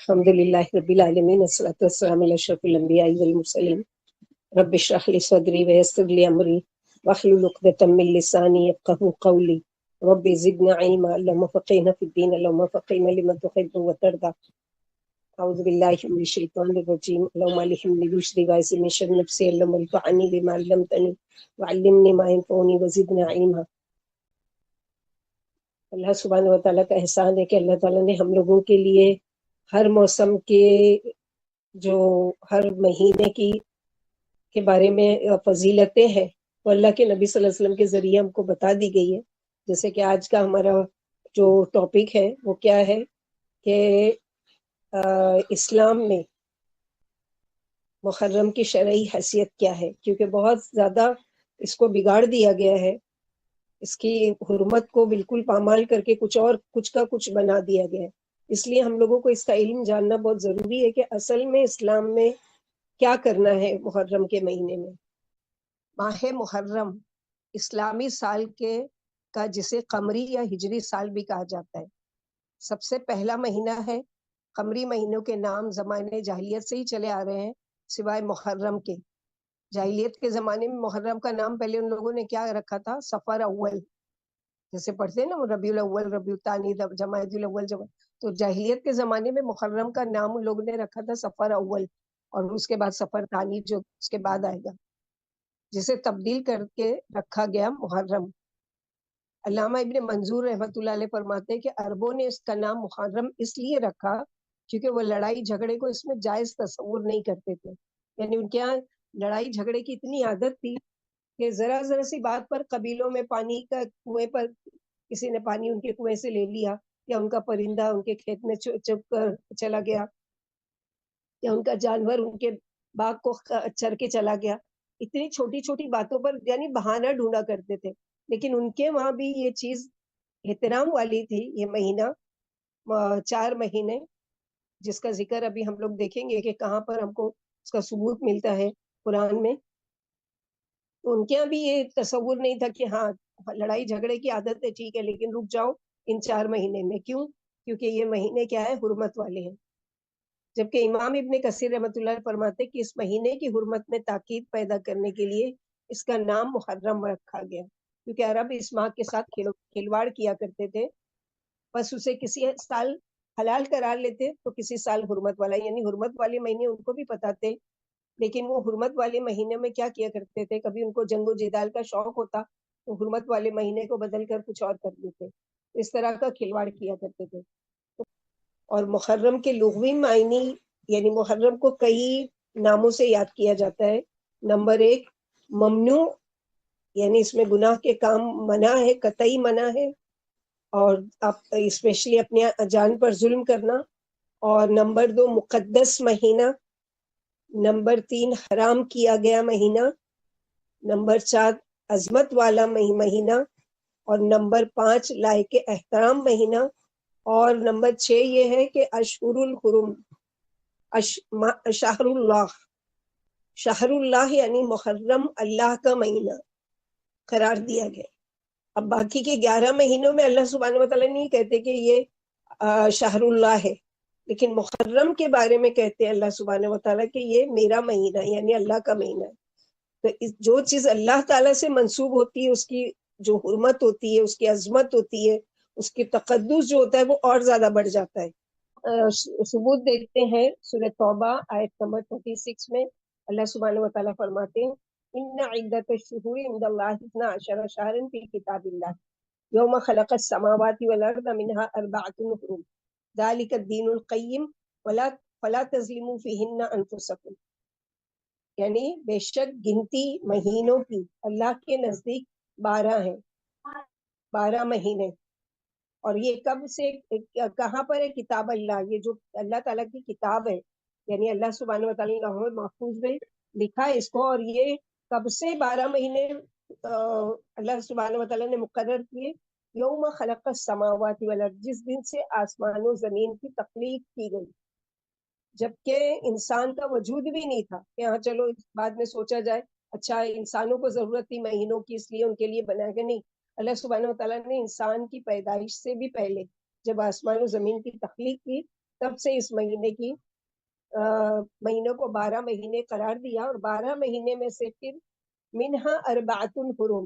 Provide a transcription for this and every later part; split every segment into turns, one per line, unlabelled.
الحمد للہ رب العالمین والصلاۃ والسلام علی اشرف الانبیاء والمرسلین رب اشرح لی صدری ویسر لی امری واحلل عقدۃ من لسانی یفقهوا قولی رب زدنا علما اللهم فقهنا في الدين اللهم فقهنا لما تحب وترضى اعوذ باللہ من الشیطان الرجیم اللهم الہمنی رشدی واعصمنی من شر نفسی اللهم انفعنی بما علمتنی وعلمنی ما ينفعني وزدنا علما۔ اللہ سبحانہ و تعالیٰ کا احسان ہے کہ اللہ تعالیٰ نے ہم لوگوں کے لیے ہر موسم کے جو ہر مہینے کے بارے میں فضیلتیں ہیں وہ اللہ کے نبی صلی اللہ علیہ وسلم کے ذریعے ہم کو بتا دی گئی ہے۔ جیسے کہ آج کا ہمارا جو ٹاپک ہے وہ کیا ہے کہ اسلام میں محرم کی شرعی حیثیت کیا ہے، کیونکہ بہت زیادہ اس کو بگاڑ دیا گیا ہے، اس کی حرمت کو بالکل پامال کر کے کچھ کا کچھ بنا دیا گیا ہے۔ اس لیے ہم لوگوں کو اس کا علم جاننا بہت ضروری ہے کہ اصل میں اسلام میں کیا کرنا ہے۔ محرم کے مہینے میں ماہ محرم اسلامی سال کا جسے قمری یا ہجری سال بھی کہا جاتا ہے، سب سے پہلا مہینہ ہے۔ قمری مہینوں کے نام زمانے جاہلیت سے ہی چلے آ رہے ہیں، سوائے محرم کے۔ جاہلیت کے زمانے میں محرم کا نام پہلے ان لوگوں نے کیا رکھا تھا؟ سفر اول، جیسے پڑھتے ہیں نا ربیع الاول، ربیع الثانی، جمادی الاول۔ تو جاہلیت کے زمانے میں محرم کا نام ان لوگوں نے رکھا تھا سفر اول، اور اس کے بعد سفر ثانی جو اس کے بعد آئے گا، جسے تبدیل کر کے رکھا گیا محرم۔ علامہ ابن منظور رحمۃ اللہ علیہ فرماتے ہیں کہ عربوں نے اس کا نام محرم اس لیے رکھا کیونکہ وہ لڑائی جھگڑے کو اس میں جائز تصور نہیں کرتے تھے۔ یعنی ان کے یہاں لڑائی جھگڑے کی اتنی عادت تھی کہ ذرا سی بات پر قبیلوں میں پانی کا کنویں پر کسی نے پانی ان کے کنویں سے لے لیا، یا ان کا پرندہ ان کے کھیت میں چپ کر چلا گیا، یا ان کا جانور ان کے باغ کو چر کے چلا گیا، اتنی چھوٹی چھوٹی باتوں پر یعنی بہانہ ڈھونڈا کرتے تھے۔ لیکن ان کے وہاں بھی یہ چیز احترام والی تھی۔ یہ مہینہ 4 مہینے جس کا ذکر ابھی ہم لوگ دیکھیں گے کہ کہاں پر ہم کو اس کا ثبوت ملتا ہے قرآن میں، تو ان کے یہاں بھی یہ تصور نہیں تھا کہ ہاں لڑائی جھگڑے کی عادت ہے ٹھیک ہے، لیکن رک جاؤ ان 4 مہینے میں۔ کیوں؟ کیونکہ یہ مہینے کیا ہے؟ حرمت والے ہیں۔ جبکہ امام ابن کثیر رحمۃ اللہ فرماتے کہ اس مہینے کی حرمت میں تاکید پیدا کرنے کے لیے اس کا نام محرم رکھا گیا، کیونکہ عرب اس ماہ کے ساتھ کھلواڑ کیا کرتے تھے، بس اسے کسی سال حلال قرار لیتے تو کسی سال حرمت والا، یعنی حرمت والے مہینے ان کو بھی پتہ تھے، لیکن وہ حرمت والے مہینے میں کیا کیا کرتے تھے؟ کبھی ان کو جنگ و جدال کا شوق ہوتا تو حرمت والے مہینے کو بدل کر کچھ اور کر دیتے، اس طرح کا کھلواڑ کیا کرتے تھے۔ اور محرم کے لغوی معنی، یعنی محرم کو کئی ناموں سے یاد کیا جاتا ہے۔ نمبر 1 ممنوع، یعنی اس میں گناہ کے کام منع ہے، قطعی منع ہے، اور اسپیشلی اپنے جان پر ظلم کرنا۔ اور نمبر 2 مقدس مہینہ۔ نمبر 3 حرام کیا گیا مہینہ۔ نمبر 4 عظمت والا مہینہ، اور نمبر 5 لائق احترام مہینہ، اور نمبر 6 یہ ہے کہ اشہر الحرم، شہر اللہ یعنی محرم اللہ کا مہینہ قرار دیا گیا۔ اب باقی کے 11 مہینوں میں اللہ سبحانہ و تعالیٰ نہیں کہتے کہ یہ شہر اللہ ہے، لیکن محرم کے بارے میں کہتے ہیں اللہ سبحانہ و تعالیٰ کہ یہ میرا مہینہ ہے، یعنی اللہ کا مہینہ ہے۔ تو جو چیز اللہ تعالیٰ سے منسوب ہوتی ہے اس کی جو حرمت ہوتی ہے، اس کی عظمت ہوتی ہے، اس کی تقدس جو ہوتا ہے وہ اور زیادہ بڑھ جاتا ہے۔ ثبوت دیکھتے ہیں سورہ توبہ آیت نمبر 36 میں اللہ سبحانہ و تعالیٰ فرماتے ہیں ان عدت الشہور عند اللہ 12 شہرا فی کتاب اللہ یوم خلق السماوات والارض منها 4 حرم ذلک الدین القیم فلا تظلموا فیہن انفسکم، یعنی بے شک گنتی مہینوں کی اللہ کے نزدیک 12 ہیں، 12 مہینے۔ اور یہ کب سے کہاں پر ہے؟ کتاب اللہ، یہ جو اللہ تعالیٰ کی کتاب ہے، یعنی اللہ سبحانہ و تعالیٰ نے لوح محفوظ میں لکھا ہے اس کو۔ اور یہ کب سے 12 مہینے اللہ سبحانہ و تعالیٰ نے مقرر کیے؟ یوم خلق السماوات والارض، جس دن سے آسمان و زمین کی تخلیق کی گئی، جبکہ انسان کا وجود بھی نہیں تھا کہ ہاں چلو بعد میں سوچا جائے اچھا انسانوں کو ضرورت تھی مہینوں کی اس لیے ان کے لیے بنایا گیا، نہیں۔ اللہ سبحانہ و تعالیٰ نے انسان کی پیدائش سے بھی پہلے جب آسمان و زمین کی تخلیق کی تب سے اس مہینوں کو 12 مہینے قرار دیا، اور 12 مہینے میں سے پھر منہا اربعۃ حرم،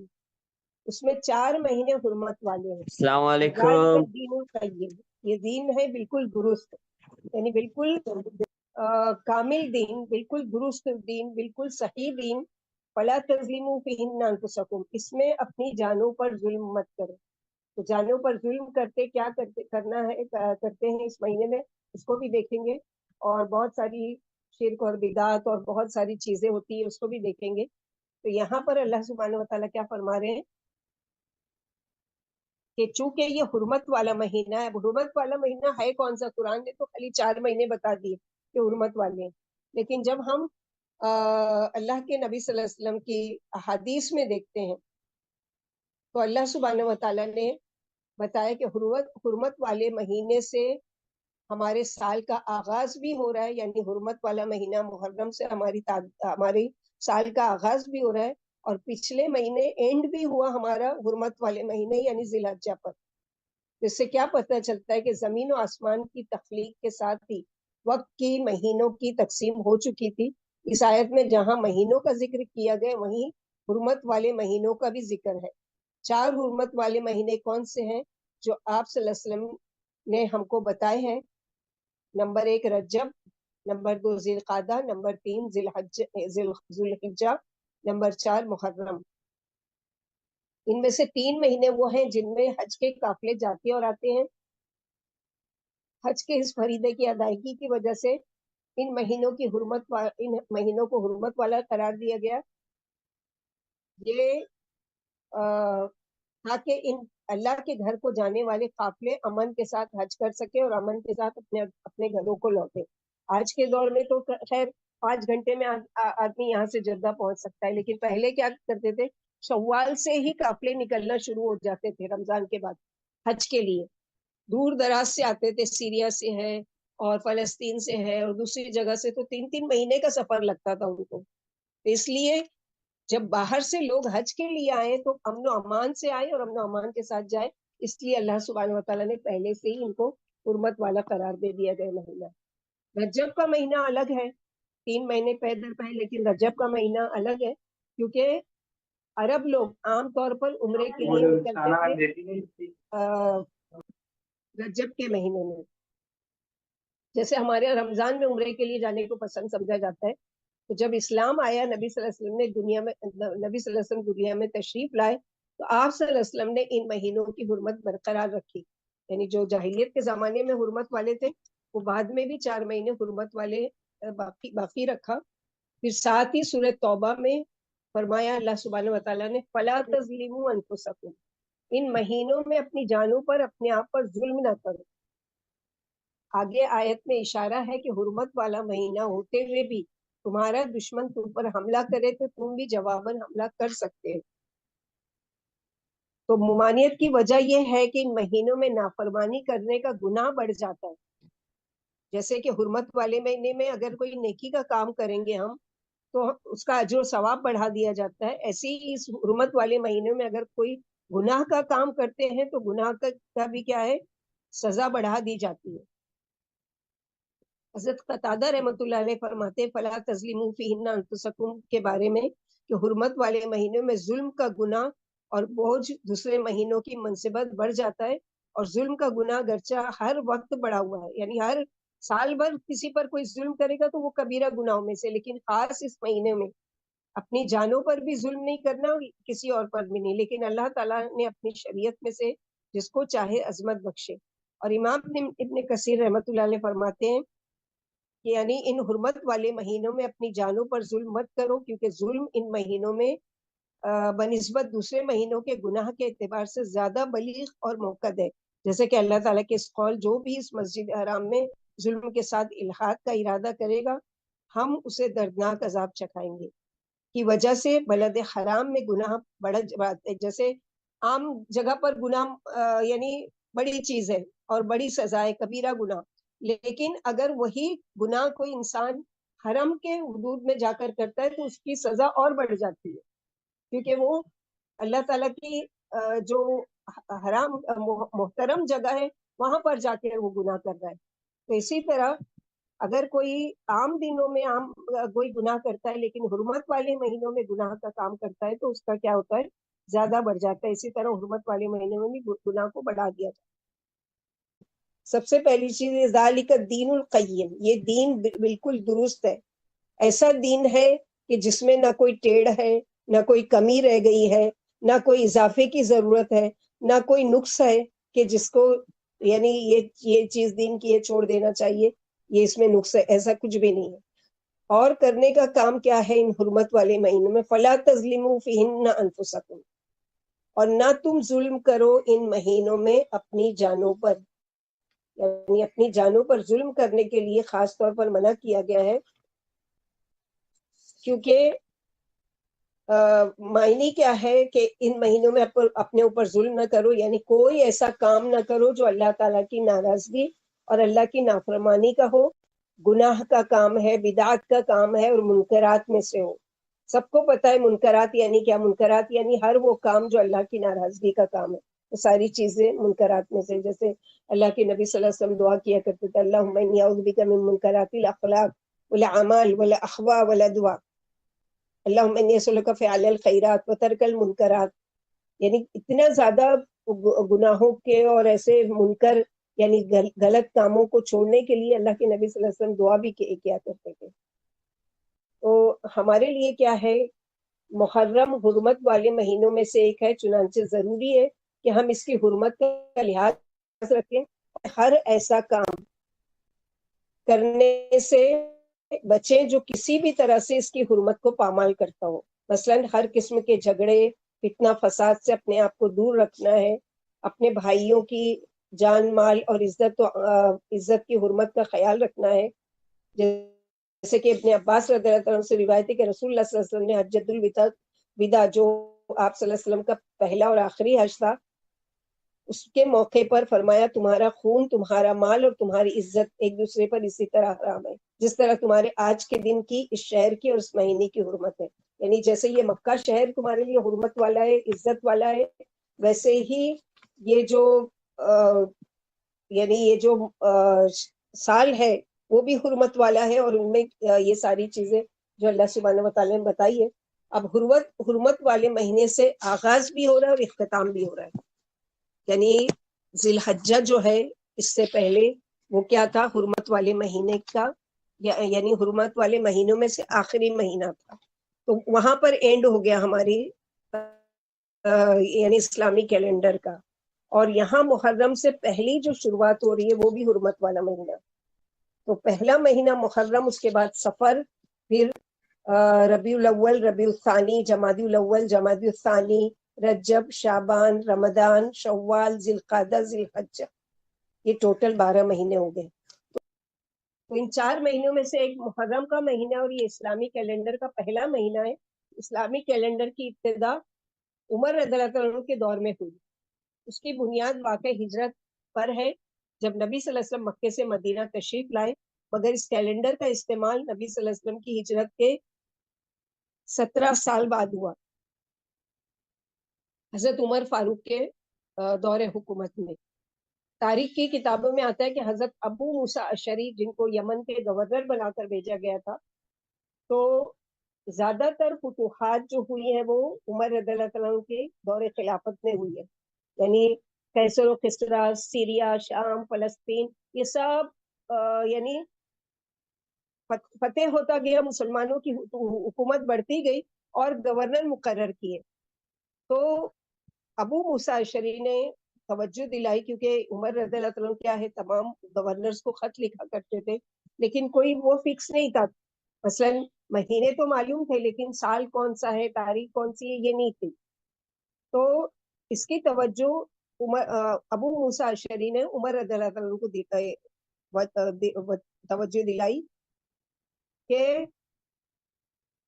اس میں 4 مہینے حرمت والے ہیں۔
السلام
ذالک
علیکم.
الدین القیم، یہ دین ہے بالکل درست، یعنی بالکل کامل دین، بالکل درست دین، بالکل صحیح دین۔ فلا تظلموا فیہن انفسکم، اس میں اپنی جانوں پر ظلم مت کرو۔ تو جانوں پر ظلم کرنا ہے کرتے ہیں اس مہینے میں، اس کو بھی دیکھیں گے، اور بہت ساری شرک اور بدعت اور بہت ساری چیزیں ہوتی ہیں، اس کو بھی دیکھیں گے۔ تو یہاں پر اللہ سبحانہ وتعالیٰ کیا فرما رہے ہیں کہ چونکہ یہ حرمت والا مہینہ ہے، حرمت والا مہینہ ہے کون سا؟ قرآن نے تو خالی 4 مہینے بتا دیے کہ حرمت والے ہیں، لیکن جب ہم اللہ کے نبی صلی اللہ علیہ وسلم کی احادیث میں دیکھتے ہیں تو اللہ سبحانہ وتعالیٰ نے بتایا کہ حرمت والے مہینے سے ہمارے سال کا آغاز بھی ہو رہا ہے، یعنی حرمت والا مہینہ محرم سے ہماری سال کا آغاز بھی ہو رہا ہے، اور پچھلے مہینے اینڈ بھی ہوا ہمارا حرمت والے مہینے یعنی ذی الحجہ پر۔ جس سے کیا پتہ چلتا ہے کہ زمین و آسمان کی تخلیق کے ساتھ ہی وقت کی مہینوں کی تقسیم ہو چکی تھی۔ اس آیت میں جہاں مہینوں کا ذکر کیا گیا وہیں حرمت والے مہینوں کا بھی ذکر ہے۔ 4 حرمت والے مہینے کون سے ہیں جو آپ صلی اللہ علیہ وسلم نے ہم کو بتائے ہیں؟ نمبر 1 رجب، نمبر 2 ذی القعدہ، نمبر 3 ذی الحجہ، نمبر 4 محرم۔ ان میں سے 3 مہینے وہ ہیں جن میں حج کے قافلے جاتے اور آتے ہیں۔ حج کے اس فریضے کی ادائیگی کی وجہ سے ان مہینوں کو حرمت والا قرار دیا گیا، یہ تاکہ ان اللہ کے گھر کو جانے والے قافلے امن کے ساتھ حج کر سکے اور امن کے ساتھ اپنے گھروں کو لوٹے۔ آج کے دور میں تو خیر 5 گھنٹے میں آدمی یہاں سے جدہ پہنچ سکتا ہے، لیکن پہلے کیا کرتے تھے؟ شوال سے ہی قافلے نکلنا شروع ہو جاتے تھے رمضان کے بعد حج کے لیے۔ دور دراز سے آتے تھے، سیریا سے ہے اور فلسطین سے ہے اور دوسری جگہ سے، تو 3 مہینے کا سفر لگتا تھا ان کو۔ اس لیے جب باہر سے لوگ حج کے لیے آئے تو امن و امان سے آئے اور امن و امان کے ساتھ جائے، اس لیے اللہ سبحانہ وتعالیٰ نے پہلے سے ہی ان کو حرمت والا قرار دے دیا گیا مہینہ۔ رجب کا مہینہ الگ ہے، 3 مہینے پیدل پہ، لیکن رجب کا مہینہ الگ ہے کیونکہ عرب لوگ عام طور پر عمرے کے لیے نکلتے تھے رجب کے مہینے میں، جیسے ہمارے یہاں رمضان میں عمرے کے لیے جانے کو پسند سمجھا جاتا ہے۔ تو جب اسلام آیا، نبی صلی اللہ علیہ وسلم دنیا میں تشریف لائے، تو آپ صلی اللہ علیہ وسلم نے ان مہینوں کی حرمت برقرار رکھی، یعنی جو جاہلیت کے زمانے میں حرمت والے تھے وہ بعد میں بھی 4 مہینے حرمت والے باقی رکھا۔ پھر ساتھ ہی سورۃ توبہ میں فرمایا اللہ سبحانہ وتعالیٰ نے فلا تظلموا انفسکم، ان مہینوں میں اپنی جانوں پر اپنے آپ پر ظلم نہ کرو۔ آگے آیت میں اشارہ ہے کہ حرمت والا مہینہ ہوتے ہوئے بھی تمہارا دشمن تم پر حملہ کرے تو تم بھی جواباً حملہ کر سکتے ہو۔ تو ممانعت کی وجہ یہ ہے کہ ان مہینوں میں نافرمانی کرنے کا گناہ بڑھ جاتا ہے۔ جیسے کہ حرمت والے مہینے میں اگر کوئی نیکی کا کام کریں گے ہم تو اس کا اجر و ثواب بڑھا دیا جاتا ہے، ایسے ہی اس حرمت والے مہینے میں اگر کوئی گناہ کا کام کرتے ہیں تو گناہ کا بھی کیا ہے؟ سزا بڑھا دی جاتی ہے۔ حضرت قتادہ رحمۃ اللہ علیہ فرماتے فلا تظلموا فیہن انفسکم کے بارے میں کہ حرمت والے مہینوں میں ظلم کا گناہ اور بوجھ دوسرے مہینوں کی منسبت بڑھ جاتا ہے، اور ظلم کا گناہ گرچہ ہر وقت بڑا ہوا ہے، یعنی ہر سال بھر کسی پر کوئی ظلم کرے گا تو وہ کبیرہ گناہوں میں سے، لیکن خاص اس مہینے میں اپنی جانوں پر بھی ظلم نہیں کرنا اور کسی اور پر بھی نہیں، لیکن اللہ تعالیٰ نے اپنی شریعت میں سے جس کو چاہے عظمت بخشے۔ اور امام ابن کثیر رحمۃ اللہ علیہ فرماتے ہیں کہ یعنی ان حرمت والے مہینوں میں اپنی جانوں پر ظلم مت کرو، کیونکہ ظلم ان مہینوں میں بنسبت دوسرے مہینوں کے گناہ کے اعتبار سے زیادہ بلیغ اور موقد ہے، جیسے کہ اللہ تعالیٰ کے اس قول جو بھی اس مسجد حرام میں ظلم کے ساتھ الحاد کا ارادہ کرے گا ہم اسے دردناک عذاب چکھائیں گے، کی وجہ سے بلد حرام میں گناہ بڑھ جاتے، جیسے عام جگہ پر گناہ یعنی بڑی چیز ہے اور بڑی سزا ہے، کبیرہ گناہ، لیکن اگر وہی گناہ کوئی انسان حرم کے حدود میں جا کر کرتا ہے تو اس کی سزا اور بڑھ جاتی ہے، کیونکہ وہ اللہ تعالیٰ کی جو حرام محترم جگہ ہے وہاں پر جا کے وہ گناہ کر رہا ہے۔ تو اسی طرح اگر کوئی عام دنوں میں کوئی گناہ کرتا ہے لیکن حرمت والے مہینوں میں گناہ کا کام کرتا ہے تو اس کا کیا ہوتا ہے، زیادہ بڑھ جاتا ہے. اسی طرح حرمت والے مہینے میں بھی گناہ کو بڑھا دیا جاتا ہے. سب سے پہلی چیز ہے ذالک الدین القیم، یہ دین بالکل درست ہے. ایسا دین ہے کہ جس میں نہ کوئی ٹیڑھ ہے، نہ کوئی کمی رہ گئی ہے، نہ کوئی اضافے کی ضرورت ہے، نہ کوئی نقص ہے کہ جس کو یعنی یہ چیز دین کی یہ چھوڑ دینا چاہیے، یہ اس میں نقص ہے، ایسا کچھ بھی نہیں ہے. اور کرنے کا کام کیا ہے ان حرمت والے مہینوں میں، فلا تظلموا فیہن انفسکم، اور نہ تم ظلم کرو ان مہینوں میں اپنی جانوں پر. یعنی اپنی جانوں پر ظلم کرنے کے لیے خاص طور پر منع کیا گیا ہے، کیونکہ معنی کیا ہے کہ ان مہینوں میں اپنے اوپر ظلم نہ کرو، یعنی کوئی ایسا کام نہ کرو جو اللہ تعالیٰ کی ناراضگی اور اللہ کی نافرمانی کا ہو، گناہ کا کام ہے، بدعت کا کام ہے اور منکرات میں سے ہو. سب کو پتہ ہے منکرات یعنی کیا. منکرات یعنی ہر وہ کام جو اللہ کی ناراضگی کا کام ہے، وہ ساری چیزیں منکرات میں سے. جیسے اللہ کے نبی صلی اللہ علیہ وسلم دعا کیا کرتے تھے، اللہم انی اعوذ بک من منکرات الاخلاق والاعمال والاحوا والادواء، اللہم انی اسألک فعل الخیرات وترک المنکرات. یعنی اتنا زیادہ گناہوں کے اور ایسے منکر یعنی غلط کاموں کو چھوڑنے کے لیے اللہ کے نبی صلی اللہ علیہ وسلم دعا بھی کیا کرتے تھے. تو ہمارے لیے کیا ہے، محرم حرمت والے مہینوں میں سے ایک ہے، چنانچہ ضروری ہے کہ ہم اس کی حرمت کا لحاظ رکھیں، ہر ایسا کام کرنے سے بچیں جو کسی بھی طرح سے اس کی حرمت کو پامال کرتا ہو. مثلا ہر قسم کے جھگڑے، فتنہ فساد سے اپنے آپ کو دور رکھنا ہے، اپنے بھائیوں کی جان مال اور عزت کی حرمت کا خیال رکھنا ہے. جیسے کہ ابن عباس رضی اللہ عنہ سے روایت ہے کہ رسول اللہ صلی اللہ علیہ وسلم نے حجۃ الوداع جو آپ صلی اللہ علیہ وسلم کا پہلا اور آخری حج تھا، اس کے موقع پر فرمایا تمہارا خون، تمہارا مال اور تمہاری عزت ایک دوسرے پر اسی طرح حرام ہے جس طرح تمہارے آج کے دن کی، اس شہر کی اور اس مہینے کی حرمت ہے. یعنی جیسے یہ مکہ شہر تمہارے لیے حرمت والا ہے، عزت والا ہے، ویسے ہی یہ جو یعنی یہ جو سال ہے وہ بھی حرمت والا ہے، اور ان میں یہ ساری چیزیں جو اللہ سبحانہ و تعالیٰ نے بتائی ہے. اب حرمت والے مہینے سے آغاز بھی ہو رہا ہے اور اختتام بھی ہو رہا ہے. یعنی ذی الحجہ جو ہے اس سے پہلے وہ کیا تھا، حرمت والے مہینے کا، یعنی حرمت والے مہینوں میں سے آخری مہینہ تھا. تو وہاں پر اینڈ ہو گیا ہماری یعنی اسلامی کیلنڈر کا. اور یہاں محرم سے پہلی جو شروعات ہو رہی ہے وہ بھی حرمت والا مہینہ. تو پہلا مہینہ محرم، اس کے بعد صفر، پھر ربیع الاول، ربیع الثانی، جمادی الاول، جمادی الثانی، رجب، شعبان، رمضان، شوال، ذی القعدہ، ذی الحجہ. یہ ٹوٹل 12 مہینے ہو گئے. تو ان 4 مہینوں میں سے ایک محرم کا مہینہ، اور یہ اسلامی کیلنڈر کا پہلا مہینہ ہے. اسلامی کیلنڈر کی ابتدا عمر رضی اللہ عنہ کے دور میں ہوئی. اس کی بنیاد واقع ہجرت پر ہے، جب نبی صلی اللہ علیہ وسلم مکے سے مدینہ تشریف لائے. مگر اس کیلنڈر کا استعمال نبی صلی اللہ علیہ وسلم کی ہجرت کے 17 سال بعد ہوا، حضرت عمر فاروق کے دور حکومت میں. تاریخ کی کتابوں میں آتا ہے کہ حضرت ابو موسیٰ اشعری، جن کو یمن کے گورنر بنا کر بھیجا گیا تھا، تو زیادہ تر فتوحات جو ہوئی ہیں وہ عمر رضی اللہ عنہ کے دور خلافت میں ہوئی ہے. یعنی کیسر و کسرا، سیریا، شام، فلسطین، یہ سب یعنی فتح ہوتا گیا، مسلمانوں کی حکومت بڑھتی گئی اور گورنر مقرر کیے. تو ابو موسیٰ اشعری نے توجہ دلائی، کیونکہ عمر رضی اللہ عنہ کیا ہے تمام گورنرز کو خط لکھا کرتے تھے، لیکن کوئی وہ فکس نہیں تھا. مثلا مہینے تو معلوم تھے لیکن سال کون سا ہے، تاریخ کون سی ہے، یہ نہیں تھی. تو اس کی توجہ ابو موسیٰ اشعری نے عمر رضی اللہ عنہ کو توجہ دلائی کہ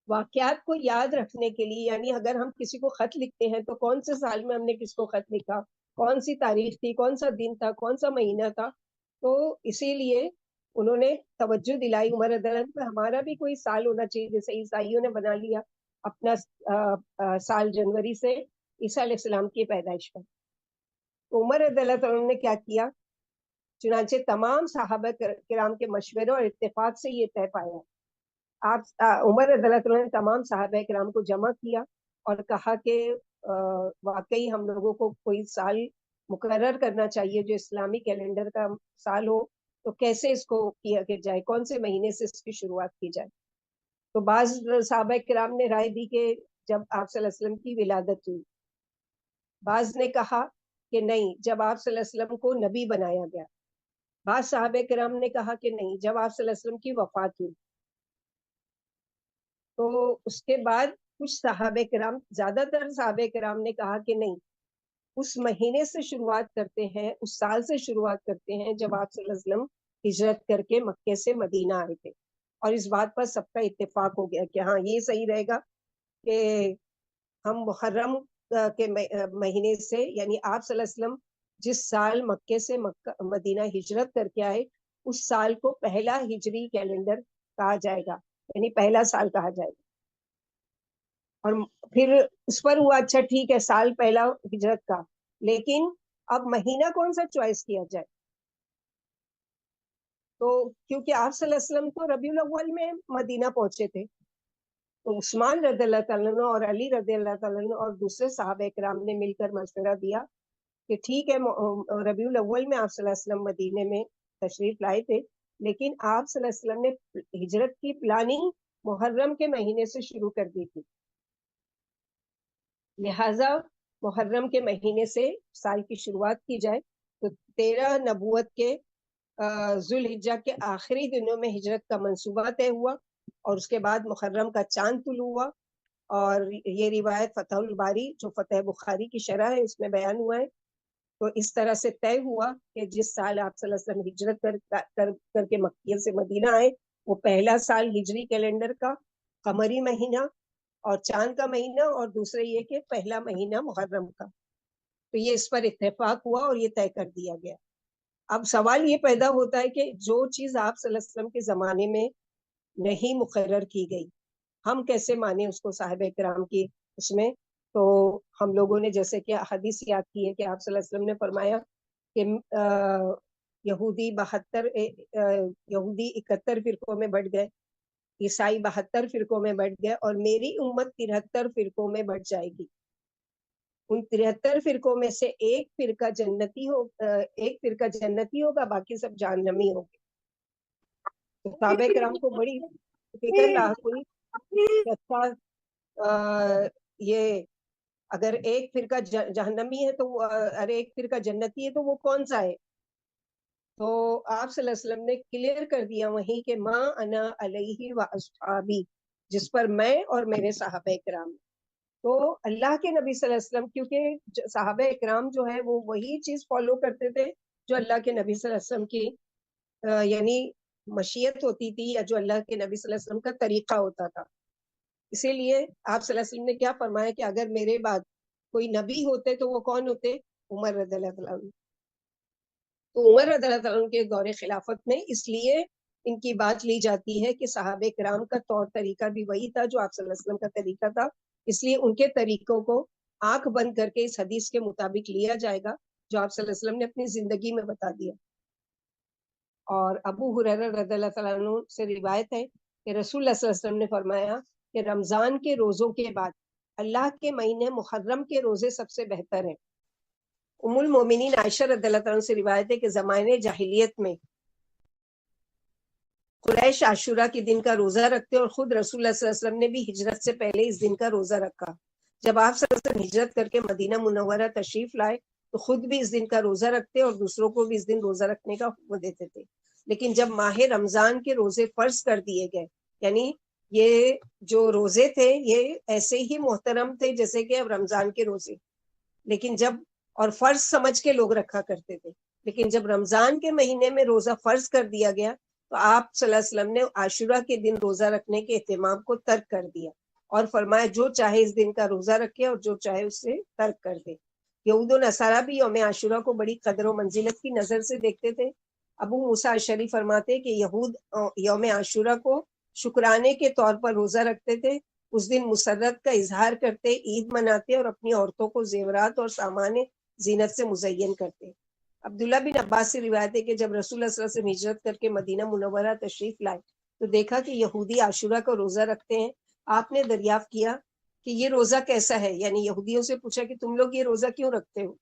واقعات کو یاد رکھنے کے لیے، یعنی اگر ہم کسی کو خط لکھتے ہیں تو کون سے سال میں ہم نے کس کو خط لکھا، کون سی تاریخ تھی، کون سا دن تھا، کون سا مہینہ تھا. تو اسی لیے انہوں نے توجہ دلائی عمر رضی اللہ عنہ، ہمارا بھی کوئی سال ہونا چاہیے. جیسے عیسائیوں نے بنا لیا اپنا سال جنوری سے عیسیٰ علیہ السلام کی پیدائش پر. تو عمر رضی اللہ عنہ نے کیا کیا چنانچہ تمام صحابہ کرام کے مشورے اور اتفاق سے یہ طے پایا. آپ عمر رضی اللہ عنہ نے تمام صحابہ کرام کو جمع کیا اور کہا کہ واقعی ہم لوگوں کو کوئی سال مقرر کرنا چاہیے جو اسلامی کیلنڈر کا سال ہو، تو کیسے اس کو کیا جائے، کون سے مہینے سے اس کی شروعات کی جائے. تو بعض صحابہ کرام نے رائے دی کہ جب آپ صلی اللہ علیہ وسلم کی ولادت ہوئی. بعض نے کہا کہ نہیں، جب آپ صلی اللہ علیہ وسلم کو نبی بنایا گیا. بعض صحابہ کرام نے کہا کہ نہیں، جب آپ صلی اللہ علیہ وسلم کی وفات ہوئی. تو اس کے بعد کچھ صحابہ کرام، زیادہ تر صحابہ کرام نے کہا کہ نہیں، اس مہینے سے شروعات کرتے ہیں، اس سال سے شروعات کرتے ہیں جب آپ صلی اللہ علیہ وسلم ہجرت کر کے مکے سے مدینہ آئے تھے. اور اس بات پر سب کا اتفاق ہو گیا کہ ہاں یہ صحیح رہے گا کہ ہم محرم کے مہینے سے، یعنی آپ صلی اللہ علیہ وسلم جس سال مکے سے مدینہ ہجرت کر کے آئے، اس سال کو پہلا ہجری کیلنڈر کہا جائے گا، یعنی پہلا سال کہا جائے گا. اور پھر اس پر ہوا اچھا ٹھیک ہے سال پہلا ہجرت کا، لیکن اب مہینہ کون سا چوائس کیا جائے. تو کیونکہ آپ صلی اللہ علیہ وسلم تو ربیع الاول میں مدینہ پہنچے تھے، تو عثمان رضی اللہ تعالیٰ عنہ اور علی رضی اللہ تعالیٰ عنہ اور دوسرے صحابہ کرام نے مل کر مشورہ دیا کہ ٹھیک ہے ربیع الاول میں آپ صلی اللہ علیہ وسلم مدینے میں تشریف لائے تھے، لیکن آپ صلی اللہ علیہ وسلم نے ہجرت کی پلاننگ محرم کے مہینے سے شروع کر دی تھی، لہذا محرم کے مہینے سے سال کی شروعات کی جائے. تو 13 نبوت کے ذوالحجہ کے آخری دنوں میں ہجرت کا منصوبہ طے ہوا، اور اس کے بعد محرم کا چاند طلوع ہوا. اور یہ روایت فتح الباری جو فتح بخاری کی شرح ہے اس میں بیان ہوا ہے. تو اس طرح سے طے ہوا کہ جس سال آپ صلی اللہ علیہ وسلم ہجرت کر کے مکہ سے مدینہ آئے، وہ پہلا سال ہجری کیلنڈر کا قمری مہینہ اور چاند کا مہینہ، اور دوسرے یہ کہ پہلا مہینہ محرم کا. تو یہ اس پر اتفاق ہوا اور یہ طے کر دیا گیا. اب سوال یہ پیدا ہوتا ہے کہ جو چیز آپ صلی اللہ علیہ وسلم کے زمانے میں نہیں مقرر کی گئی، ہم کیسے مانیں اس کو صحابہ کرام کی اس میں. تو ہم لوگوں نے جیسے کہ حدیث یاد کی ہے کہ آپ صلی اللہ علیہ وسلم نے فرمایا کہ یہودی 71 فرقوں میں بٹ گئے، عیسائی 72 فرقوں میں بٹ گئے، اور میری امت 73 فرقوں میں بٹ جائے گی. ان 73 فرقوں میں سے ایک فرقہ جنتی ہوگا، باقی سب جہنمی ہوں گے. تو صحابہ کرام کو بڑی فکر لاحق ہوئی کہ اچھا یہ اگر ایک فرقہ جہنمی ہے تو اگر ایک فرقہ جنتی ہے تو وہ کون سا ہے. تو آپ صلی اللہ علیہ وسلم نے کلیئر کر دیا وہیں کہ ما انا علیہ و اصحابی، جس پر میں اور میرے صحابہ کرام. تو اللہ کے نبی صلی اللہ علیہ وسلم، کیونکہ صحابہ اکرام جو ہے وہ وہی چیز فالو کرتے تھے جو اللہ کے نبی صلی اللہ علیہ وسلم کی یعنی مشیت ہوتی تھی، یا جو اللہ کے نبی صلی اللہ علیہ وسلم کا طریقہ ہوتا تھا. اسی لیے آپ صلی اللہ علیہ وسلم نے کیا فرمایا کہ اگر میرے بعد کوئی نبی ہوتے تو وہ کون ہوتے؟ عمر رضی اللہ عنہ. تو عمر رضی اللہ عنہ کے دور خلافت میں اس لیے ان کی بات لی جاتی ہے کہ صحابہ کرام کا طور طریقہ بھی وہی تھا جو آپ صلی اللہ علیہ وسلم کا طریقہ تھا، اس لیے ان کے طریقوں کو آنکھ بند کر کے اس حدیث کے مطابق لیا جائے گا جو آپ صلی اللہ علیہ وسلم نے اپنی زندگی میں بتا دیا. اور ابو ہریرہ رضی اللہ تعالیٰ عنہ سے روایت ہے کہ رسول اللہ صلی اللہ علیہ وسلم نے فرمایا کہ رمضان کے روزوں کے بعد اللہ کے مہینے محرم کے روزے سب سے بہتر ہیں. ام المومنین عائشہ رضی اللہ تعالیٰ عنہ سے روایت ہے کہ زمانے جاہلیت میں قریش عاشورہ کے دن کا روزہ رکھتے، اور خود رسول اللہ صلی اللہ علیہ وسلم نے بھی ہجرت سے پہلے اس دن کا روزہ رکھا. جب آپ صلی اللہ علیہ وسلم ہجرت کر کے مدینہ منورہ تشریف لائے تو خود بھی اس دن کا روزہ رکھتے اور دوسروں کو بھی اس دن روزہ رکھنے کا حکم دیتے تھے. لیکن جب ماہ رمضان کے روزے فرض کر دیے گئے، یعنی یہ جو روزے تھے یہ ایسے ہی محترم تھے جیسے کہ اب رمضان کے روزے، لیکن جب اور فرض سمجھ کے لوگ رکھا کرتے تھے، لیکن جب رمضان کے مہینے میں روزہ فرض کر دیا گیا تو آپ صلی اللہ علیہ وسلم نے عاشورہ کے دن روزہ رکھنے کے اہتمام کو ترک کر دیا اور فرمایا جو چاہے اس دن کا روزہ رکھے اور جو چاہے اس سے ترک کر دے. یہود و نصارہ بھی یوم عاشورہ کو بڑی قدر و منزلت کی نظر سے دیکھتے تھے. ابو موسیٰ اشعری فرماتے کہ یہود یوم عاشورہ کو شکرانے کے طور پر روزہ رکھتے تھے، اس دن مسرت کا اظہار کرتے، عید مناتے اور اپنی عورتوں کو زیورات اور سامان زینت سے مزین کرتے. عبداللہ بن عباس سے روایت ہے کہ جب رسول اللہ صلی اللہ علیہ وسلم ہجرت کر کے مدینہ منورہ تشریف لائے تو دیکھا کہ یہودی عاشورہ کا روزہ رکھتے ہیں. آپ نے دریافت کیا کہ یہ روزہ کیسا ہے، یعنی یہودیوں سے پوچھا کہ تم لوگ یہ روزہ کیوں رکھتے ہو.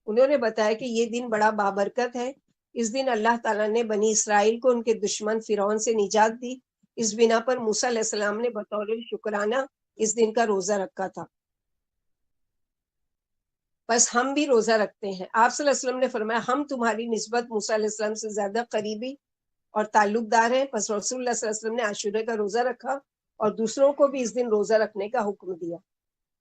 انہوں نے بتایا کہ یہ دن بڑا بابرکت ہے، اس دن اللہ تعالیٰ نے بنی اسرائیل کو ان کے دشمن فرعون سے نجات دی، اس بنا پر موسیٰ علیہ السلام نے بطور شکرانہ اس دن کا روزہ رکھا تھا، بس ہم بھی روزہ رکھتے ہیں. آپ صلی اللہ علیہ وسلم نے فرمایا ہم تمہاری نسبت موسیٰ علیہ السلام سے زیادہ قریبی اور تعلق دار ہیں. پس رسول اللہ صلی اللہ علیہ وسلم نے عاشورہ کا روزہ رکھا اور دوسروں کو بھی اس دن روزہ رکھنے کا حکم دیا.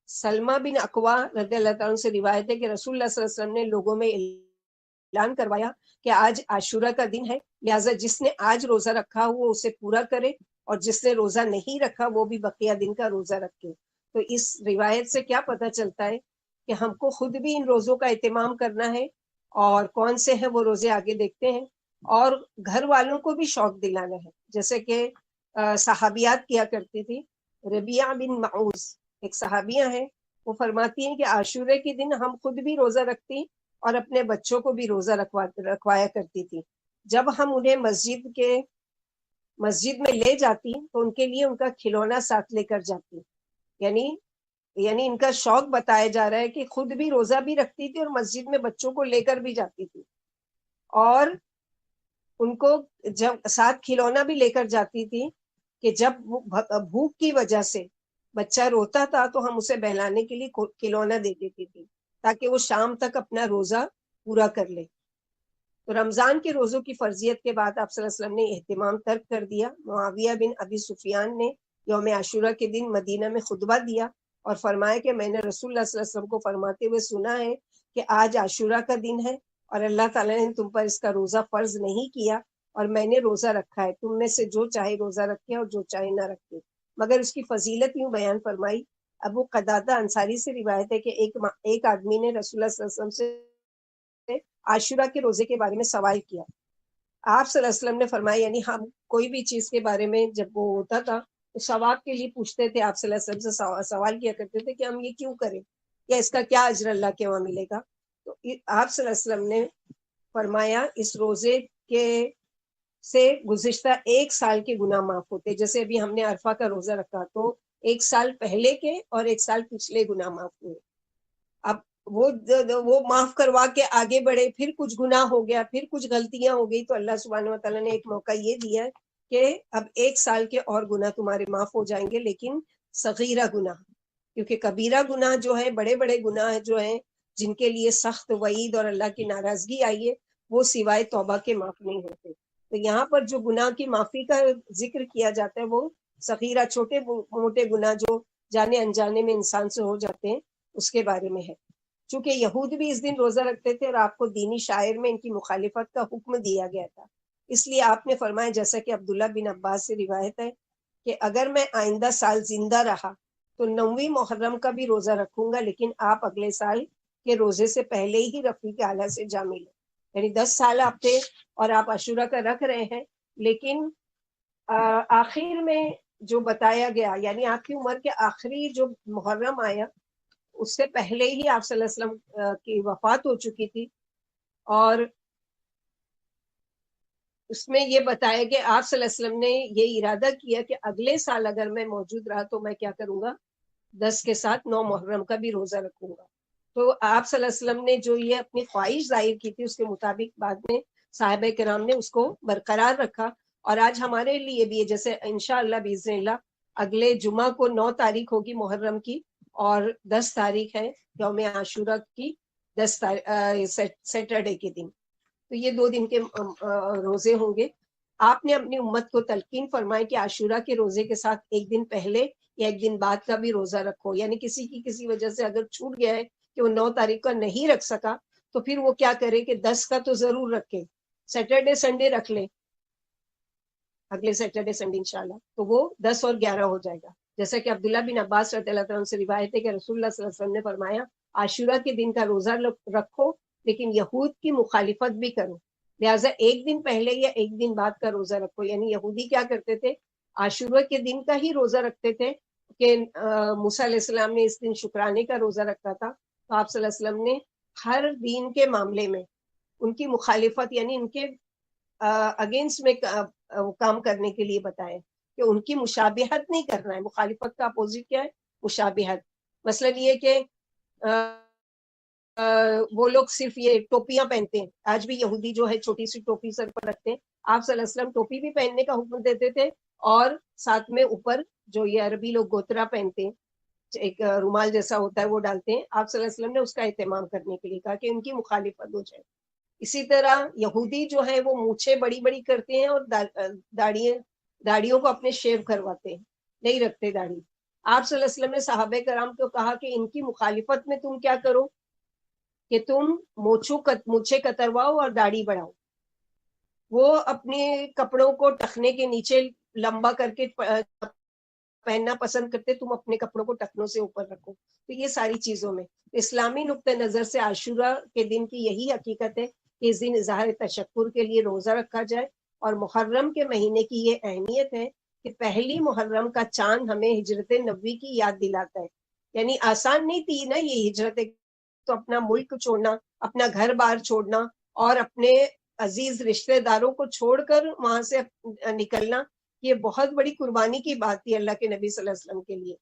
سلمہ بن اقوا رضی اللہ تعالیٰ سے روایت ہے کہ رسول اللہ صلی اللہ علیہ وسلم نے لوگوں میں اعلان کروایا کہ آج عاشورہ کا دن ہے، لہٰذا جس نے آج روزہ رکھا وہ اسے پورا کرے، اور جس نے روزہ نہیں رکھا وہ بھی بقیہ دن کا روزہ رکھے. تو اس روایت سے کیا پتہ چلتا ہے کہ ہم کو خود بھی ان روزوں کا اہتمام کرنا ہے، اور کون سے ہیں وہ روزے آگے دیکھتے ہیں، اور گھر والوں کو بھی شوق دلانا ہے. جیسے کہ صحابیات کیا کرتی تھی. ربیعہ بن معوذ ایک صحابیہ ہیں، وہ فرماتی ہیں کہ عاشورے کے دن ہم خود بھی روزہ رکھتی اور اپنے بچوں کو بھی روزہ رکھوایا کرتی تھی. جب ہم انہیں مسجد میں لے جاتی تو ان کے لیے ان کا کھلونا ساتھ لے کر جاتی. یعنی ان کا شوق بتایا جا رہا ہے کہ خود بھی روزہ بھی رکھتی تھی اور مسجد میں بچوں کو لے کر بھی جاتی تھی، اور ان کو جب ساتھ کھلونا بھی لے کر جاتی تھی کہ جب بھوک کی وجہ سے بچہ روتا تھا تو ہم اسے بہلانے کے لیے کھلونا دے دیتی تھی تاکہ وہ شام تک اپنا روزہ پورا کر لے. تو رمضان کے روزوں کی فرضیت کے بعد آپ صلی اللہ علیہ وسلم نے اہتمام ترک کر دیا. معاویہ بن ابی سفیان نے یوم عاشورہ کے دن مدینہ میں خطبہ دیا اور فرمایا کہ میں نے رسول اللہ صلی اللہ علیہ وسلم کو فرماتے ہوئے سنا ہے کہ آج عاشورہ کا دن ہے اور اللہ تعالیٰ نے تم پر اس کا روزہ فرض نہیں کیا، اور میں نے روزہ رکھا ہے، تم میں سے جو چاہے روزہ رکھے اور جو چاہے نہ رکھے. مگر اس کی فضیلت یوں بیان فرمائی. ابو قتادہ انصاری سے روایت ہے کہ ایک آدمی نے رسول اللہ صلی اللہ علیہ وسلم سے عاشورہ کے روزے کے بارے میں سوال کیا. آپ صلی اللہ علیہ وسلم نے فرمایا، یعنی ہم کوئی بھی چیز کے بارے میں جب وہ ہوتا تھا تو ثواب کے لیے پوچھتے تھے، آپ صلی اللہ علیہ وسلم سے سوال کیا کرتے تھے کہ ہم یہ کیوں کریں یا اس کا کیا اجر اللہ کے وہاں ملے گا. تو آپ صلی اللہ علیہ وسلم نے فرمایا اس روزے کے سے گزشتہ ایک سال کے گناہ معاف ہوتے. جیسے ابھی ہم نے عرفہ کا روزہ رکھا تو ایک سال پہلے کے اور ایک سال پچھلے گناہ معاف ہوئے. اب وہ معاف کروا کے آگے بڑھے، پھر کچھ گناہ ہو گیا، پھر کچھ غلطیاں ہو گئی، تو اللہ سبحانہ وتعالیٰ نے ایک موقع یہ دیا کہ اب ایک سال کے اور گناہ تمہارے معاف ہو جائیں گے، لیکن صغیرہ گناہ، کیونکہ کبیرہ گناہ جو ہے، بڑے بڑے گناہ جو ہیں جن کے لیے سخت وعید اور اللہ کی ناراضگی آئی ہے، وہ سوائے توبہ کے معاف نہیں ہوتے. تو یہاں پر جو گناہ کی معافی کا ذکر کیا جاتا ہے وہ صغیرہ، چھوٹے موٹے گناہ جو جانے انجانے میں انسان سے ہو جاتے ہیں، اس کے بارے میں ہے. چونکہ یہود بھی اس دن روزہ رکھتے تھے اور آپ کو دینی شاعر میں ان کی مخالفت کا حکم دیا گیا تھا، اس لیے آپ نے فرمایا، جیسا کہ عبداللہ بن عباس سے روایت ہے کہ اگر میں آئندہ سال زندہ رہا تو 9ویں محرم کا بھی روزہ رکھوں گا، لیکن آپ اگلے سال کے روزے سے پہلے ہی رفیق اعلیٰ سے جا ملے. یعنی 10 سال آپ تھے اور آپ عاشورہ کا رکھ رہے ہیں، لیکن آخر میں جو بتایا گیا، یعنی آپ کی عمر کے آخری جو محرم آیا اس سے پہلے ہی آپ صلی اللہ علیہ وسلم کی وفات ہو چکی تھی، اور اس میں یہ بتایا کہ آپ صلی اللہ علیہ وسلم نے یہ ارادہ کیا کہ اگلے سال اگر میں موجود رہا تو میں کیا کروں گا، 10 کے ساتھ 9 محرم کا بھی روزہ رکھوں گا. تو آپ صلی اللہ علیہ وسلم نے جو یہ اپنی خواہش ظاہر کی تھی اس کے مطابق بعد میں صحابہ کرام نے اس کو برقرار رکھا. اور آج ہمارے لیے بھی جیسے انشاءاللہ باذن اللہ اگلے جمعہ کو 9 تاریخ ہوگی محرم کی اور 10 تاریخ ہے یوم عاشورہ کی، 10 سیٹرڈے کے دن، تو یہ 2 دن کے روزے ہوں گے. آپ نے اپنی امت کو تلقین فرمائی کہ عاشورہ کے روزے کے ساتھ ایک دن پہلے یا ایک دن بعد کا بھی روزہ رکھو. یعنی کسی وجہ سے اگر چھوٹ گیا ہے کہ وہ 9 تاریخ کا نہیں رکھ سکا تو پھر وہ کیا کرے کہ 10 کا تو ضرور رکھے، سیٹرڈے سنڈے رکھ لے، اگلے سیٹرڈے سنڈے انشاءاللہ، تو وہ 10 اور 11 ہو جائے گا. جیسا کہ عبداللہ بن عباس رضی اللہ عنہ سے روایت ہے کہ رسول اللہ صلی اللہ علیہ وسلم نے فرمایا عاشورہ کے دن کا روزہ رکھو لیکن یہود کی مخالفت بھی کرو، لہٰذا ایک دن پہلے یا ایک دن بعد کا روزہ رکھو. یعنی یہودی کیا کرتے تھے، عاشورہ کے دن کا ہی روزہ رکھتے تھے کہ موسیٰ علیہ السلام نے اس دن شکرانے کا روزہ رکھا تھا. تو آپ صلی اللہ علیہ وسلم نے ہر دین کے معاملے میں ان کی مخالفت یعنی ان کے اگینسٹ میں کام کرنے کے لیے بتایا کہ ان کی مشابہت نہیں کرنا ہے. مخالفت کا اپوزٹ کیا ہے؟ مشابہت. مثلا یہ کہ وہ لوگ صرف یہ ٹوپیاں پہنتے ہیں. آج بھی یہودی جو ہے چھوٹی سی ٹوپی سر پر رکھتے ہیں. آپ صلی اللہ علیہ وسلم ٹوپی بھی پہننے کا حکم دیتے تھے, اور ساتھ میں اوپر جو یہ عربی لوگ گوترا پہنتے ہیں, ایک رومال جیسا ہوتا ہے وہ ڈالتے ہیں. آپ صلی اللہ علیہ وسلم نے اس کا اہتمام کرنے کے لیے کہا کہ ان کی مخالفت ہو جائے. اسی طرح یہودی جو ہے وہ مونچھیں بڑی بڑی کرتے ہیں اور داڑیوں کو اپنے شیو کرواتے ہیں, نہیں رکھتے داڑھی. آپ صلی اللہ علیہ وسلم نے صحابہ کرام کو کہا کہ ان کی مخالفت میں تم کیا کرو کہ تم مونچھیں کترواؤ اور داڑھی بڑھاؤ. وہ اپنے کپڑوں کو ٹخنے کے نیچے لمبا کر کے پہننا پسند کرتے, تم اپنے کپڑوں کو ٹخنوں سے اوپر رکھو. تو یہ ساری چیزوں میں اسلامی نقطہ نظر سے عاشورہ کے دن کی یہی حقیقت ہے کہ اس دن اظہار تشکر کے لیے روزہ رکھا جائے. اور محرم کے مہینے کی یہ اہمیت ہے کہ پہلی محرم کا چاند ہمیں ہجرت نبوی کی یاد دلاتا ہے. یعنی آسان نہیں تھی نا یہ ہجرت, تو اپنا ملک چھوڑنا, اپنا گھر بار چھوڑنا اور اپنے عزیز رشتہ داروں کو چھوڑ کر وہاں سے نکلنا, یہ بہت بڑی قربانی کی بات تھی اللہ کے نبی صلی اللہ علیہ وسلم کے لیے.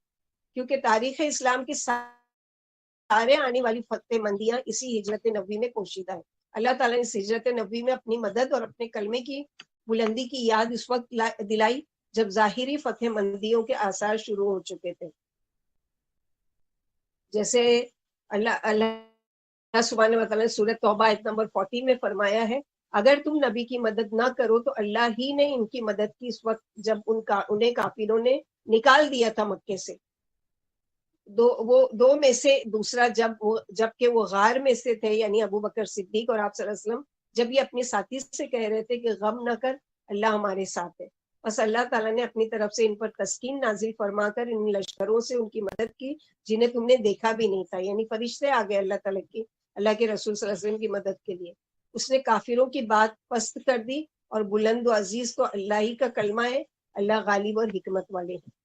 کیونکہ تاریخ اسلام کی سارے آنے والی فتح مندیاں اسی ہجرت نبوی میں پوشیدہ ہے. اللہ تعالیٰ نے اس ہجرت نبوی میں اپنی مدد اور اپنے کلمے کی بلندی کی یاد اس وقت دلائی جب ظاہری فتح مندیوں کے آثار شروع ہو چکے تھے. جیسے اللہ سبحانہ وتعالیٰ نے سورۃ توبہ آیت نمبر 40 میں فرمایا ہے, اگر تم نبی کی مدد نہ کرو تو اللہ ہی نے ان کی مدد کی اس وقت جب انہیں کافروں نے نکال دیا تھا مکے سے. دو میں سے دوسرا جب کہ وہ غار میں سے تھے, یعنی ابو بکر صدیق اور آپ صلی اللہ علیہ وسلم, جب یہ اپنی ساتھی سے کہہ رہے تھے کہ غم نہ کر, اللہ ہمارے ساتھ ہے. بس اللہ تعالیٰ نے اپنی طرف سے ان پر تسکین نازل فرما کر ان لشکروں سے ان کی مدد کی جنہیں تم نے دیکھا بھی نہیں تھا. یعنی فرشتے آ گئے اللہ تعالیٰ کی, اللہ کے رسول صلی اللہ علیہ وسلم کی مدد کے لیے. اس نے کافروں کی بات پست کر دی, اور بلند و عزیز تو اللہ ہی کا کلمہ ہے, اللہ غالب اور حکمت والے ہیں.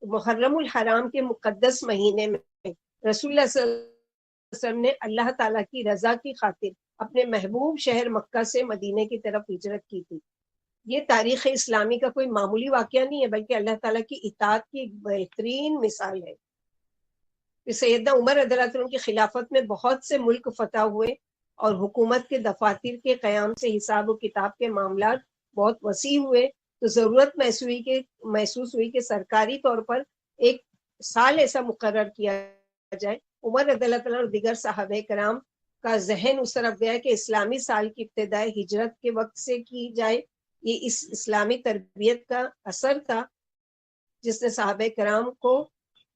محرم الحرام کے مقدس مہینے میں رسول اللہ صلی اللہ علیہ وسلم نے اللہ تعالیٰ کی رضا کی خاطر اپنے محبوب شہر مکہ سے مدینے کی طرف ہجرت کی تھی. یہ تاریخ اسلامی کا کوئی معمولی واقعہ نہیں ہے, بلکہ اللہ تعالیٰ کی اطاعت کی ایک بہترین مثال ہے. سیدنا عمر رضی اللہ عنہ کی خلافت میں بہت سے ملک فتح ہوئے, اور حکومت کے دفاتر کے قیام سے حساب و کتاب کے معاملات بہت وسیع ہوئے. تو ضرورت محسوس ہوئی کہ سرکاری طور پر ایک سال ایسا مقرر کیا جائے. عمر رضی اللہ عنہ اور دیگر صحابہ کرام کا ذہن اس طرف گیا کہ اسلامی سال کی ابتدائی ہجرت کے وقت سے کی جائے. یہ اس اسلامی تربیت کا اثر تھا جس نے صحابہ کرام کو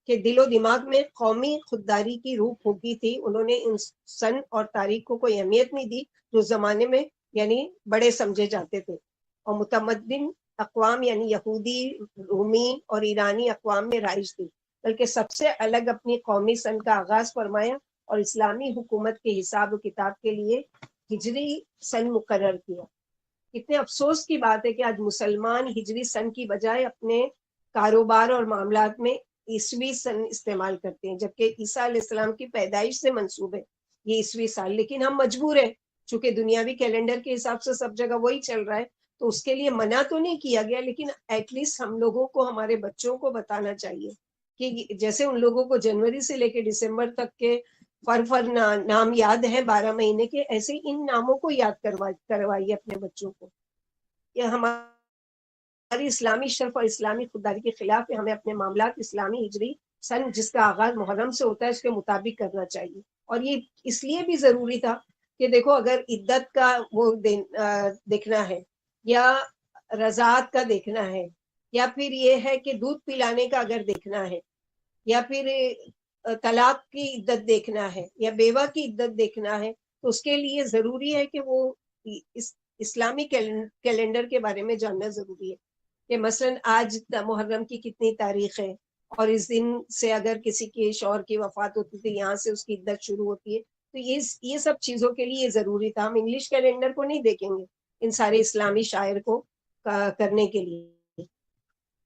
کہ دل و دماغ میں قومی خودداری کی روح پھونکی تھی. انہوں نے ان سن اور تاریخ کو کوئی اہمیت نہیں دی جو زمانے میں یعنی بڑے سمجھے جاتے تھے, اور متمدن اقوام یعنی یہودی, رومی اور ایرانی اقوام میں رائج تھی, بلکہ سب سے الگ اپنی قومی سن کا آغاز فرمایا اور اسلامی حکومت کے حساب و کتاب کے لیے ہجری سن مقرر کیا. اتنے افسوس کی بات ہے کہ آج مسلمان ہجری سن کی بجائے اپنے کاروبار اور معاملات میں عیسوی سن استعمال کرتے ہیں, جبکہ عیسیٰ علیہ السلام کی پیدائش سے منسوب ہے یہ عیسوی سال. لیکن ہم مجبور ہیں, چونکہ دنیاوی کیلنڈر کے حساب سے سب جگہ وہی چل رہا ہے, تو اس کے لیے منع تو نہیں کیا گیا, لیکن ایٹ لیسٹ ہم لوگوں کو, ہمارے بچوں کو بتانا چاہیے کہ جیسے ان لوگوں کو جنوری سے لے کے دسمبر تک کے فر نام یاد ہیں 12 مہینے کے, ایسے ان ناموں کو یاد کروائیے اپنے بچوں کو. یہ ہماری اسلامی شرف اور اسلامی خودداری کے خلاف ہے. ہمیں اپنے معاملات اسلامی ہجری سن جس کا آغاز محرم سے ہوتا ہے اس کے مطابق کرنا چاہیے. اور یہ اس لیے بھی ضروری تھا کہ دیکھو, اگر عدت کا وہ دیکھنا ہے, یا رضاعت کا دیکھنا ہے, یا پھر یہ ہے کہ دودھ پلانے کا اگر دیکھنا ہے, یا پھر طلاق کی عدت دیکھنا ہے, یا بیوہ کی عدت دیکھنا ہے, تو اس کے لیے ضروری ہے کہ وہ اسلامی کیلنڈر کے بارے میں جاننا ضروری ہے. کہ مثلا آج محرم کی کتنی تاریخ ہے, اور اس دن سے اگر کسی کے شوہر کی وفات ہوتی تھی یہاں سے اس کی عدت شروع ہوتی ہے. تو یہ سب چیزوں کے لیے ضروری تھا. ہم انگلش کیلنڈر کو نہیں دیکھیں گے ان سارے اسلامی شاعر کو کرنے کے لیے.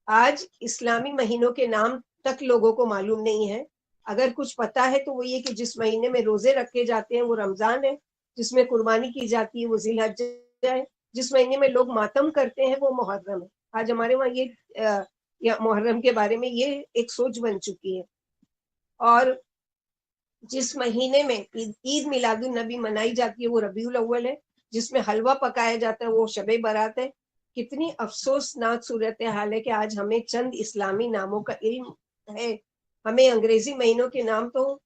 آج اسلامی مہینوں کے نام تک لوگوں کو معلوم نہیں ہے. اگر کچھ پتا ہے تو وہ یہ کہ جس مہینے میں روزے رکھے جاتے ہیں وہ رمضان ہے, جس میں قربانی کی جاتی ہے وہ ذی الحجہ ہے. جس مہینے میں لوگ ماتم کرتے ہیں وہ محرم ہے. آج ہمارے وہاں یہ محرم کے بارے میں یہ ایک سوچ بن چکی ہے. اور جس مہینے میں عید میلاد النبی منائی جاتی ہے وہ ربیع الاول ہے. جس میں حلوہ پکایا جاتا ہے وہ شب برات ہے. کتنی افسوسناک صورتحال ہے کہ آج ہمیں چند اسلامی ناموں کا علم ہے. ہمیں انگریزی مہینوں کے نام تو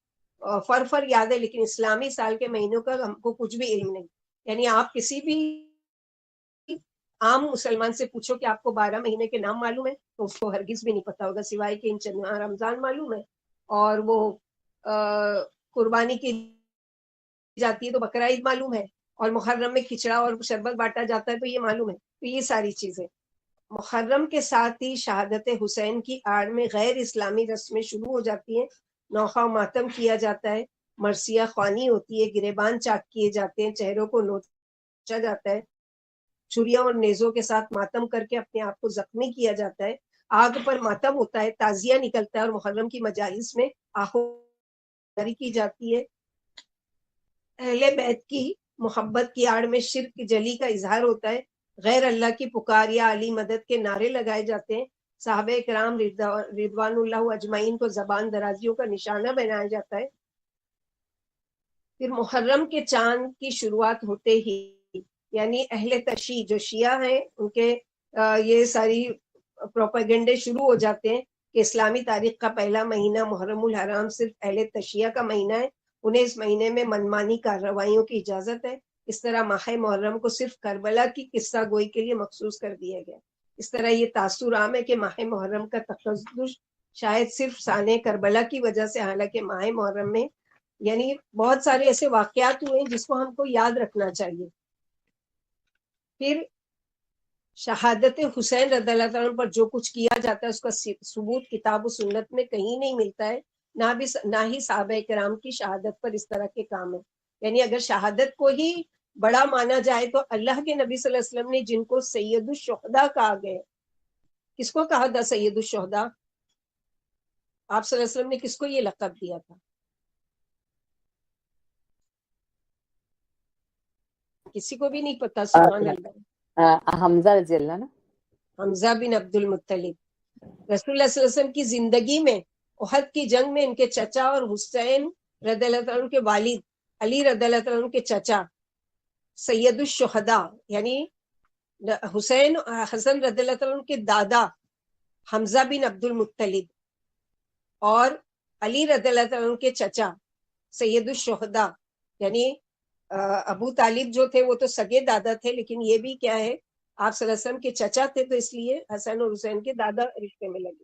فر یاد ہے، لیکن اسلامی سال کے مہینوں کا ہم کو کچھ بھی علم نہیں. یعنی آپ کسی بھی عام مسلمان سے پوچھو کہ آپ کو 12 مہینے کے نام معلوم ہے تو اس کو ہرگز بھی نہیں پتا ہوگا، سوائے کہ رمضان معلوم ہے اور وہ قربانی کی جاتی ہے تو بقرہ عید معلوم ہے، اور محرم میں کھچڑا اور شربت بانٹا جاتا ہے تو یہ معلوم ہے. تو یہ ساری چیزیں محرم کے ساتھ ہی شہادت حسین کی آڑ میں غیر اسلامی رسمیں شروع ہو جاتی ہیں. نوحہ ماتم کیا جاتا ہے، مرثیہ خوانی ہوتی ہے، گریبان چاک کیے جاتے ہیں، چہروں کو نوچا جاتا ہے، چھریوں اور نیزوں کے ساتھ ماتم کر کے اپنے آپ کو زخمی کیا جاتا ہے، آگ پر ماتم ہوتا ہے، تعزیہ نکلتا ہے، اور محرم کی مجالس میں آہواری کی جاتی ہے. اہل بیت کی محبت کی آڑ میں شرک جلی کا اظہار ہوتا ہے، غیر اللہ کی پکار یا علی مدد کے نعرے لگائے جاتے ہیں، صحابہ کرام رضوان اللہ اجمعین کو زبان درازیوں کا نشانہ بنایا جاتا ہے. پھر محرم کے چاند کی شروعات ہوتے ہی یعنی اہل تشیع جو شیعہ ہیں ان کے یہ ساری پروپیگنڈے شروع ہو جاتے ہیں کہ اسلامی تاریخ کا پہلا مہینہ محرم الحرام صرف اہل تشیعہ کا مہینہ ہے، انہیں اس مہینے میں منمانی کارروائیوں کی اجازت ہے. اس طرح ماہ محرم کو صرف کربلا کی قصہ گوئی کے لیے مخصوص کر دیا گیا. اس طرح یہ تاثر عام ہے کہ ماہ محرم کا تقدس شاید صرف سانحہ کربلا کی وجہ سے، حالانکہ ماہ محرم میں یعنی بہت سارے ایسے واقعات ہوئے ہیں جس کو ہم کو یاد رکھنا چاہیے. پھر شہادت حسین رضی اللہ عنہ پر جو کچھ کیا جاتا ہے اس کا ثبوت کتاب و سنت میں کہیں نہیں ملتا ہے، نہ ہی صحابہ کرام کی شہادت پر اس طرح کے کام ہیں. یعنی اگر شہادت کو ہی بڑا مانا جائے تو اللہ کے نبی صلی اللہ علیہ وسلم نے جن کو سید الشہداء کہا گیا، کس کو کہا تھا سید الشہداء؟ آپ صلی اللہ علیہ وسلم نے کس کو یہ لقب دیا تھا؟ کسی کو بھی نہیں پتا. سبحان اللہ.
حمزہ رضی اللہ عنہ،
حمزہ بن عبد المطلب. رسول اللہ صلی اللہ علیہ وسلم کی زندگی میں احد کی جنگ میں ان کے چچا اور حسین رضی اللہ عنہ کے والد علی رضی اللہ عنہ کے چچا سید الشہداء یعنی حسین حسن رضی اللہ عنہ کے دادا حمزہ بن عبد المطلب اور علی رضی اللہ عنہ کے چچا سید الشہداء یعنی ابو طالب جو تھے وہ تو سگے دادا تھے، لیکن یہ بھی کیا ہے آپ صلی اللہ علیہ وسلم کے چچا تھے، تو اس لیے حسن اور حسین کے دادا رشتے میں لگے.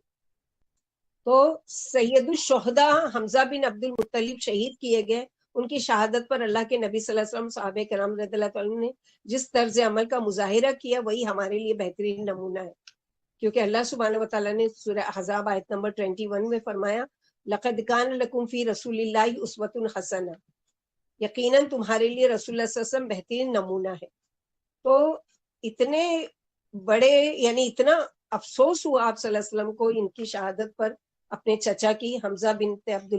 تو سید الشہداء حمزہ بن عبد المطلب شہید کیے گئے. ان کی شہادت پر اللہ کے نبی صلی اللہ علیہ وسلم صحابہ کرام رضی اللہ عنہ نے جس طرز عمل کا مظاہرہ کیا وہی ہمارے لیے بہترین نمونہ ہے، کیونکہ اللہ سبحانہ وتعالیٰ نے سورہ احزاب آیت نمبر 21 میں فرمایا لقد کان لکم فی رسول اللہ اسوۃ حسنہ، یقیناً تمہارے لیے رسول اللہ صلی اللہ علیہ وسلم بہترین نمونہ ہے. تو اتنے بڑے یعنی اتنا افسوس ہوا آپ صلی اللہ علیہ وسلم کو ان کی شہادت پر، اپنے چچا کی حمزہ بن عبد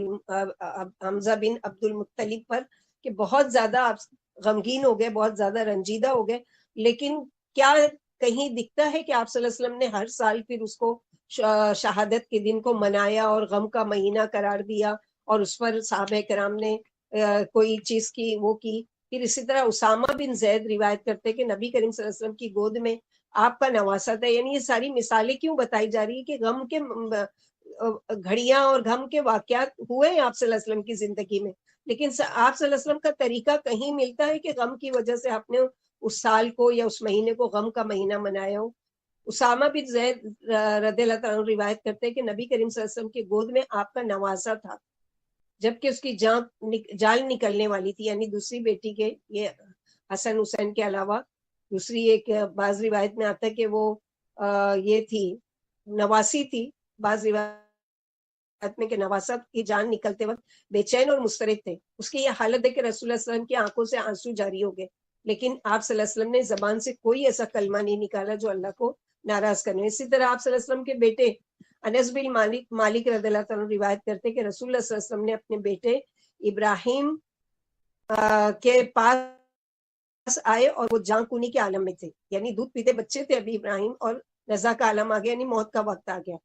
المطلب پر، کہ بہت زیادہ آپ غمگین ہو گئے، بہت زیادہ رنجیدہ ہو گئے. لیکن کیا کہیں دکھتا ہے کہ آپ صلی اللہ علیہ وسلم نے ہر سال پھر اس کو شہادت کے دن کو منایا اور غم کا مہینہ قرار دیا اور اس پر صحابہ کرام نے کوئی چیز کی وہ کی؟ پھر اسی طرح اسامہ بن زید روایت کرتے کہ نبی کریم صلی اللہ علیہ وسلم کی گود میں آپ کا نواسا تھا. یعنی یہ ساری مثالیں کیوں بتائی جا رہی ہے کہ غم کے گھڑیاں اور غم کے واقعات ہوئے ہیں آپ صلی اللہ علیہ وسلم کی زندگی میں، لیکن آپ صلی اللہ علیہ وسلم کا طریقہ کہیں ملتا ہے کہ غم کی وجہ سے آپ نے اس سال کو یا اس مہینے کو غم کا مہینہ منایا ہو؟ اسامہ بن زید رضی اللہ عنہ روایت کرتے ہیں کہ نبی کریم صلی اللہ علیہ وسلم کی گود میں آپ کا نواسا تھا جبکہ اس کی جال نکلنے والی تھی. یعنی دوسری بیٹی کے، یہ حسن حسین کے علاوہ دوسری ایک بعض روایت میں آتا ہے کہ وہ یہ تھی نواسی تھی، بعض روایت میں کہ نواسا کی جان نکلتے وقت بے چین اور مضطرب تھے. اس کی یہ حالت ہے کہ رسول اللہ صلی اللہ علیہ وسلم کی آنکھوں سے آنسو جاری ہو گئے، لیکن آپ صلی اللہ علیہ وسلم نے زبان سے کوئی ایسا کلمہ نہیں نکالا جو اللہ کو ناراض کرنے. اسی طرح آپ صلی اللہ علیہ وسلم کے بیٹے انس بن مالک رضی اللہ عنہ روایت کرتے کہ رسول اللہ صلی اللہ علیہ وسلم نے اپنے بیٹے ابراہیم کے پاس آئے اور وہ جان کنی کے عالم میں تھے، یعنی دودھ پیتے بچے تھے ابھی ابراہیم، اور رضا کا عالم آ گیا، یعنی موت کا وقت آ گیا.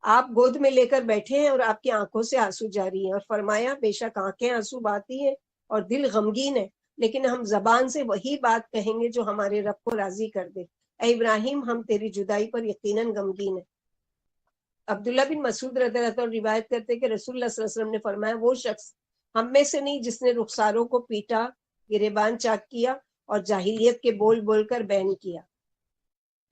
آپ گود میں لے کر بیٹھے ہیں اور آپ کی آنکھوں سے آنسو جاری ہیں، اور فرمایا بے شک آنکھیں آنسو بہاتی ہیں اور دل غمگین ہے، لیکن ہم زبان سے وہی بات کہیں گے جو ہمارے رب کو راضی کر دے. اے ابراہیم ہم تیری جدائی پر یقیناً غمگین ہیں. عبداللہ بن مسعود رضی اللہ عنہ روایت کرتے کہ رسول اللہ صلی اللہ علیہ وسلم نے فرمایا وہ شخص ہم میں سے نہیں جس نے رخساروں کو پیٹا، گریبان چاک کیا اور جاہلیت کے بول بول کر بین کیا.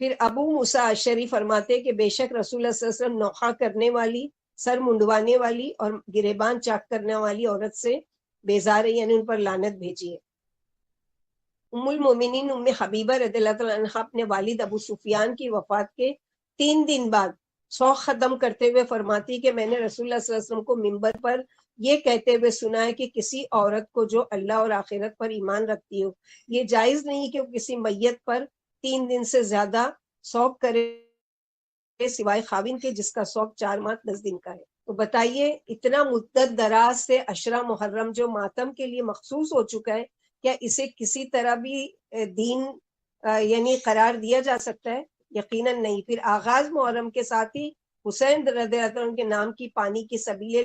پھر ابو موسیٰ اشعری فرماتے کہ بے شک رسول اللہ صلی اللہ علیہ وسلم نوحہ کرنے والی، سر منڈوانے والی اور گریبان چاک کرنے والی عورت سے بیزار ہے، یعنی ان پر لعنت بھیجی ہے. ام المومنین ام حبیبہ رضی اللہ تعالیٰ عنہا اپنے والد ابو سفیان کی وفات کے 3 دن بعد سوگ ختم کرتے ہوئے فرماتی کہ میں نے رسول اللہ صلی اللہ علیہ وسلم کو منبر پر یہ کہتے ہوئے سنا ہے کہ کسی عورت کو جو اللہ اور آخرت پر ایمان رکھتی ہو، یہ جائز نہیں کہ وہ کسی میت پر 3 دن سے زیادہ سوگ کرے سوائے خاوند کے جس کا سوگ 4 ماہ 10 دن کا ہے. تو بتائیے اتنا مدت دراز سے عشرہ محرم جو ماتم کے لیے مخصوص ہو چکا ہے، کیا اسے کسی طرح بھی دین یعنی قرار دیا جا سکتا ہے؟ یقیناً نہیں. پھر آغاز محرم کے ساتھ ہی حسین رضی اللہ عنہ کے نام کی پانی کی سبیلیں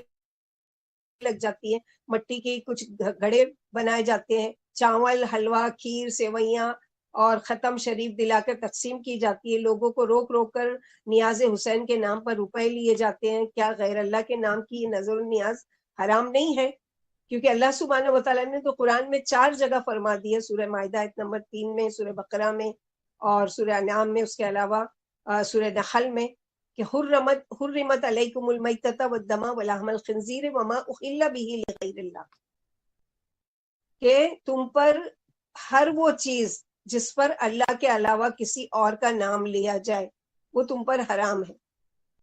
لگ جاتی ہیں، مٹی کے کچھ گھڑے بنائے جاتے ہیں، چاول، حلوہ، کھیر، سیویاں اور ختم شریف دلا کر تقسیم کی جاتی ہے. لوگوں کو روک روک کر نیاز حسین کے نام پر روپے لیے جاتے ہیں. کیا غیر اللہ کے نام کی یہ نذر و نیاز حرام نہیں ہے؟ کیونکہ اللہ سبحانہ وتعالیٰ نے تو قرآن میں 4 جگہ فرما دی ہے، سورہ مائدہ آیت نمبر 3 میں، سورہ بقرہ میں اور سورہ انعام میں، اس کے علاوہ سورہ نحل میں کہ حرمت علیکم المیتۃ والدم ولحم الخنزیر وما اہل بہ لغیر اللہ، کہ تم پر ہر وہ چیز جس پر اللہ کے علاوہ کسی اور کا نام لیا جائے وہ تم پر حرام ہے.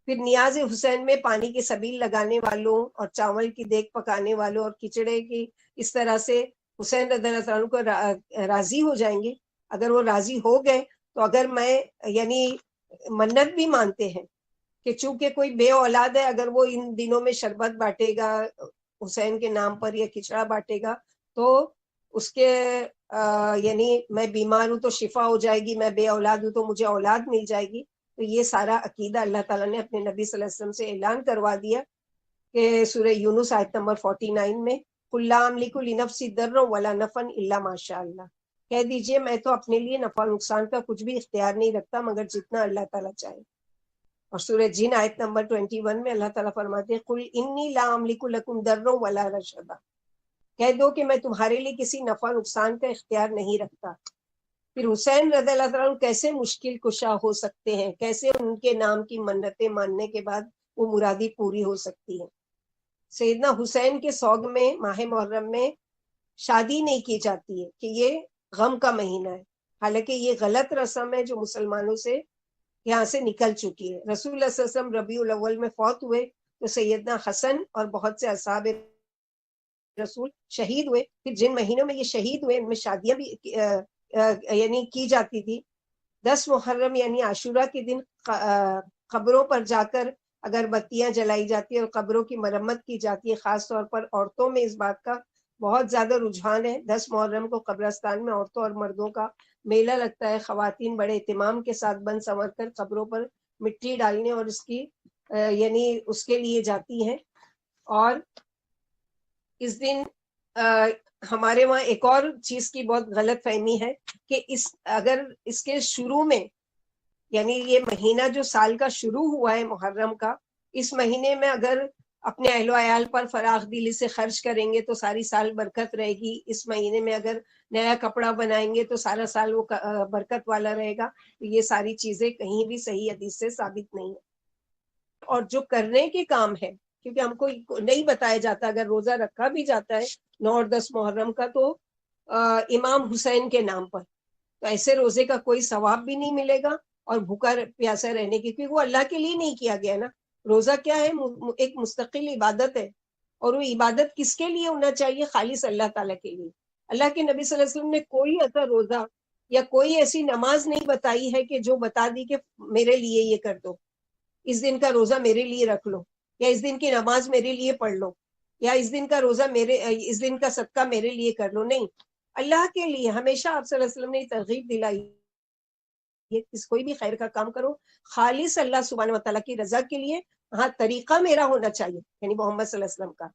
پھر نیاز حسین میں پانی کی سبیل لگانے والوں اور چاول کی دیگ پکانے والوں اور کھچڑے کی اس طرح سے حسین رضی اللہ عنہ کو راضی ہو جائیں گے. اگر وہ راضی ہو گئے تو اگر میں یعنی منت بھی مانتے ہیں کہ چونکہ کوئی بے اولاد ہے، اگر وہ ان دنوں میں شربت بانٹے گا حسین کے نام پر یا کھچڑا بانٹے گا تو اس کے یعنی میں بیمار ہوں تو شفا ہو جائے گی، میں بے اولاد ہوں تو مجھے اولاد مل جائے گی. تو یہ سارا عقیدہ اللہ تعالیٰ نے اپنے نبی صلی اللہ علیہ وسلم سے اعلان کروا دیا کہ سورہ یونس آیت نمبر 49 میں قُل لَا أَمْلِكُ لِنَفْسِي ضَرًّا وَلَا نَفْعًا إِلَّا مَا شَاءَ اللَّهُ، کہہ دیجئے میں تو اپنے لیے نفع نقصان کا کچھ بھی اختیار نہیں رکھتا مگر جتنا اللہ تعالیٰ چاہے. اور سورہ جن آیت نمبر 21 میں اللہ تعالیٰ فرماتے ہیں قُلْ إِنِّي لَا أَمْلِكُ لَكُمْ ضَرًّا وَلَا رَشَدًا، کہہ دو کہ میں تمہارے لیے کسی نفع نقصان کا اختیار نہیں رکھتا. پھر حسین رضی اللہ عنہ کیسے مشکل کشا ہو سکتے ہیں، کیسے ان کے نام کی منتیں ماننے کے بعد وہ مرادی پوری ہو سکتی ہیں. سیدنا حسین کے سوگ میں ماہ محرم میں شادی نہیں کی جاتی ہے کہ یہ غم کا مہینہ ہے، حالانکہ یہ غلط رسم ہے جو مسلمانوں سے یہاں سے نکل چکی ہے. رسول اللہ صلی اللہ علیہ وسلم ربیع الاول میں فوت ہوئے تو سیدنا حسن اور بہت سے اصحاب رسول شہید ہوئے. پھر جن مہینوں میں یہ شہید ہوئے ان میں شادیاں بھی یعنی کی جاتی تھی. 10 محرم یعنی عاشورہ کے دن قبروں پر جا کر اگر بتیاں جلائی جاتی ہیں اور قبروں کی مرمت کی جاتی ہے. خاص طور پر عورتوں میں اس بات کا بہت زیادہ رجحان ہے. 10 محرم کو قبرستان میں عورتوں اور مردوں کا میلہ لگتا ہے. خواتین بڑے اہتمام کے ساتھ بن سنور کر قبروں پر مٹی ڈالنے اور اس کی یعنی اس کے لیے جاتی ہیں. اور اس دن ہمارے وہاں ایک اور چیز کی بہت غلط فہمی ہے کہ اگر اس کے شروع میں یعنی یہ مہینہ جو سال کا شروع ہوا ہے محرم کا، اس مہینے میں اگر اپنے اہل و عیال پر فراخ دلی سے خرچ کریں گے تو ساری سال برکت رہے گی. اس مہینے میں اگر نیا کپڑا بنائیں گے تو سارا سال وہ برکت والا رہے گا. یہ ساری چیزیں کہیں بھی صحیح حدیث سے ثابت نہیں ہے. اور جو کرنے کے کام ہے کیونکہ ہم کو نہیں بتایا جاتا، اگر روزہ رکھا بھی جاتا ہے 9 اور 10 محرم کا تو امام حسین کے نام پر، تو ایسے روزے کا کوئی ثواب بھی نہیں ملے گا اور بھوکا پیاسا رہنے کی، کیونکہ وہ اللہ کے لیے نہیں کیا گیا نا. روزہ کیا ہے؟ ایک مستقل عبادت ہے. اور وہ عبادت کس کے لیے ہونا چاہیے؟ خالص اللہ تعالیٰ کے لیے. اللہ کے نبی صلی اللہ علیہ وسلم نے کوئی ایسا روزہ یا کوئی ایسی نماز نہیں بتائی ہے کہ جو بتا دی کہ میرے لیے یہ کر دو، اس دن کا روزہ میرے لیے رکھ لو، یا اس دن کی نماز میرے لیے پڑھ لو، یا اس دن کا روزہ اس دن کا صدقہ میرے لیے کر لو. نہیں، اللہ کے لیے ہمیشہ آپ صلی اللہ علیہ وسلم نے ترغیب دلائی ہے کوئی بھی خیر کا کام کرو خالص اللہ سبحانہ و تعالیٰ کی رضا کے لیے. ہاں طریقہ میرا ہونا چاہیے یعنی محمد صلی اللہ علیہ وسلم کا.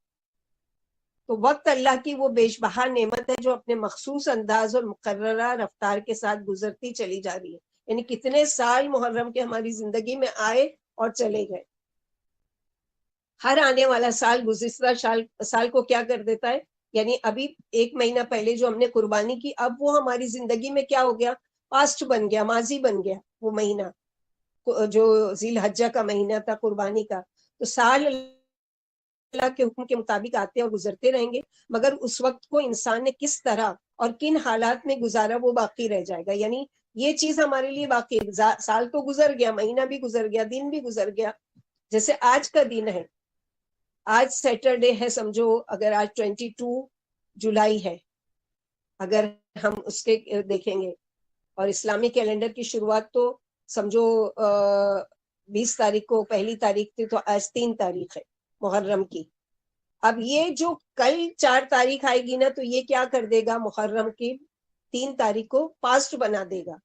تو وقت اللہ کی وہ بیش بہا نعمت ہے جو اپنے مخصوص انداز اور مقررہ رفتار کے ساتھ گزرتی چلی جا رہی ہے. یعنی کتنے سال محرم کے ہماری زندگی میں آئے اور چلے گئے. ہر آنے والا سال گزشتہ سال کو کیا کر دیتا ہے. یعنی ابھی 1 مہینہ پہلے جو ہم نے قربانی کی اب وہ ہماری زندگی میں کیا ہو گیا, پاسٹ بن گیا, ماضی بن گیا. وہ مہینہ جو ذی الحجہ کا مہینہ تھا قربانی کا, تو سال اللہ کے حکم کے مطابق آتے اور گزرتے رہیں گے, مگر اس وقت کو انسان نے کس طرح اور کن حالات میں گزارا وہ باقی رہ جائے گا. یعنی یہ چیز ہمارے لیے باقی, سال تو گزر گیا, مہینہ بھی گزر گیا, دن بھی گزر گیا. جیسے آج کا دن ہے, آج سیٹرڈے ہے سمجھو, اگر آج 22 جولائی ہے اگر ہم اس کے دیکھیں گے, اور اسلامی کیلنڈر کی شروعات تو سمجھو 20 تاریخ کو پہلی تاریخ تھی, تو آج 3 تاریخ ہے محرم کی. اب یہ جو کل 4 تاریخ آئے گی نا, تو یہ کیا کر دے گا, محرم کی 3 تاریخ کو پاسٹ بنا دے گا.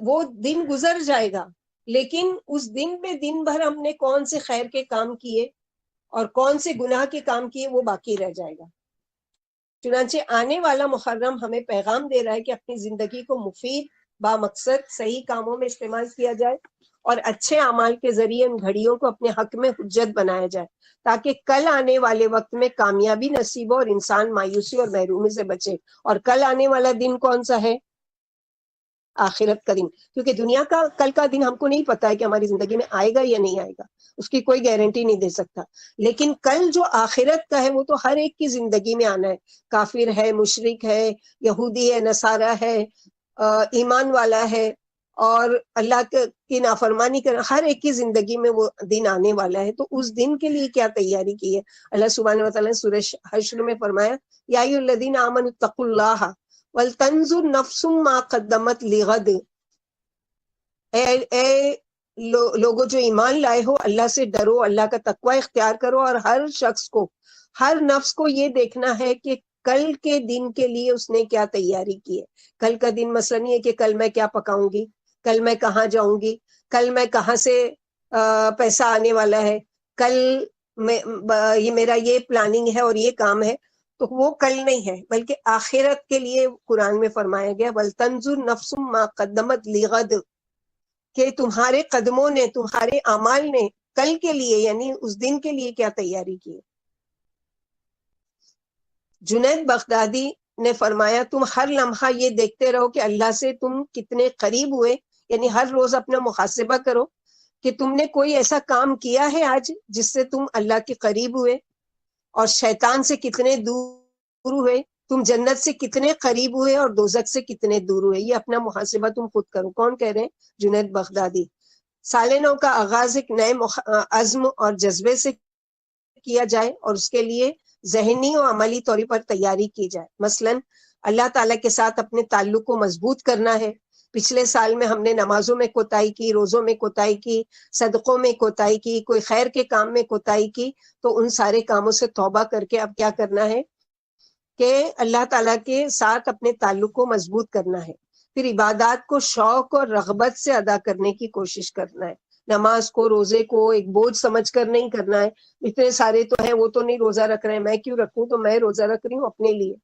وہ دن گزر جائے گا, لیکن اس دن میں دن بھر ہم نے کون سے خیر کے کام کیے اور کون سے گناہ کے کام کیے وہ باقی رہ جائے گا. چنانچہ آنے والا محرم ہمیں پیغام دے رہا ہے کہ اپنی زندگی کو مفید با مقصد صحیح کاموں میں استعمال کیا جائے اور اچھے اعمال کے ذریعے ان گھڑیوں کو اپنے حق میں حجت بنایا جائے, تاکہ کل آنے والے وقت میں کامیابی نصیب ہو اور انسان مایوسی اور محرومی سے بچے. اور کل آنے والا دن کون سا ہے, آخرت کا دن. کیونکہ دنیا کا کل کا دن ہم کو نہیں پتا ہے کہ ہماری زندگی میں آئے گا یا نہیں آئے گا, اس کی کوئی گارنٹی نہیں دے سکتا. لیکن کل جو آخرت کا ہے وہ تو ہر ایک کی زندگی میں آنا ہے. کافر ہے, مشرک ہے, یہودی ہے, نصارہ ہے, ایمان والا ہے, اور اللہ کی نافرمانی کر, ہر ایک کی زندگی میں وہ دن آنے والا ہے. تو اس دن کے لیے کیا تیاری کی ہے. اللہ سبحانہ و تعالیٰ نے سورہ حشر میں فرمایا, یا ایھا الذین آمنوا اتقوا اللہ ولتنظر نفس ما قدمت لغد. اے لوگوں جو ایمان لائے ہو, اللہ سے ڈرو, اللہ کا تقوی اختیار کرو, اور ہر شخص کو, ہر نفس کو یہ دیکھنا ہے کہ کل کے دن کے لیے اس نے کیا تیاری کی ہے. کل کا دن مثلا نہیں ہے کہ کل میں کیا پکاؤں گی, کل میں کہاں جاؤں گی, کل میں کہاں سے پیسہ آنے والا ہے, کل یہ میرا یہ پلاننگ ہے اور یہ کام ہے. تو وہ کل نہیں ہے, بلکہ آخرت کے لیے قرآن میں فرمایا گیا وَلْتَنْظُرْ نَفْسٌ مَا قَدَّمَتْ لِغَدٍ, کہ تمہارے قدموں نے, تمہارے اعمال نے کل کے لیے یعنی اس دن کے لیے کیا تیاری کی. جنید بغدادی نے فرمایا, تم ہر لمحہ یہ دیکھتے رہو کہ اللہ سے تم کتنے قریب ہوئے. یعنی ہر روز اپنا محاسبہ کرو کہ تم نے کوئی ایسا کام کیا ہے آج جس سے تم اللہ کے قریب ہوئے, اور شیطان سے کتنے دور ہوئے, تم جنت سے کتنے قریب ہوئے اور دوزخ سے کتنے دور ہوئے. یہ اپنا محاسبہ تم خود کرو. کون کہہ رہے ہیں؟ جنید بغدادی. سال نو کا آغاز ایک نئے عزم اور جذبے سے کیا جائے, اور اس کے لیے ذہنی اور عملی طور پر تیاری کی جائے. مثلا اللہ تعالیٰ کے ساتھ اپنے تعلق کو مضبوط کرنا ہے. پچھلے سال میں ہم نے نمازوں میں کوتاہی کی, روزوں میں کوتاہی کی, صدقوں میں کوتاہی کی, کوئی خیر کے کام میں کوتاہی کی, تو ان سارے کاموں سے توبہ کر کے اب کیا کرنا ہے کہ اللہ تعالیٰ کے ساتھ اپنے تعلق کو مضبوط کرنا ہے. پھر عبادات کو شوق اور رغبت سے ادا کرنے کی کوشش کرنا ہے. نماز کو, روزے کو ایک بوجھ سمجھ کر نہیں کرنا ہے. اتنے سارے تو ہیں, وہ تو نہیں روزہ رکھ رہے ہیں, میں کیوں رکھوں, تو میں روزہ رکھ رہی ہوں اپنے لیے.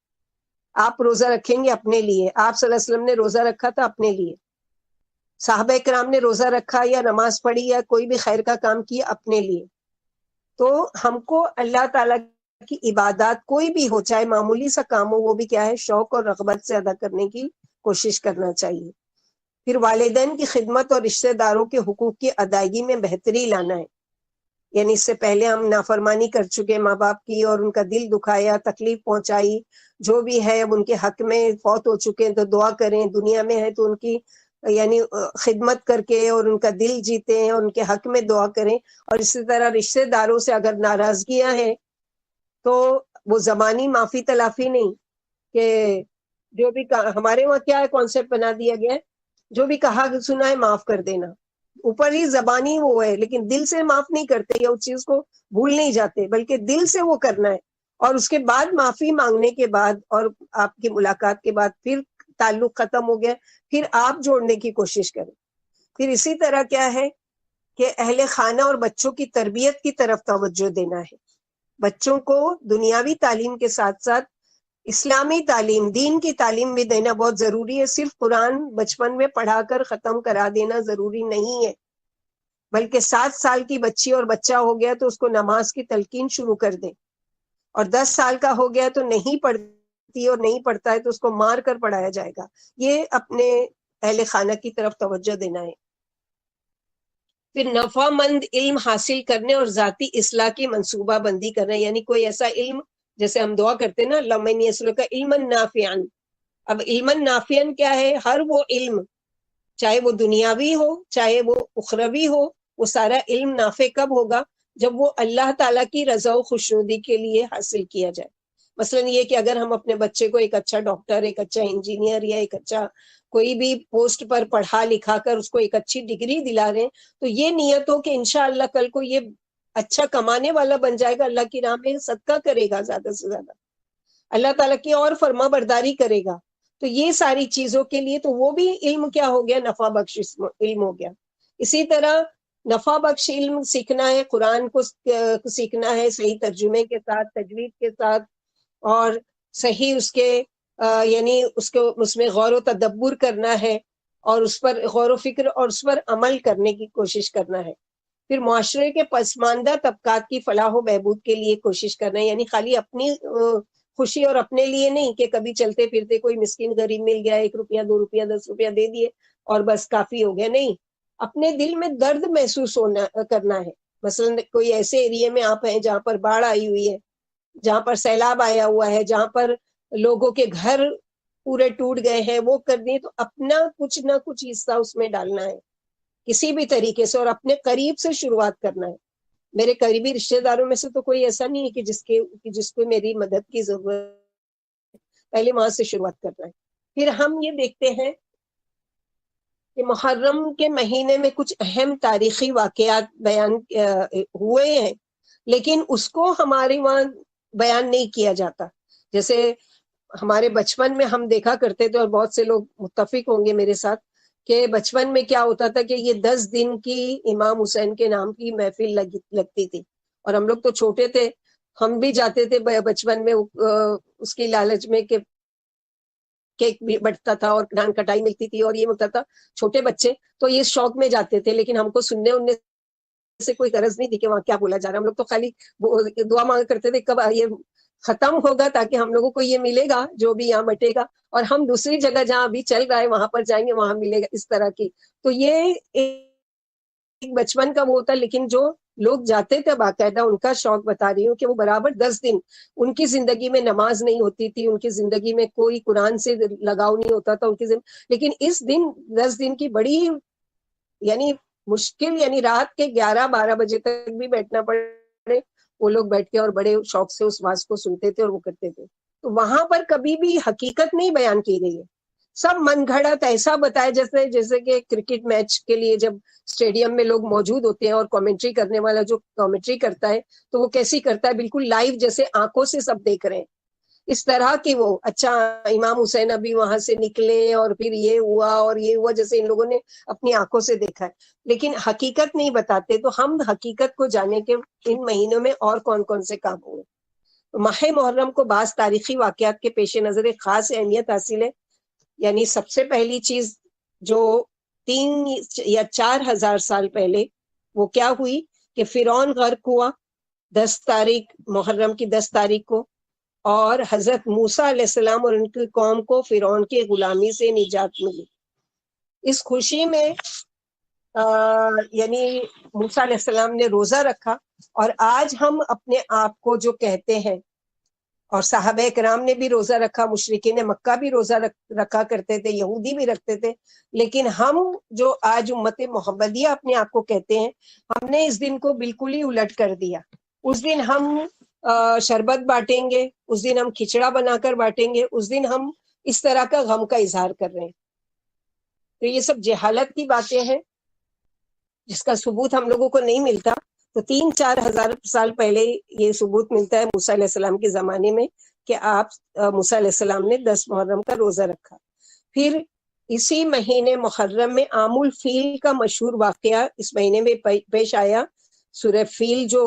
آپ روزہ رکھیں گے اپنے لیے. آپ صلی اللہ علیہ وسلم نے روزہ رکھا تھا اپنے لیے, صحابہ کرام نے روزہ رکھا یا نماز پڑھی یا کوئی بھی خیر کا کام کیا اپنے لیے. تو ہم کو اللہ تعالیٰ کی عبادات کوئی بھی ہو, چاہے معمولی سا کام ہو, وہ بھی کیا ہے, شوق اور رغبت سے ادا کرنے کی کوشش کرنا چاہیے. پھر والدین کی خدمت اور رشتہ داروں کے حقوق کی ادائیگی میں بہتری لانا ہے. یعنی اس سے پہلے ہم نافرمانی کر چکے ماں باپ کی, اور ان کا دل دکھایا, تکلیف پہنچائی, جو بھی ہے اب ان کے حق میں فوت ہو چکے ہیں تو دعا کریں. دنیا میں ہے تو ان کی یعنی خدمت کر کے اور ان کا دل جیتے ہیں اور ان کے حق میں دعا کریں. اور اسی طرح رشتہ داروں سے اگر ناراضگیاں ہیں تو وہ زبانی معافی تلافی نہیں, کہ جو بھی ہمارے وہاں کیا ہے کانسیپٹ بنا دیا گیا ہے, جو بھی کہا سنا ہے معاف کر دینا. اوپر ہی زبانی وہ ہے لیکن دل سے معاف نہیں کرتے, یا اس چیز کو بھول نہیں جاتے, بلکہ دل سے وہ کرنا ہے. اور اس کے بعد معافی مانگنے کے بعد اور آپ کی ملاقات کے بعد پھر تعلق ختم ہو گیا، پھر آپ جوڑنے کی کوشش کریں۔ پھر اسی طرح کیا ہے کہ اہل خانہ اور بچوں کی تربیت کی طرف توجہ دینا ہے۔ بچوں کو دنیاوی تعلیم کے ساتھ ساتھ اسلامی تعلیم، دین کی تعلیم بھی دینا بہت ضروری ہے۔ صرف قرآن بچپن میں پڑھا کر ختم کرا دینا ضروری نہیں ہے، بلکہ 7 سال کی بچی اور بچہ ہو گیا تو اس کو نماز کی تلقین شروع کر دیں، اور 10 سال کا ہو گیا تو نہیں پڑھتی اور نہیں پڑھتا ہے تو اس کو مار کر پڑھایا جائے گا۔ یہ اپنے اہل خانہ کی طرف توجہ دینا ہے۔ پھر نفع مند علم حاصل کرنے اور ذاتی اصلاح کی منصوبہ بندی کرنا، یعنی کوئی ایسا علم، جیسے ہم دعا کرتے ہیں نا اللہم انی اسألک علما نافعا۔ اب علما نافعا کیا ہے؟ ہر وہ علم، چاہے وہ دنیاوی ہو چاہے وہ اخروی ہو، وہ سارا علم نافع کب ہوگا؟ جب وہ اللہ تعالیٰ کی رضا و خوشنودی کے لیے حاصل کیا جائے۔ مثلا یہ کہ اگر ہم اپنے بچے کو ایک اچھا ڈاکٹر، ایک اچھا انجینئر یا ایک اچھا کوئی بھی پوسٹ پر پڑھا لکھا کر اس کو ایک اچھی ڈگری دلا رہے ہیں، تو یہ نیت ہو کہ انشاءاللہ کل کو یہ اچھا کمانے والا بن جائے گا، اللہ کی راہ میں صدقہ کرے گا زیادہ سے زیادہ، اللہ تعالیٰ کی اور فرما برداری کرے گا۔ تو یہ ساری چیزوں کے لیے تو وہ بھی علم کیا ہو گیا؟ نفع بخش علم ہو گیا۔ اسی طرح نفع بخش علم سیکھنا ہے، قرآن کو سیکھنا ہے صحیح ترجمے کے ساتھ، تجوید کے ساتھ، اور صحیح اس کے یعنی اس میں غور و تدبر کرنا ہے، اور اس پر غور و فکر اور اس پر عمل کرنے کی کوشش کرنا ہے۔ پھر معاشرے کے پسماندہ طبقات کی فلاح و بہبود کے لیے کوشش کرنا ہے، یعنی خالی اپنی خوشی اور اپنے لیے نہیں کہ کبھی چلتے پھرتے کوئی مسکین غریب مل گیا، 1 روپیہ 2 روپیہ 10 روپیہ دے دیے اور بس کافی ہو گیا، نہیں، اپنے دل میں درد محسوس کرنا ہے۔ مثلا کوئی ایسے ایریے میں آپ ہیں جہاں پر باڑھ آئی ہوئی ہے، جہاں پر سیلاب آیا ہوا ہے، جہاں پر لوگوں کے گھر پورے ٹوٹ گئے ہیں، وہ کر دیے، تو اپنا کچھ نہ کچھ حصہ اس میں ڈالنا ہے کسی بھی طریقے سے، اور اپنے قریب سے شروعات کرنا ہے۔ میرے قریبی رشتہ داروں میں سے تو کوئی ایسا نہیں ہے کہ جس کو میری مدد کی ضرورت، پہلے وہاں سے شروعات کرنا ہے۔ پھر ہم یہ دیکھتے ہیں کہ محرم کے مہینے میں کچھ اہم تاریخی واقعات بیان ہوئے ہیں، لیکن اس کو ہمارے وہاں بیان نہیں کیا جاتا۔ جیسے ہمارے بچپن میں ہم دیکھا کرتے تھے، اور بہت سے لوگ متفق ہوں گے میرے ساتھ، کہ بچپن میں کیا ہوتا تھا کہ یہ 10 دن کی امام حسین کے نام کی محفل لگتی تھی، اور ہم لوگ تو چھوٹے تھے، ہم بھی جاتے تھے بچپن میں اس کی لالچ میں کہ کیک بھی بٹتا تھا اور دھان کٹائی ملتی تھی اور یہ ہوتا تھا، چھوٹے بچے تو یہ شوق میں جاتے تھے، لیکن ہم کو سننے اننے سے کوئی غرض نہیں تھی کہ وہاں کیا بولا جا رہا ہے۔ ہم لوگ تو خالی دعا مانگ کرتے تھے کب یہ ختم ہوگا تاکہ ہم لوگوں کو یہ ملے گا جو بھی یہاں بٹے گا، اور ہم دوسری جگہ جہاں ابھی چل رہا ہے وہاں پر جائیں گے، وہاں ملے گا، اس طرح کی۔ تو یہ ایک بچپن کا وہ ہوتا ہے، لیکن جو لوگ جاتے تھے باقاعدہ، ان کا شوق بتا رہی ہوں کہ وہ برابر 10 دن ان کی زندگی میں نماز نہیں ہوتی تھی، ان کی زندگی میں کوئی قرآن سے لگاؤ نہیں ہوتا تھا ان کی لیکن اس دن 10 دن کی بڑی یعنی مشکل، یعنی رات کے 11-12 بجے تک بھی بیٹھنا پڑے، وہ لوگ بیٹھ کے اور بڑے شوق سے اس واز کو سنتے تھے اور وہ کرتے تھے۔ تو وہاں پر کبھی بھی حقیقت نہیں بیان کی گئی ہے، سب من گھڑت ایسا بتایا، جیسے کہ کرکٹ میچ کے لیے جب اسٹیڈیم میں لوگ موجود ہوتے ہیں اور کامنٹری کرنے والا جو کامنٹری کرتا ہے تو وہ کیسی کرتا ہے، بالکل لائیو، جیسے آنکھوں سے سب دیکھ رہے ہیں، اس طرح کی وہ اچھا امام حسین ابھی وہاں سے نکلے اور پھر یہ ہوا اور یہ ہوا، جیسے ان لوگوں نے اپنی آنکھوں سے دیکھا ہے، لیکن حقیقت نہیں بتاتے۔ تو ہم حقیقت کو جانے کے ان مہینوں میں اور کون کون سے کام ہوئے۔ ماہ محرم کو بعض تاریخی واقعات کے پیش نظر ایک خاص اہمیت حاصل ہے، یعنی سب سے پہلی چیز جو 3 یا 4 ہزار سال پہلے وہ کیا ہوئی کہ فرعون غرق ہوا 10 تاریخ محرم کی 10 تاریخ کو، اور حضرت موسیٰ علیہ السلام اور ان کی قوم کو فرعون کی غلامی سے نجات ملی۔ اس خوشی میں یعنی موسیٰ علیہ السلام نے روزہ رکھا، اور آج ہم اپنے آپ کو جو کہتے ہیں، اور صحابہ کرام نے بھی روزہ رکھا، مشرکین مکہ بھی روزہ رکھا کرتے تھے، یہودی بھی رکھتے تھے، لیکن ہم جو آج امت محمدیہ اپنے آپ کو کہتے ہیں، ہم نے اس دن کو بالکل ہی الٹ کر دیا۔ اس دن ہم شربت بانٹیں گے، اس دن ہم کھچڑا بنا کر بانٹیں گے، اس دن ہم اس طرح کا غم کا اظہار کر رہے ہیں۔ تو یہ سب جہالت کی باتیں ہیں جس کا ثبوت ہم لوگوں کو نہیں ملتا۔ تو 3-4 ہزار سال پہلے یہ ثبوت ملتا ہے موسیٰ علیہ السلام کے زمانے میں کہ آپ موسیٰ علیہ السلام نے 10 محرم کا روزہ رکھا۔ پھر اسی مہینے محرم میں عام الفیل کا مشہور واقعہ اس مہینے میں پیش آیا۔ سورہ فیل جو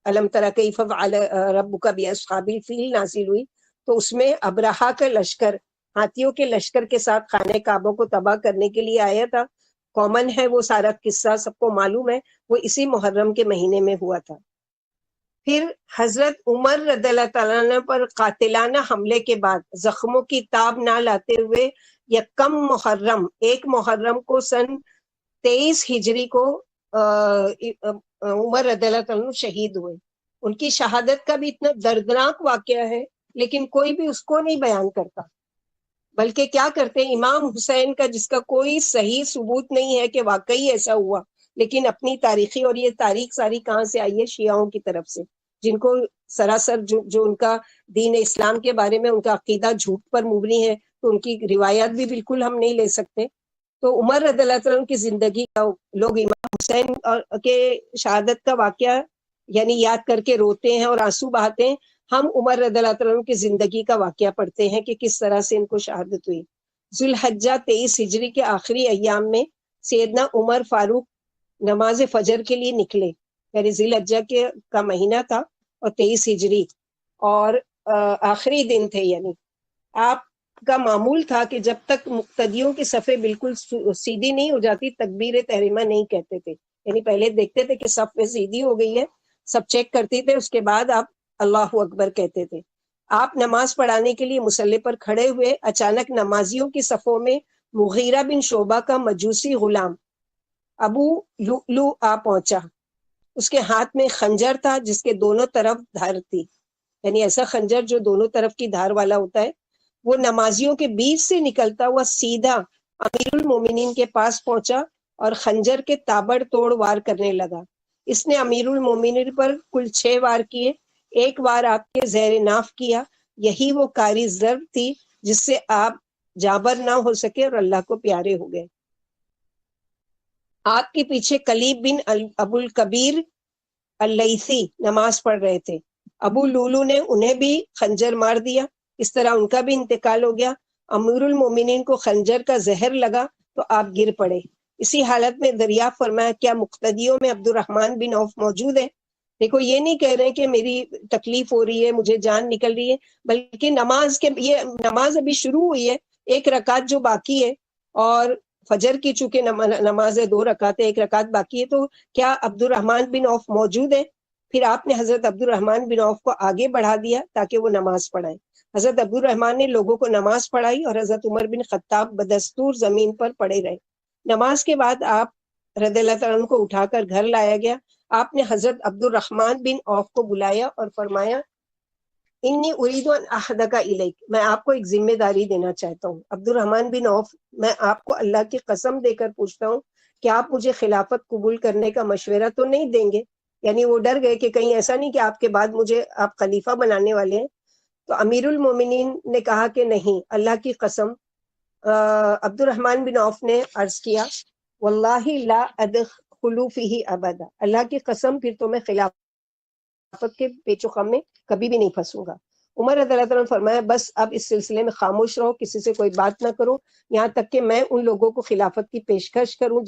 الم تری کیف فعل ربک باصحاب الفیل نازل ہوئی، تو اس میں ابرہا کا لشکر ہاتھیوں کے لشکر کے ساتھ خانہ کعبہ کو تباہ کرنے کے لیے آیا تھا۔ کامن ہے وہ سارا قصہ، سب کو معلوم ہے، وہ اسی محرم کے مہینے میں ہوا تھا۔ پھر حضرت عمر رضی اللہ تعالیٰ عنہ پر قاتلانہ حملے کے بعد زخموں کی تاب نہ لاتے ہوئے یکم محرم 1 محرم کو سن 23 ہجری کو عمر رضی اللہ تعالیٰ عنہ شہید ہوئے۔ ان کی شہادت کا بھی اتنا دردناک واقعہ ہے، لیکن کوئی بھی اس کو نہیں بیان کرتا، بلکہ کیا کرتے ہیں، امام حسین کا جس کا کوئی صحیح ثبوت نہیں ہے کہ واقعی ایسا ہوا، لیکن اپنی تاریخی، اور یہ تاریخ ساری کہاں سے آئی ہے، شیعوں کی طرف سے، جن کو سراسر جو ان کا دین اسلام کے بارے میں ان کا عقیدہ جھوٹ پر مبنی ہے، تو ان کی روایات بھی بالکل ہم نہیں لے سکتے۔ تو عمر رضی اللہ عنہ کی زندگی کا لوگ امام حسین کے شہادت کا واقعہ یعنی یاد کر کے روتے ہیں اور آنسو بہاتے ہیں، ہم عمر رضی اللہ عنہ کی زندگی کا واقعہ پڑھتے ہیں کہ کس طرح سے ان کو شہادت ہوئی۔ ذوالحجہ 23 ہجری کے آخری ایام میں سیدنا عمر فاروق نماز فجر کے لیے نکلے، یعنی ذی الحجہ کا مہینہ تھا اور 23 ہجری اور آخری دن تھے، یعنی آپ کا معمول تھا کہ جب تک مقتدیوں کی صفیں بالکل سیدھی نہیں ہو جاتی تکبیر تحریمہ نہیں کہتے تھے، یعنی پہلے دیکھتے تھے کہ صف سیدھی ہو گئی ہے، سب چیک کرتے تھے، اس کے بعد آپ اللہ اکبر کہتے تھے۔ آپ نماز پڑھانے کے لیے مصلی پر کھڑے ہوئے، اچانک نمازیوں کی صفوں میں مغیرہ بن شعبہ کا مجوسی غلام ابو لؤلؤ آ پہنچا۔ اس کے ہاتھ میں خنجر تھا جس کے دونوں طرف دھار تھی، یعنی ایسا خنجر جو دونوں طرف کی دھار والا ہوتا ہے۔ وہ نمازیوں کے بیچ سے نکلتا ہوا سیدھا امیر المومنین کے پاس پہنچا اور خنجر کے تابڑ توڑ وار کرنے لگا۔ اس نے امیر المومنین پر کل 6 وار کیے، ایک وار آپ کے زیر ناف کیا، یہی وہ کاری ضرب تھی جس سے آپ جابر نہ ہو سکے اور اللہ کو پیارے ہو گئے۔ آپ کے پیچھے کلیب بن ابو الکبیر اللیثی نماز پڑھ رہے تھے۔ ابو لولو نے انہیں بھی خنجر مار دیا، اس طرح ان کا بھی انتقال ہو گیا۔ امیر المومنین کو خنجر کا زہر لگا تو آپ گر پڑے۔ اسی حالت میں دریافت فرمایا کیا مقتدیوں میں عبد الرحمن بن عوف موجود ہے؟ دیکھو یہ نہیں کہہ رہے کہ میری تکلیف ہو رہی ہے، مجھے جان نکل رہی ہے، بلکہ یہ نماز ابھی شروع ہوئی ہے، 1 رکعت جو باقی ہے، اور فجر کی چونکہ نماز ہے 2 رکعتیں، 1 رکعت باقی ہے، تو کیا عبد الرحمن بن عوف موجود ہے؟ پھر آپ نے حضرت عبد الرحمن بن عوف کو آگے بڑھا دیا تاکہ وہ نماز پڑھائیں۔ حضرت عبد الرحمن نے لوگوں کو نماز پڑھائی اور حضرت عمر بن خطاب بدستور زمین پر پڑے رہے۔ نماز کے بعد آپ رضی اللہ عنہ کو اٹھا کر گھر لایا گیا۔ آپ نے حضرت عبد الرحمن بن عوف کو بلایا اور فرمایا انی اريد ان احدک الیک، میں آپ کو ایک ذمہ داری دینا چاہتا ہوں۔ عبد الرحمن بن عوف، میں آپ کو اللہ کی قسم دے کر پوچھتا ہوں کہ آپ مجھے خلافت قبول کرنے کا مشورہ تو نہیں دیں گے؟ یعنی وہ ڈر گئے کہ کہیں ایسا نہیں کہ آپ کے بعد مجھے آپ خلیفہ بنانے والے ہیں۔ تو امیر المومنین نے کہا کہ نہیں، اللہ کی قسم۔ عبد الرحمن بن عوف نے عرض کیا واللہ لا ادخل فیہ ابدا، اللہ کی قسم پھر تو میں خلافت کے پیچ و خم میں کبھی بھی نہیں پھنسوں گا۔ عمر رضی اللہ عنہ نے فرمایا بس اب اس سلسلے میں خاموش رہو، کسی سے کوئی بات نہ کرو، یہاں تک کہ میں ان لوگوں کو خلافت کی پیشکش کروں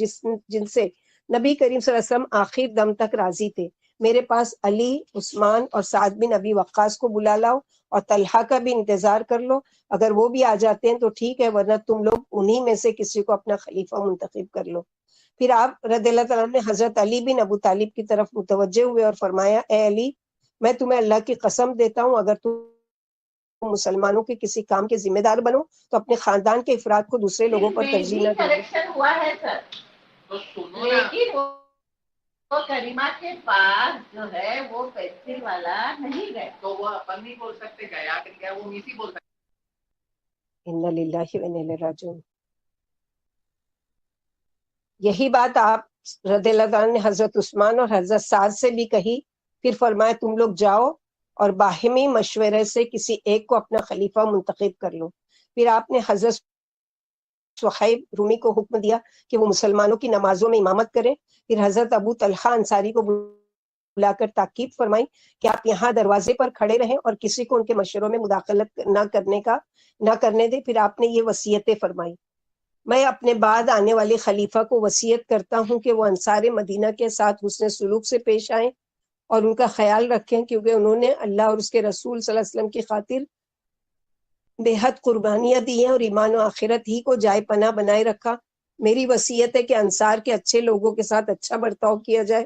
جن سے نبی کریم صلی اللہ علیہ وسلم آخر دم تک راضی تھے۔ میرے پاس علی، عثمان اور سعد بن ابی وقاص کو بلا لاؤ اور طلحہ کا بھی انتظار کر لو، اگر وہ بھی آ جاتے ہیں تو ٹھیک ہے، ورنہ تم لوگ انہی میں سے کسی کو اپنا خلیفہ منتخب کر لو۔ پھر آپ رضی اللہ تعالیٰ نے حضرت علی بن ابو طالب کی طرف متوجہ ہوئے اور فرمایا اے علی، میں تمہیں اللہ کی قسم دیتا ہوں اگر تم مسلمانوں کے کسی کام کے ذمہ دار بنو تو اپنے خاندان کے افراد کو دوسرے لوگوں پر ترجیح نہ دو۔
کریکشن ہوا ہے سر، تو سنو نا، لیکن وہ کریمہ کے پاس جو ہے وہ پینسل والا نہیں گئے، تو وہ اپن نہیں بول سکتے گیا کہ کیا، وہ نہیں بول سکتے۔
انا للہ و انا الیہ راجعون۔ یہی بات آپ رضی اللہ عنہ نے حضرت عثمان اور حضرت سعد سے بھی کہی۔ پھر فرمایا تم لوگ جاؤ اور باہمی مشورے سے کسی ایک کو اپنا خلیفہ منتخب کر لو۔ پھر آپ نے حضرت صہیب رومی کو حکم دیا کہ وہ مسلمانوں کی نمازوں میں امامت کرے۔ پھر حضرت ابو طلحہ انصاری کو بلا کر تاکید فرمائی کہ آپ یہاں دروازے پر کھڑے رہیں اور کسی کو ان کے مشوروں میں مداخلت نہ کرنے دیں۔ پھر آپ نے یہ وصیتیں فرمائی، میں اپنے بعد آنے والے خلیفہ کو وصیت کرتا ہوں کہ وہ انصار مدینہ کے ساتھ حسن سلوک سے پیش آئیں اور ان کا خیال رکھیں، کیونکہ انہوں نے اللہ اور اس کے رسول صلی اللہ علیہ وسلم کی خاطر بے حد قربانیاں دی ہیں اور ایمان و آخرت ہی کو جائے پناہ بنائے رکھا۔ میری وصیت ہے کہ انصار کے اچھے لوگوں کے ساتھ اچھا برتاؤ کیا جائے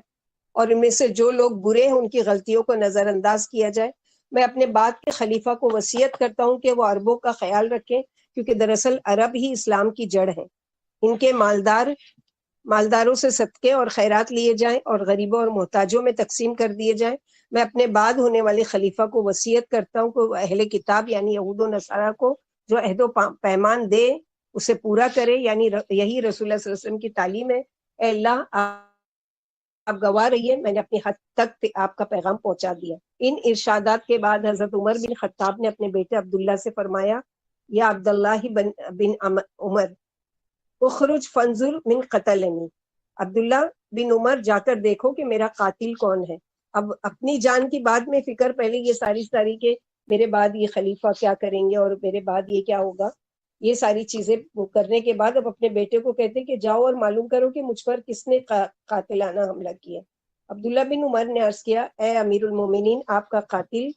اور ان میں سے جو لوگ برے ہیں ان کی غلطیوں کو نظر انداز کیا جائے۔ میں اپنے بعد کے خلیفہ کو وصیت کرتا ہوں کہ وہ عربوں کا خیال رکھیں، کیونکہ دراصل عرب ہی اسلام کی جڑ ہیں۔ ان کے مالداروں سے صدقے اور خیرات لیے جائیں اور غریبوں اور محتاجوں میں تقسیم کر دیے جائیں۔ میں اپنے بعد ہونے والے خلیفہ کو وصیت کرتا ہوں کہ وہ اہل کتاب یعنی یہود و نصارہ کو جو عہد و پیمان دے اسے پورا کرے، یعنی یہی رسول اللہ صلی اللہ علیہ وسلم کی تعلیم ہے۔ اے اللہ آپ گواہ رہیے، میں نے اپنی حد تک آپ کا پیغام پہنچا دیا۔ ان ارشادات کے بعد حضرت عمر بن خطاب نے اپنے بیٹے عبداللہ سے فرمایا، یا عبداللہ بن عمر اخرج فانظر من قتلنی، عبداللہ بن عمر جا کر دیکھو کہ میرا قاتل کون ہے۔ اب اپنی جان کی بعد میں فکر، پہلے یہ ساری کہ میرے بعد یہ خلیفہ کیا کریں گے اور میرے بعد یہ کیا ہوگا، یہ ساری چیزیں کرنے کے بعد اب اپنے بیٹے کو کہتے کہ جاؤ اور معلوم کرو کہ مجھ پر کس نے قاتلانہ حملہ کیا۔ عبداللہ بن عمر نے عرض کیا، اے امیر المومنین، آپ کا قاتل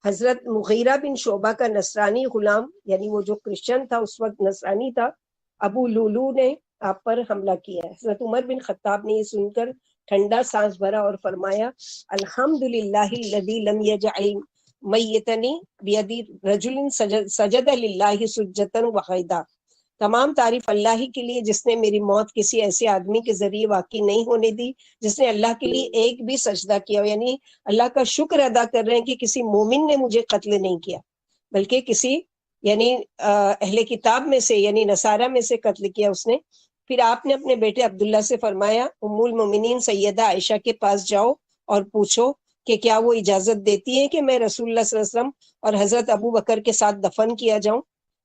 حضرت مغیرہ بن شعبہ کا نصرانی غلام، یعنی وہ جو کرسچن تھا اس وقت نصرانی تھا، ابو لولو نے آپ پر حملہ کیا ہے۔ حضرت عمر بن خطاب نے یہ سن کر ٹھنڈا سانس بھرا اور فرمایا، الحمدللہ الذی لم یجعل میتنی بیدی رجل سجد للہ سجدۃ وحیدہ، تمام تعریف اللہ ہی کے لیے جس نے میری موت کسی ایسے آدمی کے ذریعے واقع نہیں ہونے دی جس نے اللہ کے لیے ایک بھی سجدہ کیا ہو، یعنی اللہ کا شکر ادا کر رہے ہیں کہ کسی مومن نے مجھے قتل نہیں کیا بلکہ کسی یعنی اہل کتاب میں سے یعنی نصارہ میں سے قتل کیا اس نے۔ پھر آپ نے اپنے بیٹے عبداللہ سے فرمایا، ام المومنین سیدہ عائشہ کے پاس جاؤ اور پوچھو کہ کیا وہ اجازت دیتی ہیں کہ میں رسول اللہ صلی اللہ علیہ وسلم اور حضرت ابو بکر کے ساتھ دفن کیا جاؤں۔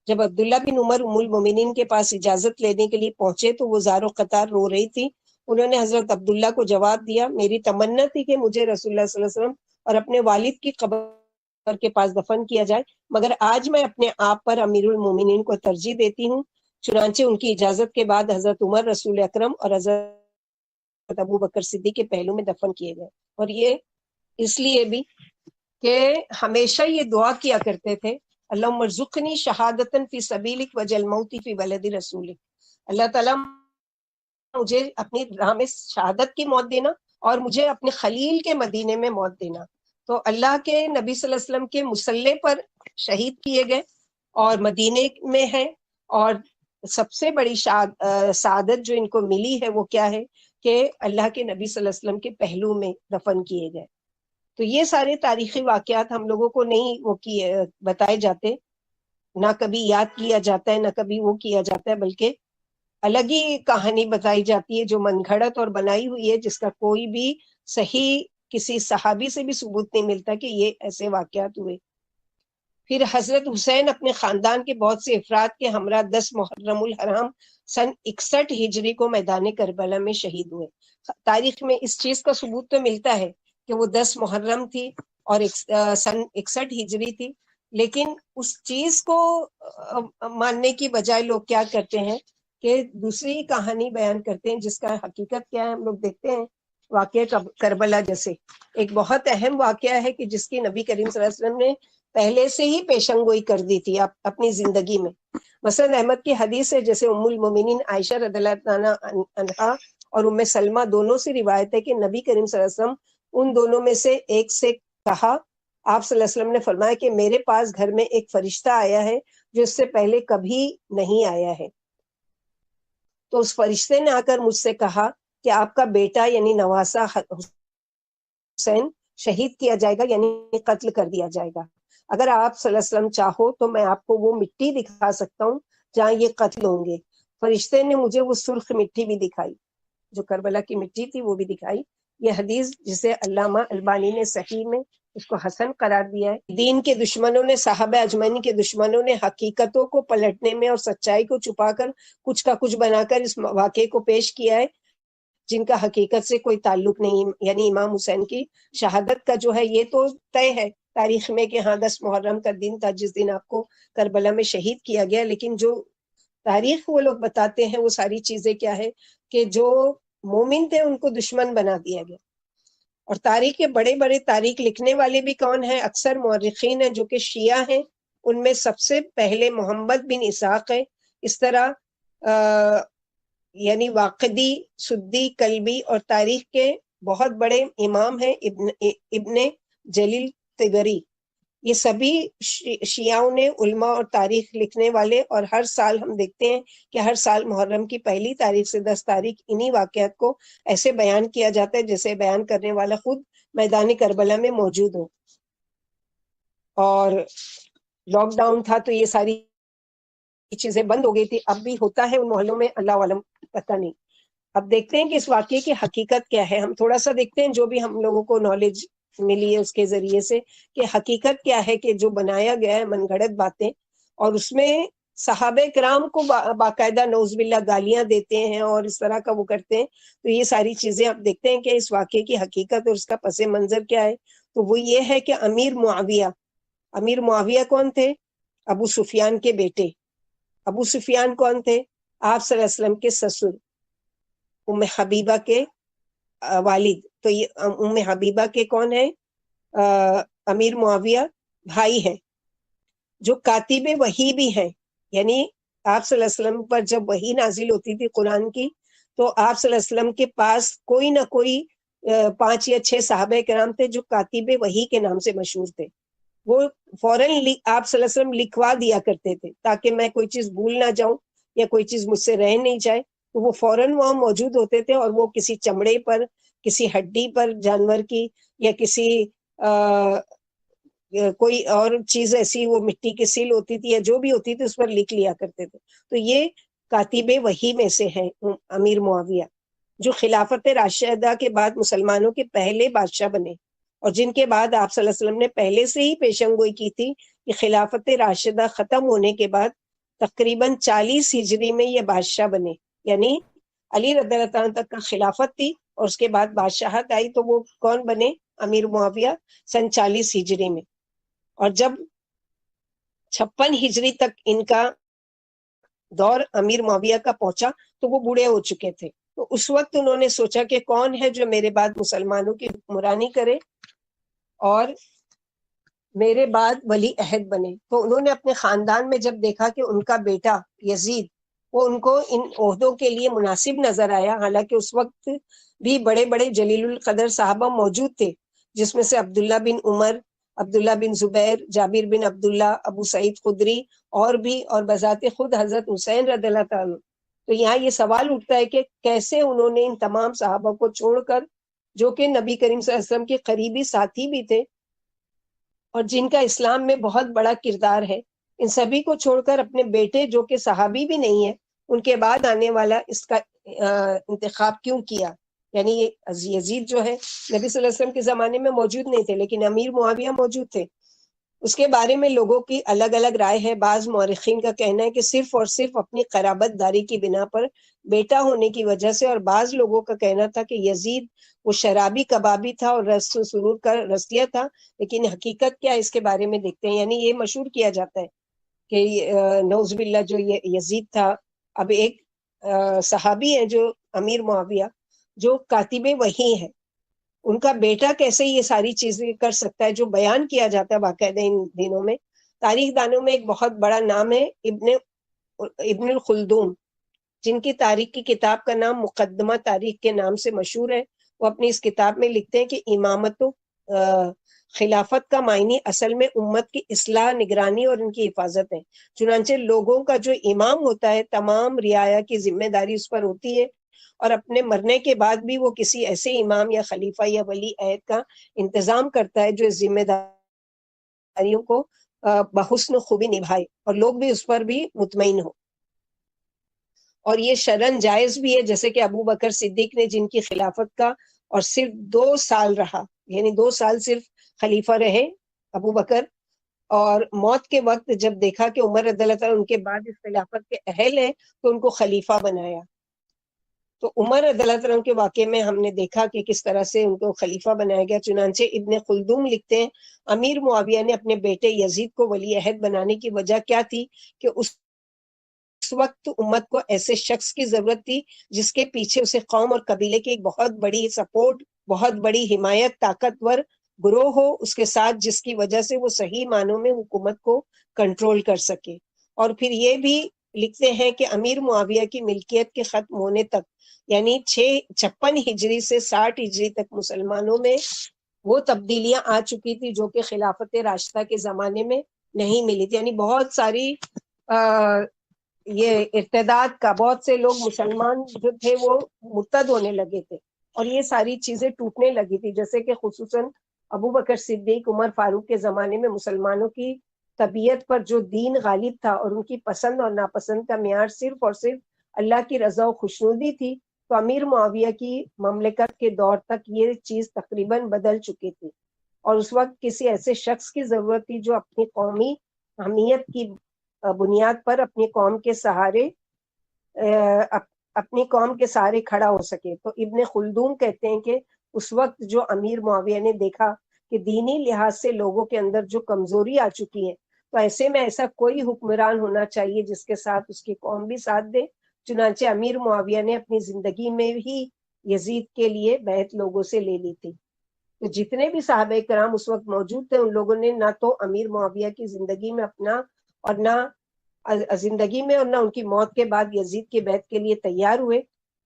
جب عبداللہ بن عمر ام المومنین کے پاس اجازت لینے کے لیے پہنچے تو وہ زار و قطار رو رہی تھی۔ انہوں نے حضرت عبداللہ کو جواب دیا، میری تمنا تھی کہ مجھے رسول اللہ صلی اللہ علیہ وسلم اور اپنے والد کی قبر کے پاس دفن کیا جائے، مگر آج میں اپنے آپ پر امیر المومنین کو ترجیح دیتی ہوں۔ چنانچہ ان کی اجازت کے بعد حضرت عمر رسول اکرم اور حضرت ابو بکر صدیق کے پہلو میں دفن کیے گئے۔ اور یہ اس لیے بھی کہ ہمیشہ یہ دعا کیا کرتے تھے، اللہم ارزقنی شہادتن فی سبیلک وجل موتی فی بلد رسولک، اللہ تعالیٰ مجھے اپنی راہ میں شہادت کی موت دینا اور مجھے اپنے خلیل کے مدینے میں موت دینا۔ تو اللہ کے نبی صلی اللہ علیہ وسلم کے مصلی پر شہید کیے گئے اور مدینے میں ہیں، اور سب سے بڑی سعادت جو ان کو ملی ہے وہ کیا ہے کہ اللہ کے نبی صلی اللہ علیہ وسلم کے پہلو میں دفن کیے گئے۔ تو یہ سارے تاریخی واقعات ہم لوگوں کو نہیں وہ بتائے جاتے، نہ کبھی یاد کیا جاتا ہے نہ کبھی وہ کیا جاتا ہے، بلکہ الگ ہی کہانی بتائی جاتی ہے جو من گھڑت اور بنائی ہوئی ہے، جس کا کوئی بھی صحیح کسی صحابی سے بھی ثبوت نہیں ملتا کہ یہ ایسے واقعات ہوئے۔ پھر حضرت حسین اپنے خاندان کے بہت سے افراد کے ہمراہ 10 محرم الحرام سن 61 ہجری کو میدان کربلا میں شہید ہوئے۔ تاریخ میں اس چیز کا ثبوت تو ملتا ہے کہ وہ 10 محرم تھی اور سن 61 ہجری تھی، لیکن اس چیز کو ماننے کی بجائے لوگ کیا کرتے ہیں کہ دوسری کہانی بیان کرتے ہیں جس کا حقیقت کیا ہے۔ ہم لوگ دیکھتے ہیں واقعہ کربلا جیسے ایک بہت اہم واقعہ ہے کہ جس کی نبی کریم صلی اللہ علیہ وسلم نے پہلے سے ہی پیشن گوئی کر دی تھی اپنی زندگی میں۔ مسند احمد کی حدیث ہے، جیسے ام المومنین عائشہ رضی اللہ عنہا اور ام سلمہ دونوں سے روایت ہے کہ نبی کریم صلی اللہ علیہ وسلم ان دونوں میں سے ایک سے کہا، آپ صلی اللہ علیہ وسلم نے فرمایا کہ میرے پاس گھر میں ایک فرشتہ آیا ہے جو اس سے پہلے کبھی نہیں آیا ہے۔ تو اس فرشتے نے آ کر مجھ سے کہا کہ آپ کا بیٹا یعنی نواسہ حسین شہید کیا جائے گا، یعنی قتل کر دیا جائے گا۔ اگر آپ صلی اللہ علیہ وسلم چاہو تو میں آپ کو وہ مٹی دکھا سکتا ہوں جہاں یہ قتل ہوں گے۔ فرشتے نے مجھے وہ سرخ مٹی بھی دکھائی، جو کربلا کی مٹی تھی وہ بھی دکھائی۔ یہ حدیث جسے علامہ البانی نے صحیح میں اس کو حسن قرار دیا ہے۔ دین کے دشمنوں نے، صحابہ اجمعین کے دشمنوں نے حقیقتوں کو پلٹنے میں اور سچائی کو چھپا کر کچھ کا کچھ بنا کر اس واقعے کو پیش کیا ہے، جن کا حقیقت سے کوئی تعلق نہیں، یعنی امام حسین کی شہادت کا جو ہے یہ تو طے ہے تاریخ میں کہ ہاں 10 محرم کا دن تھا جس دن آپ کو کربلا میں شہید کیا گیا، لیکن جو تاریخ وہ لوگ بتاتے ہیں وہ ساری چیزیں کیا ہے کہ جو مومن تھے ان کو دشمن بنا دیا گیا. اور تاریخ کے بڑے بڑے تاریخ لکھنے والے بھی کون ہیں؟ اکثر مورخین ہیں جو کہ شیعہ ہیں. ان میں سب سے پہلے محمد بن اسحاق ہے. اس طرح یعنی واقدی، سدی، کلبی اور تاریخ کے بہت بڑے امام ہیں ابن جلیل طبری. یہ سبھی شیعوں نے علماء اور تاریخ لکھنے والے، اور ہر سال ہم دیکھتے ہیں کہ ہر سال محرم کی پہلی تاریخ سے 10 تاریخ انہی واقعات کو ایسے بیان کیا جاتا ہے جیسے بیان کرنے والا خود میدان کربلا میں موجود ہو. اور لاک ڈاؤن تھا تو یہ ساری چیزیں بند ہو گئی تھی، اب بھی ہوتا ہے ان محلوں میں، اللہ عالم پتہ نہیں. اب دیکھتے ہیں کہ اس واقعے کی حقیقت کیا ہے. ہم تھوڑا سا دیکھتے ہیں جو بھی ہم لوگوں کو نالج ملی ہے اس کے ذریعے سے کہ حقیقت کیا ہے کہ جو بنایا گیا ہے من گھڑت باتیں، اور اس میں صحابہ کرام کو باقاعدہ نعوذ باللہ گالیاں دیتے ہیں اور اس طرح کا وہ کرتے ہیں. تو یہ ساری چیزیں آپ دیکھتے ہیں کہ اس واقعے کی حقیقت اور اس کا پس منظر کیا ہے. تو وہ یہ ہے کہ امیر معاویہ کون تھے؟ ابو سفیان کے بیٹے. ابو سفیان کون تھے؟ آپ صلی اللہ علیہ وسلم کے سسر، ام حبیبہ کے والد. تو یہ ام حبیبہ کے کون ہیں؟ امیر معاویہ بھائی ہیں، جو کاتب وحی بھی ہیں. یعنی آپ صلی اللہ علیہ وسلم پر جب وحی نازل ہوتی تھی قرآن کی تو آپ صلی اللہ علیہ وسلم کے پاس کوئی نہ کوئی 5 یا 6 صحابہ کرام تھے جو کاتب وحی کے نام سے مشہور تھے. وہ فوراً آپ صلی اللہ علیہ وسلم لکھوا دیا کرتے تھے تاکہ میں کوئی چیز بھول نہ جاؤں یا کوئی چیز مجھ سے رہ نہیں جائے. تو وہ فوراً وہاں موجود ہوتے تھے اور وہ کسی چمڑے پر، کسی ہڈی پر جانور کی، یا کسی کوئی اور چیز ایسی، وہ مٹی کی سیل ہوتی تھی یا جو بھی ہوتی تھی اس پر لکھ لیا کرتے تھے. تو یہ کاتب وحی میں سے ہیں امیر معاویہ، جو خلافت راشدہ کے بعد مسلمانوں کے پہلے بادشاہ بنے، اور جن کے بعد آپ صلی اللہ علیہ وسلم نے پہلے سے ہی پیشن گوئی کی تھی کہ خلافت راشدہ ختم ہونے کے بعد تقریباً 40 ہجری میں یہ بادشاہ بنے. یعنی علی رضی اللہ تعالیٰ تک کا خلافت تھی اور اس کے بعد بادشاہت آئی تو وہ کون بنے؟ امیر معاویہ سن 40 ہجری میں. اور جب 56 ہجری تک ان کا دور امیر معاویہ کا پہنچا تو وہ بوڑھے ہو چکے تھے. تو اس وقت انہوں نے سوچا کہ کون ہے جو میرے بعد مسلمانوں کی حکمرانی کرے اور میرے بعد ولی عہد بنے. تو انہوں نے اپنے خاندان میں جب دیکھا کہ ان کا بیٹا یزید وہ ان کو ان عہدوں کے لیے مناسب نظر آیا، حالانکہ اس وقت بھی بڑے بڑے جلیل القدر صحابہ موجود تھے جس میں سے عبداللہ بن عمر، عبداللہ بن زبیر، جابر بن عبداللہ، ابو سعید خدری اور بھی، اور بذات خود حضرت حسین رضی اللہ تعالیٰ. تو یہاں یہ سوال اٹھتا ہے کہ کیسے انہوں نے ان تمام صحابہ کو چھوڑ کر، جو کہ نبی کریم صلی اللہ علیہ وسلم کے قریبی ساتھی بھی تھے اور جن کا اسلام میں بہت بڑا کردار ہے، ان سبھی کو چھوڑ کر اپنے بیٹے جو کہ صحابی بھی نہیں ہے ان کے بعد آنے والا اس کا انتخاب کیوں کیا؟ یعنی یزید جو ہے نبی صلی اللہ علیہ وسلم کے زمانے میں موجود نہیں تھے لیکن امیر معاویہ موجود تھے. اس کے بارے میں لوگوں کی الگ الگ رائے ہے. بعض مورخین کا کہنا ہے کہ صرف اور صرف اپنی قرابت داری کی بنا پر بیٹا ہونے کی وجہ سے، اور بعض لوگوں کا کہنا تھا کہ یزید وہ شرابی کبابی تھا اور رس و سرور کا رسیہ تھا. لیکن حقیقت کیا ہے اس کے بارے میں دیکھتے ہیں. یعنی یہ مشہور کیا جاتا ہے کہ نعوذ باللہ جو یزید تھا، اب ایک صحابی ہے جو امیر معاویہ جو کاتب وحی ہے، ان کا بیٹا کیسے یہ ساری چیزیں کر سکتا ہے جو بیان کیا جاتا ہے باقاعدہ ان دنوں میں. تاریخ دانوں میں ایک بہت بڑا نام ہے ابن الخلدون، جن کی تاریخ کی کتاب کا نام مقدمہ تاریخ کے نام سے مشہور ہے. وہ اپنی اس کتاب میں لکھتے ہیں کہ امامت و خلافت کا معنی اصل میں امت کی اصلاح، نگرانی اور ان کی حفاظت ہے. چنانچہ لوگوں کا جو امام ہوتا ہے تمام رعایا کی ذمہ داری اس پر ہوتی ہے، اور اپنے مرنے کے بعد بھی وہ کسی ایسے امام یا خلیفہ یا ولی عہد کا انتظام کرتا ہے جو اس ذمہ داریوں کو بحسن خوبی نبھائے اور لوگ بھی اس پر بھی مطمئن ہو. اور یہ شرعاً جائز بھی ہے، جیسے کہ ابو بکر صدیق نے جن کی خلافت کا اور صرف 2 سال رہا، یعنی 2 سال صرف خلیفہ رہے ابو بکر، اور موت کے وقت جب دیکھا کہ عمر رضی اللہ تعالیٰ ان کے بعد اس خلافت کے اہل ہیں تو ان کو خلیفہ بنایا. تو عمر رضی اللہ عنہ کے واقعے میں ہم نے دیکھا کہ کس طرح سے ان کو خلیفہ بنایا گیا. چنانچہ ابن خلدون لکھتے ہیں امیر معاویہ نے اپنے بیٹے یزید کو ولی عہد بنانے کی وجہ کیا تھی کہ اس وقت امت کو ایسے شخص کی ضرورت تھی جس کے پیچھے اسے قوم اور قبیلے کی ایک بہت بڑی سپورٹ، بہت بڑی حمایت، طاقتور گروہ ہو اس کے ساتھ، جس کی وجہ سے وہ صحیح معنوں میں حکومت کو کنٹرول کر سکے. اور پھر یہ بھی لکھتے ہیں کہ امیر معاویہ کی ملکیت کے ختم ہونے تک، یعنی 56 ہجری سے 60 ہجری تک مسلمانوں میں وہ تبدیلیاں آ چکی تھی جو کہ خلافت راشدہ کے زمانے میں نہیں ملی تھی. یعنی بہت ساری یہ ارتداد کا، بہت سے لوگ مسلمان جو تھے وہ مرتد ہونے لگے تھے اور یہ ساری چیزیں ٹوٹنے لگی تھی. جیسے کہ خصوصاً ابو بکر صدیق، عمر فاروق کے زمانے میں مسلمانوں کی طبیعت پر جو دین غالب تھا اور ان کی پسند اور ناپسند کا معیار صرف اور صرف اللہ کی رضا و خوشنودی تھی، تو امیر معاویہ کی مملکت کے دور تک یہ چیز تقریباً بدل چکی تھی. اور اس وقت کسی ایسے شخص کی ضرورت تھی جو اپنی قومی حمیت کی بنیاد پر اپنی قوم کے سہارے کھڑا ہو سکے. تو ابن خلدون کہتے ہیں کہ اس وقت جو امیر معاویہ نے دیکھا کہ دینی لحاظ سے لوگوں کے اندر جو کمزوری آ چکی ہے، تو ایسے میں ایسا کوئی حکمران ہونا چاہیے جس کے ساتھ اس کی قوم بھی ساتھ دے. چنانچہ امیر معاویہ نے اپنی زندگی میں ہی یزید کے لیے بیعت لوگوں سے لے لی تھی. تو جتنے بھی صحابہ کرام اس وقت موجود تھے ان لوگوں نے نہ تو امیر معاویہ کی زندگی میں اپنا اور نہ ان کی موت کے بعد یزید کی بیعت کے لیے تیار ہوئے.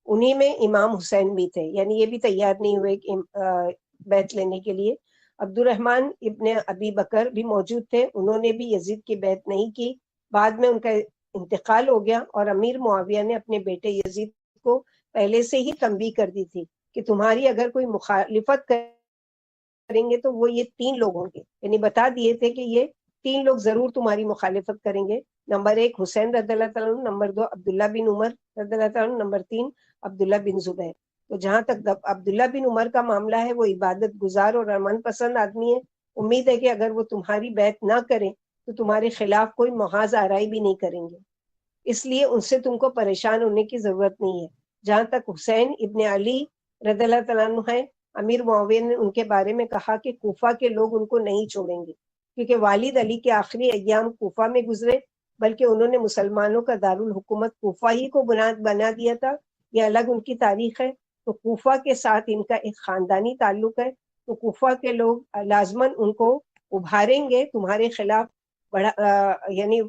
انہی میں امام حسین بھی تھے، یعنی یہ بھی تیار نہیں ہوئے بیعت لینے کے لیے. عبد الرحمن ابن ابی بکر بھی موجود تھے، انہوں نے بھی یزید کی بیعت نہیں کی. بعد میں ان کا انتقال ہو گیا اور امیر معاویہ نے اپنے بیٹے یزید کو پہلے سے ہی تنبیہ کر دی تھی کہ تمہاری اگر کوئی مخالفت کریں گے تو وہ یہ 3 لوگ ہوں گے. یعنی بتا دیے تھے کہ یہ 3 لوگ ضرور تمہاری مخالفت کریں گے. نمبر 1 حسین رضی اللہ تعالیٰ عنہ، نمبر 2 عبداللہ بن عمر رضی اللہ تعالیٰ عنہ، نمبر 3 عبداللہ بن زبیر. تو جہاں تک عبداللہ بن عمر کا معاملہ ہے، وہ عبادت گزار اور امن پسند آدمی ہے. امید ہے کہ اگر وہ تمہاری بیعت نہ کریں تو تمہارے خلاف کوئی محاذ آرائی بھی نہیں کریں گے، اس لیے ان سے تم کو پریشان ہونے کی ضرورت نہیں ہے. جہاں تک حسین ابن علی رضی اللہ تعالیٰ عنہ ہے، امیر معاویہ نے ان کے بارے میں کہا کہ کوفہ کے لوگ ان کو نہیں چھوڑیں گے، کیونکہ والد علی کے آخری ایام کوفہ میں گزرے، بلکہ انہوں نے مسلمانوں کا دارالحکومت کوفہ ہی کو بنا دیا تھا. یہ الگ ان کی تاریخ ہے. تو کوفہ کے ساتھ ان کا ایک خاندانی تعلق ہے، تو کوفہ کے لوگ لازماً ان کو ابھاریں گے، تمہارے خلاف یعنی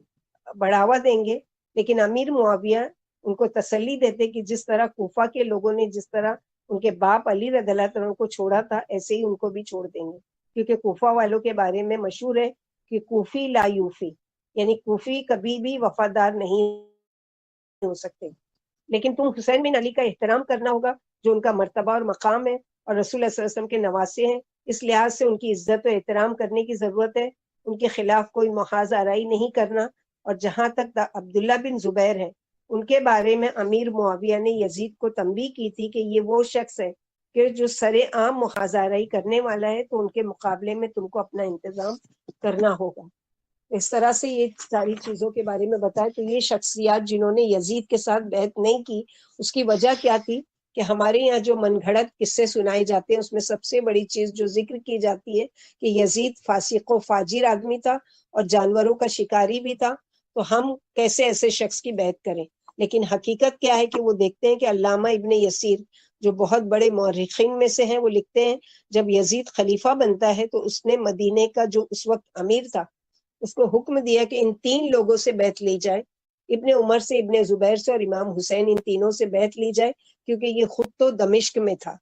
بڑھاوا دیں گے. لیکن امیر معاویہ ان کو تسلی دیتے کہ جس طرح کوفہ کے لوگوں نے جس طرح ان کے باپ علی رضی اللہ عنہ کو چھوڑا تھا، ایسے ہی ان کو بھی چھوڑ دیں گے. کیونکہ کوفہ والوں کے بارے میں مشہور ہے کہ کوفی لا یوفی، یعنی کوفی کبھی بھی وفادار نہیں ہو سکتے. لیکن تم حسین بن علی کا احترام کرنا ہوگا جو ان کا مرتبہ اور مقام ہے اور رسول اللہ صلی اللہ علیہ وسلم کے نواسے ہیں، اس لحاظ سے ان کی عزت و احترام کرنے کی ضرورت ہے. ان کے خلاف کوئی محاذ آرائی نہیں کرنا. اور جہاں تک عبداللہ بن زبیر ہے، ان کے بارے میں امیر معاویہ نے یزید کو تنبیہ کی تھی کہ یہ وہ شخص ہے کہ جو سر عام محاذ آرائی کرنے والا ہے، تو ان کے مقابلے میں تم کو اپنا انتظام کرنا ہوگا. اس طرح سے یہ ساری چیزوں کے بارے میں بتایا. تو یہ شخصیات جنہوں نے یزید کے ساتھ بیعت نہیں کی، اس کی وجہ کیا تھی کہ ہمارے یہاں جو من گھڑت قصے سنائے جاتے ہیں اس میں سب سے بڑی چیز جو ذکر کی جاتی ہے کہ یزید فاسق و فاجر آدمی تھا اور جانوروں کا شکاری بھی تھا، تو ہم کیسے ایسے شخص کی بیعت کریں. لیکن حقیقت کیا ہے کہ وہ دیکھتے ہیں کہ علامہ ابن یسیر جو بہت بڑے مورخین میں سے ہیں، وہ لکھتے ہیں جب یزید خلیفہ بنتا ہے تو اس نے مدینے کا جو اس وقت امیر تھا اس کو حکم دیا کہ ان 3 لوگوں سے بیعت لی جائے، ابن عمر سے، ابن زبیر سے اور امام حسین، ان تینوں سے بیعت لی جائے، کیونکہ یہ خود تو دمشق میں تھا.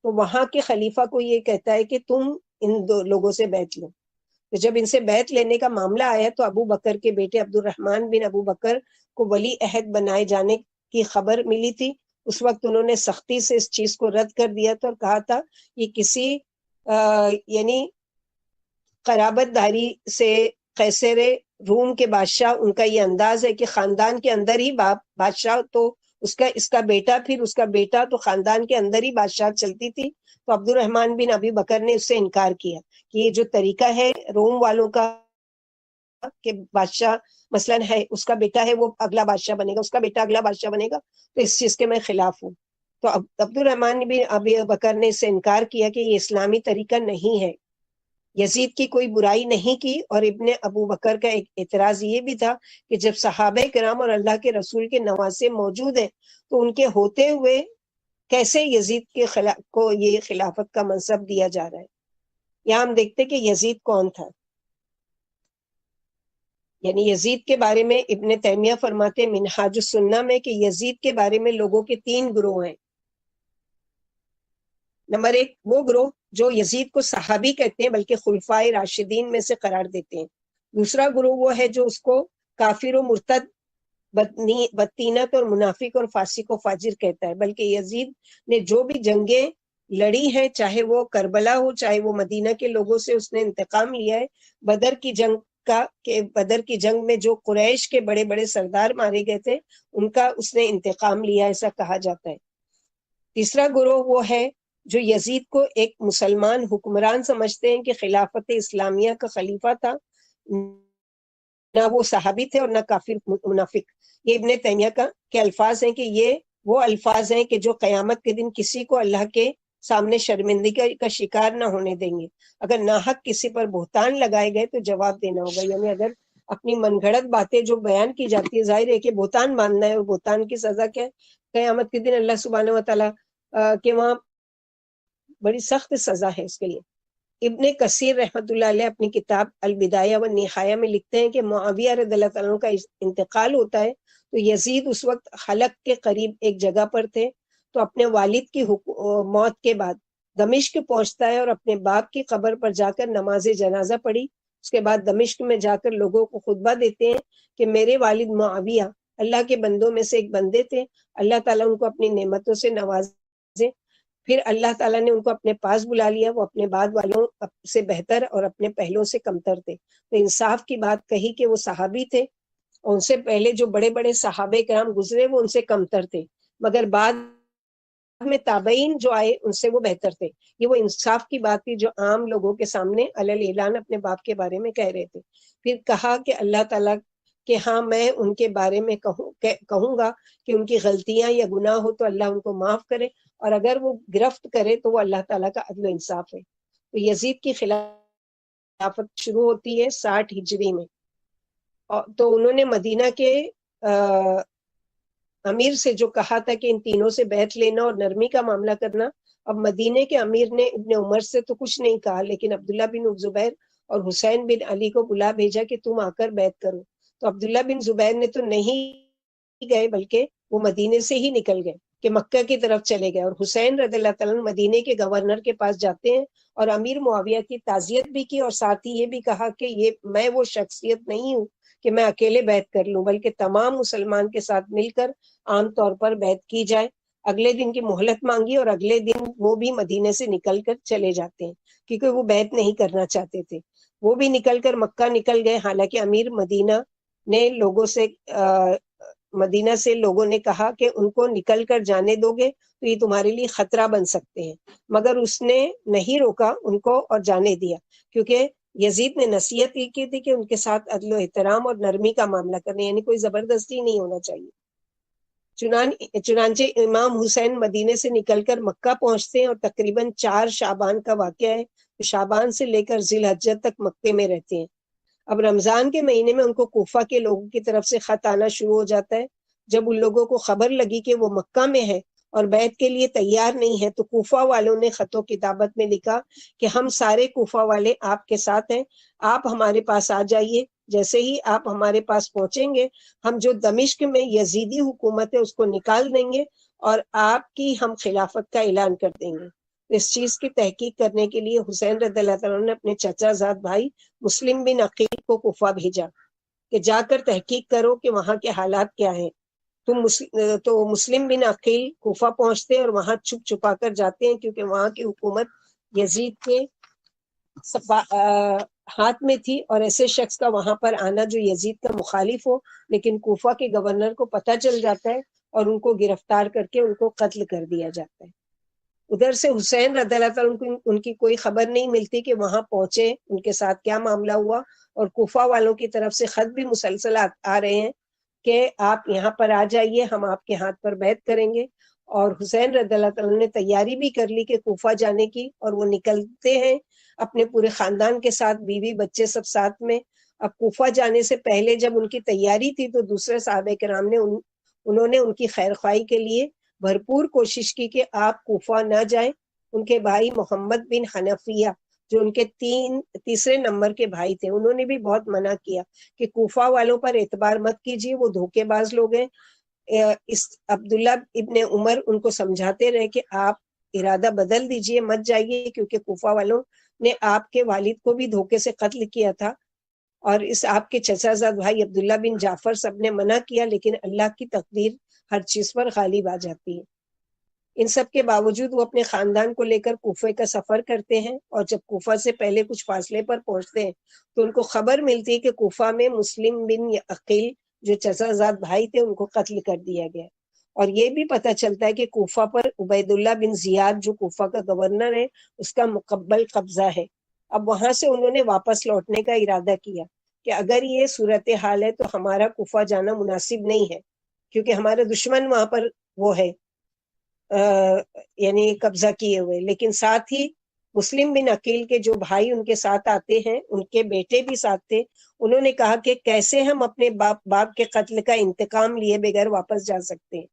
تو وہاں کے خلیفہ کو یہ کہتا ہے کہ تم ان 2 لوگوں سے بیعت لو. تو جب ان سے بیعت لینے کا معاملہ آیا تو ابو بکر کے بیٹے عبد الرحمن بن ابو بکر کو ولی عہد بنائے جانے کی خبر ملی تھی. اس وقت انہوں نے سختی سے اس چیز کو رد کر دیا تھا اور کہا تھا یہ کسی یعنی قرابت داری سے قیصر روم کے بادشاہ، ان کا یہ انداز ہے کہ خاندان کے اندر ہی بادشاہ، تو اس کا بیٹا، پھر اس کا بیٹا، تو خاندان کے اندر ہی بادشاہ چلتی تھی. تو عبد الرحمن بن ابی بکر نے اس سے انکار کیا کہ یہ جو طریقہ ہے روم والوں کا کہ بادشاہ مثلا ہے، اس کا بیٹا ہے وہ اگلا بادشاہ بنے گا، اس کا بیٹا اگلا بادشاہ بنے گا، تو اس چیز کے میں خلاف ہوں. تو عبد الرحمن بن ابی بکر نے اس سے انکار کیا کہ یہ اسلامی طریقہ نہیں ہے، یزید کی کوئی برائی نہیں کی، اور ابن ابو بکر کا ایک اعتراض یہ بھی تھا کہ جب صحابہ کرام اور اللہ کے رسول کے نواسے موجود ہیں تو ان کے ہوتے ہوئے کیسے یزید کے کو یہ خلافت کا منصب دیا جا رہا ہے۔ یہاں ہم دیکھتے کہ یزید کون تھا، یعنی یزید کے بارے میں ابن تیمیہ فرماتے منہاج السنہ میں کہ یزید کے بارے میں لوگوں کے 3 گروہ ہیں۔ نمبر 1 وہ گروہ جو یزید کو صحابی کہتے ہیں بلکہ خلفائے راشدین میں سے قرار دیتے ہیں۔ دوسرا گروہ وہ ہے جو اس کو کافر و مرتد، بدتینت اور منافق اور فاسق و فاجر کہتا ہے، بلکہ یزید نے جو بھی جنگیں لڑی ہیں، چاہے وہ کربلا ہو، چاہے وہ مدینہ کے لوگوں سے اس نے انتقام لیا ہے، بدر کی جنگ کا، کہ بدر کی جنگ میں جو قریش کے بڑے بڑے سردار مارے گئے تھے ان کا اس نے انتقام لیا، ایسا کہا جاتا ہے۔ تیسرا گروہ وہ ہے جو یزید کو ایک مسلمان حکمران سمجھتے ہیں کہ خلافت اسلامیہ کا خلیفہ تھا، نہ وہ صحابی تھے اور نہ کافر منافق۔ یہ ابن تیمیہ کے الفاظ ہیں کہ یہ وہ الفاظ ہیں کہ جو قیامت کے دن کسی کو اللہ کے سامنے شرمندگی کا شکار نہ ہونے دیں گے۔ اگر ناحق کسی پر بہتان لگائے گئے تو جواب دینا ہوگا، یعنی اگر اپنی من گھڑت باتیں جو بیان کی جاتی ہے، ظاہر ہے کہ بہتان ماننا ہے، اور بہتان کی سزا کیا ہے؟ قیامت کے دن اللہ سبحانہ و تعالیٰ کے وہاں بڑی سخت سزا ہے اس کے لیے۔ ابن کثیر رحمۃ اللہ علیہ اپنی کتاب البدایہ و نہایہ میں لکھتے ہیں کہ معاویہ رضی اللہ تعالیٰ عنہ کا انتقال ہوتا ہے تو یزید اس وقت حلق کے قریب ایک جگہ پر تھے، تو اپنے والد کی موت کے بعد دمشق پہنچتا ہے اور اپنے باپ کی قبر پر جا کر نماز جنازہ پڑھی۔ اس کے بعد دمشق میں جا کر لوگوں کو خطبہ دیتے ہیں کہ میرے والد معاویہ اللہ کے بندوں میں سے ایک بندے تھے، اللہ تعالیٰ ان کو اپنی نعمتوں سے نوازے، پھر اللہ تعالیٰ نے ان کو اپنے پاس بلا لیا، وہ اپنے بعد والوں سے بہتر اور اپنے پہلوں سے کمتر تھے۔ تو انصاف کی بات کہی کہ وہ صحابی تھے، اور ان سے پہلے جو بڑے بڑے صحابہ کرام گزرے وہ ان سے کمتر تھے، مگر بعد میں تابعین جو آئے ان سے وہ بہتر تھے۔ یہ وہ انصاف کی بات تھی جو عام لوگوں کے سامنے علی اعلان اپنے باپ کے بارے میں کہہ رہے تھے۔ پھر کہا کہ اللہ تعالیٰ کہ ہاں میں ان کے بارے میں کہوں گا کہ ان کی غلطیاں یا گناہ ہو تو اللہ ان کو معاف کرے، اور اگر وہ گرفت کرے تو وہ اللہ تعالیٰ کا عدل و انصاف ہے۔ تو یزید کی خلافت شروع ہوتی ہے 60 ہجری میں، تو انہوں نے مدینہ کے امیر سے جو کہا تھا کہ ان تینوں سے بیعت لینا اور نرمی کا معاملہ کرنا، اب مدینے کے امیر نے ابن عمر سے تو کچھ نہیں کہا، لیکن عبداللہ بن زبیر اور حسین بن علی کو بلا بھیجا کہ تم آ کر بیعت کرو۔ تو عبداللہ بن زبیر نے تو نہیں گئے، بلکہ وہ مدینے سے ہی نکل گئے کہ مکہ کی طرف چلے گئے، اور حسین رضی اللہ تعالیٰ مدینے کے گورنر کے پاس جاتے ہیں اور امیر معاویہ کی تعزیت بھی کی، اور ساتھ ہی یہ بھی کہا کہ میں وہ شخصیت نہیں ہوں کہ میں اکیلے بیعت کر لوں، بلکہ تمام مسلمان کے ساتھ مل کر عام طور پر بیعت کی جائے۔ اگلے دن کی مہلت مانگی اور اگلے دن وہ بھی مدینے سے نکل کر چلے جاتے ہیں، کیونکہ وہ بیعت نہیں کرنا چاہتے تھے۔ وہ بھی نکل کر مکہ نکل گئے، حالانکہ امیر مدینہ نے مدینہ سے لوگوں نے کہا کہ ان کو نکل کر جانے دو گے تو یہ تمہارے لیے خطرہ بن سکتے ہیں، مگر اس نے نہیں روکا ان کو اور جانے دیا، کیونکہ یزید نے نصیحت یہ کی تھی کہ ان کے ساتھ عدل و احترام اور نرمی کا معاملہ کرنے، یعنی کوئی زبردستی نہیں ہونا چاہیے۔ چنانچہ امام حسین مدینے سے نکل کر مکہ پہنچتے ہیں، اور تقریباً 4 شعبان کا واقعہ ہے، شعبان سے لے کر ذی الحجہ تک مکے میں رہتے ہیں۔ اب رمضان کے مہینے میں ان کو کوفہ کے لوگوں کی طرف سے خط آنا شروع ہو جاتا ہے۔ جب ان لوگوں کو خبر لگی کہ وہ مکہ میں ہے اور بیعت کے لیے تیار نہیں ہے، تو کوفہ والوں نے خط و کتابت میں لکھا کہ ہم سارے کوفہ والے آپ کے ساتھ ہیں، آپ ہمارے پاس آ جائیے۔ جیسے ہی آپ ہمارے پاس پہنچیں گے، ہم جو دمشق میں یزیدی حکومت ہے اس کو نکال دیں گے اور آپ کی ہم خلافت کا اعلان کر دیں گے۔ اس چیز کی تحقیق کرنے کے لیے حسین رضی اللہ تعالیٰ نے اپنے چچا زاد بھائی مسلم بن عقیل کو کوفہ بھیجا کہ جا کر تحقیق کرو کہ وہاں کے حالات کیا ہیں۔ تو مسلم بن عقیل کوفہ پہنچتے اور وہاں چھپ چھپا کر جاتے ہیں، کیونکہ وہاں کی حکومت یزید کے ہاتھ میں تھی، اور ایسے شخص کا وہاں پر آنا جو یزید کا مخالف ہو لیکن کوفہ کے گورنر کو پتہ چل جاتا ہے اور ان کو گرفتار کر کے ان کو قتل کر دیا جاتا ہے۔ ادھر سے حسین رضی اللہ تعالیٰ ان کی کوئی خبر نہیں ملتی کہ وہاں پہنچے، ان کے ساتھ کیا معاملہ ہوا، اور کوفہ والوں کی طرف سے خط بھی مسلسل آ رہے ہیں کہ آپ یہاں پر آ جائیے، ہم آپ کے ہاتھ پر بیعت کریں گے۔ اور حسین رضی اللہ تعالیٰ نے تیاری بھی کر لی کہ کوفہ جانے کی، اور وہ نکلتے ہیں اپنے پورے خاندان کے ساتھ، بیوی بچے سب ساتھ میں۔ اب کوفہ جانے سے پہلے جب ان کی تیاری تھی تو دوسرے صحابہ کرام نے انہوں نے ان کی خیر خواہی کے لیے بھرپور کوشش کی کہ آپ کوفہ نہ جائیں۔ ان کے بھائی محمد بن حنفیہ جو ان کے تیسرے نمبر کے بھائی تھے، انہوں نے بھی بہت منع کیا کہ کوفہ والوں پر اعتبار مت کیجیے، وہ دھوکے باز لوگ ہیں۔ اس عبداللہ ابن عمر ان کو سمجھاتے رہے کہ آپ ارادہ بدل دیجئے، مت جائیے، کیونکہ کوفہ والوں نے آپ کے والد کو بھی دھوکے سے قتل کیا تھا، اور اس آپ کے چچا زاد بھائی عبداللہ بن جعفر سب نے منع کیا، لیکن اللہ کی تقدیر ہر چیز پر غالب آ جاتی ہے۔ ان سب کے باوجود وہ اپنے خاندان کو لے کر کوفے کا سفر کرتے ہیں، اور جب کوفہ سے پہلے کچھ فاصلے پر پہنچتے ہیں تو ان کو خبر ملتی ہے کہ کوفہ میں مسلم بن عقیل جو چچا زاد بھائی تھے ان کو قتل کر دیا گیا، اور یہ بھی پتہ چلتا ہے کہ کوفہ پر عبید اللہ بن زیاد جو کوفہ کا گورنر ہے اس کا مقبل قبضہ ہے۔ اب وہاں سے انہوں نے واپس لوٹنے کا ارادہ کیا کہ اگر یہ صورتحال ہے تو ہمارا کوفہ جانا مناسب نہیں ہے، کیونکہ ہمارے دشمن وہاں پر وہ ہے یعنی قبضہ کیے ہوئے، لیکن ساتھ ہی مسلم بن عقیل کے جو بھائی ان کے ساتھ آتے ہیں، ان کے بیٹے بھی ساتھ تھے، انہوں نے کہا کہ کیسے ہم اپنے باپ کے قتل کا انتقام لیے بغیر واپس جا سکتے ہیں۔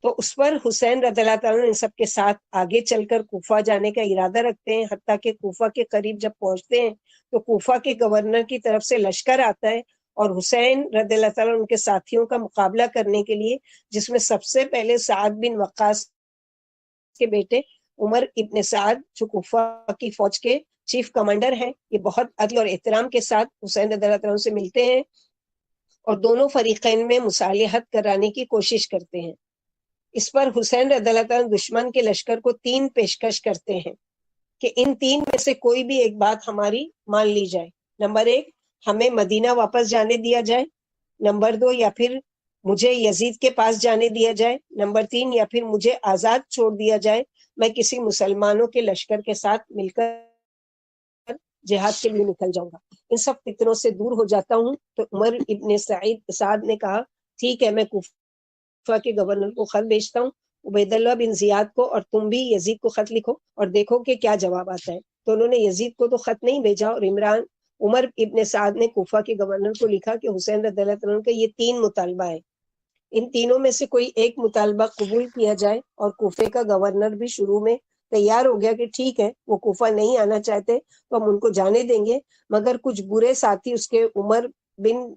تو اس پر حسین رضی اللہ تعالیٰ ان سب کے ساتھ آگے چل کر کوفہ جانے کا ارادہ رکھتے ہیں، حتیٰ کہ کوفہ کے قریب جب پہنچتے ہیں تو کوفہ کے گورنر کی طرف سے لشکر آتا ہے، اور حسین رضی اللہ تعالیٰ ان کے ساتھیوں کا مقابلہ کرنے کے لیے، جس میں سب سے پہلے سعد بن وقاص کے بیٹے عمر ابن سعد جو کوفہ کی فوج کے چیف کمانڈر ہیں، یہ بہت عدل اور احترام کے ساتھ حسین رضی اللہ تعالیٰ سے ملتے ہیں اور دونوں فریقین میں مصالحت کرانے کی کوشش کرتے ہیں۔ اس پر حسین رضی اللہ تعالیٰ دشمن کے لشکر کو 3 پیشکش کرتے ہیں کہ ان 3 میں سے کوئی بھی ایک بات ہماری مان لی جائے۔ نمبر 1، ہمیں مدینہ واپس جانے دیا جائے۔ نمبر 2، یا پھر مجھے یزید کے پاس جانے دیا جائے۔ نمبر 3، یا پھر مجھے آزاد چھوڑ دیا جائے، میں کسی مسلمانوں کے لشکر کے ساتھ مل کر جہاد کے لیے نکل جاؤں گا، ان سب فتنوں سے دور ہو جاتا ہوں۔ تو عمر ابن سعد نے کہا ٹھیک ہے، میں کوفہ کے گورنر کو خط بھیجتا ہوں، عبید اللہ بن زیاد کو، اور تم بھی یزید کو خط لکھو اور دیکھو کہ کیا جواب آتا ہے۔ تو انہوں نے یزید کو تو خط نہیں بھیجا، اور عمر ابن سعد نے کوفہ کے گورنر کو لکھا کہ حسین رضی اللہ عنہ کا یہ 3 مطالبہ ہے، ان تینوں میں سے کوئی ایک مطالبہ قبول کیا جائے۔ اور کوفے کا گورنر بھی شروع میں تیار ہو گیا کہ ٹھیک ہے، وہ کوفہ نہیں آنا چاہتے تو ہم ان کو جانے دیں گے، مگر کچھ برے ساتھی اس کے عمر بن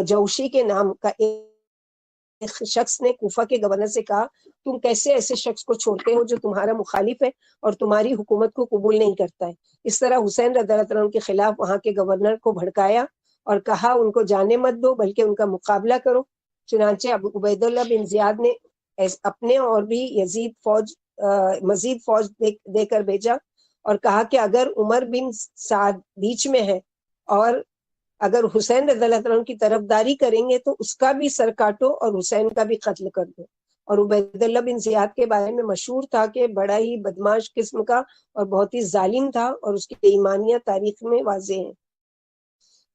جوشی کے نام کا ایک شخص نے کوفہ کے گورنر سے کہا تم کیسے ایسے شخص کو چھوڑتے ہو جو تمہارا مخالف ہے اور تمہاری حکومت کو قبول نہیں کرتا ہے۔ اس طرح حسین رضی اللہ عنہ کے خلاف وہاں کے گورنر کو بھڑکایا اور کہا ان کو جانے مت دو بلکہ ان کا مقابلہ کرو۔ چنانچہ عبید اللہ بن زیاد نے اپنے اور بھی مزید فوج دے کر بھیجا اور کہا کہ اگر عمر بن سعد بیچ میں ہے اور اگر حسین رضی اللہ عنہ کی طرفداری کریں گے تو اس کا بھی سر کاٹو اور حسین کا بھی قتل کر دو۔ اور عبید اللہ بن زیاد کے بارے میں مشہور تھا کہ بڑا ہی بدماش قسم کا اور بہت ہی ظالم تھا، اور اس کی ایمانیہ تاریخ میں واضح ہیں۔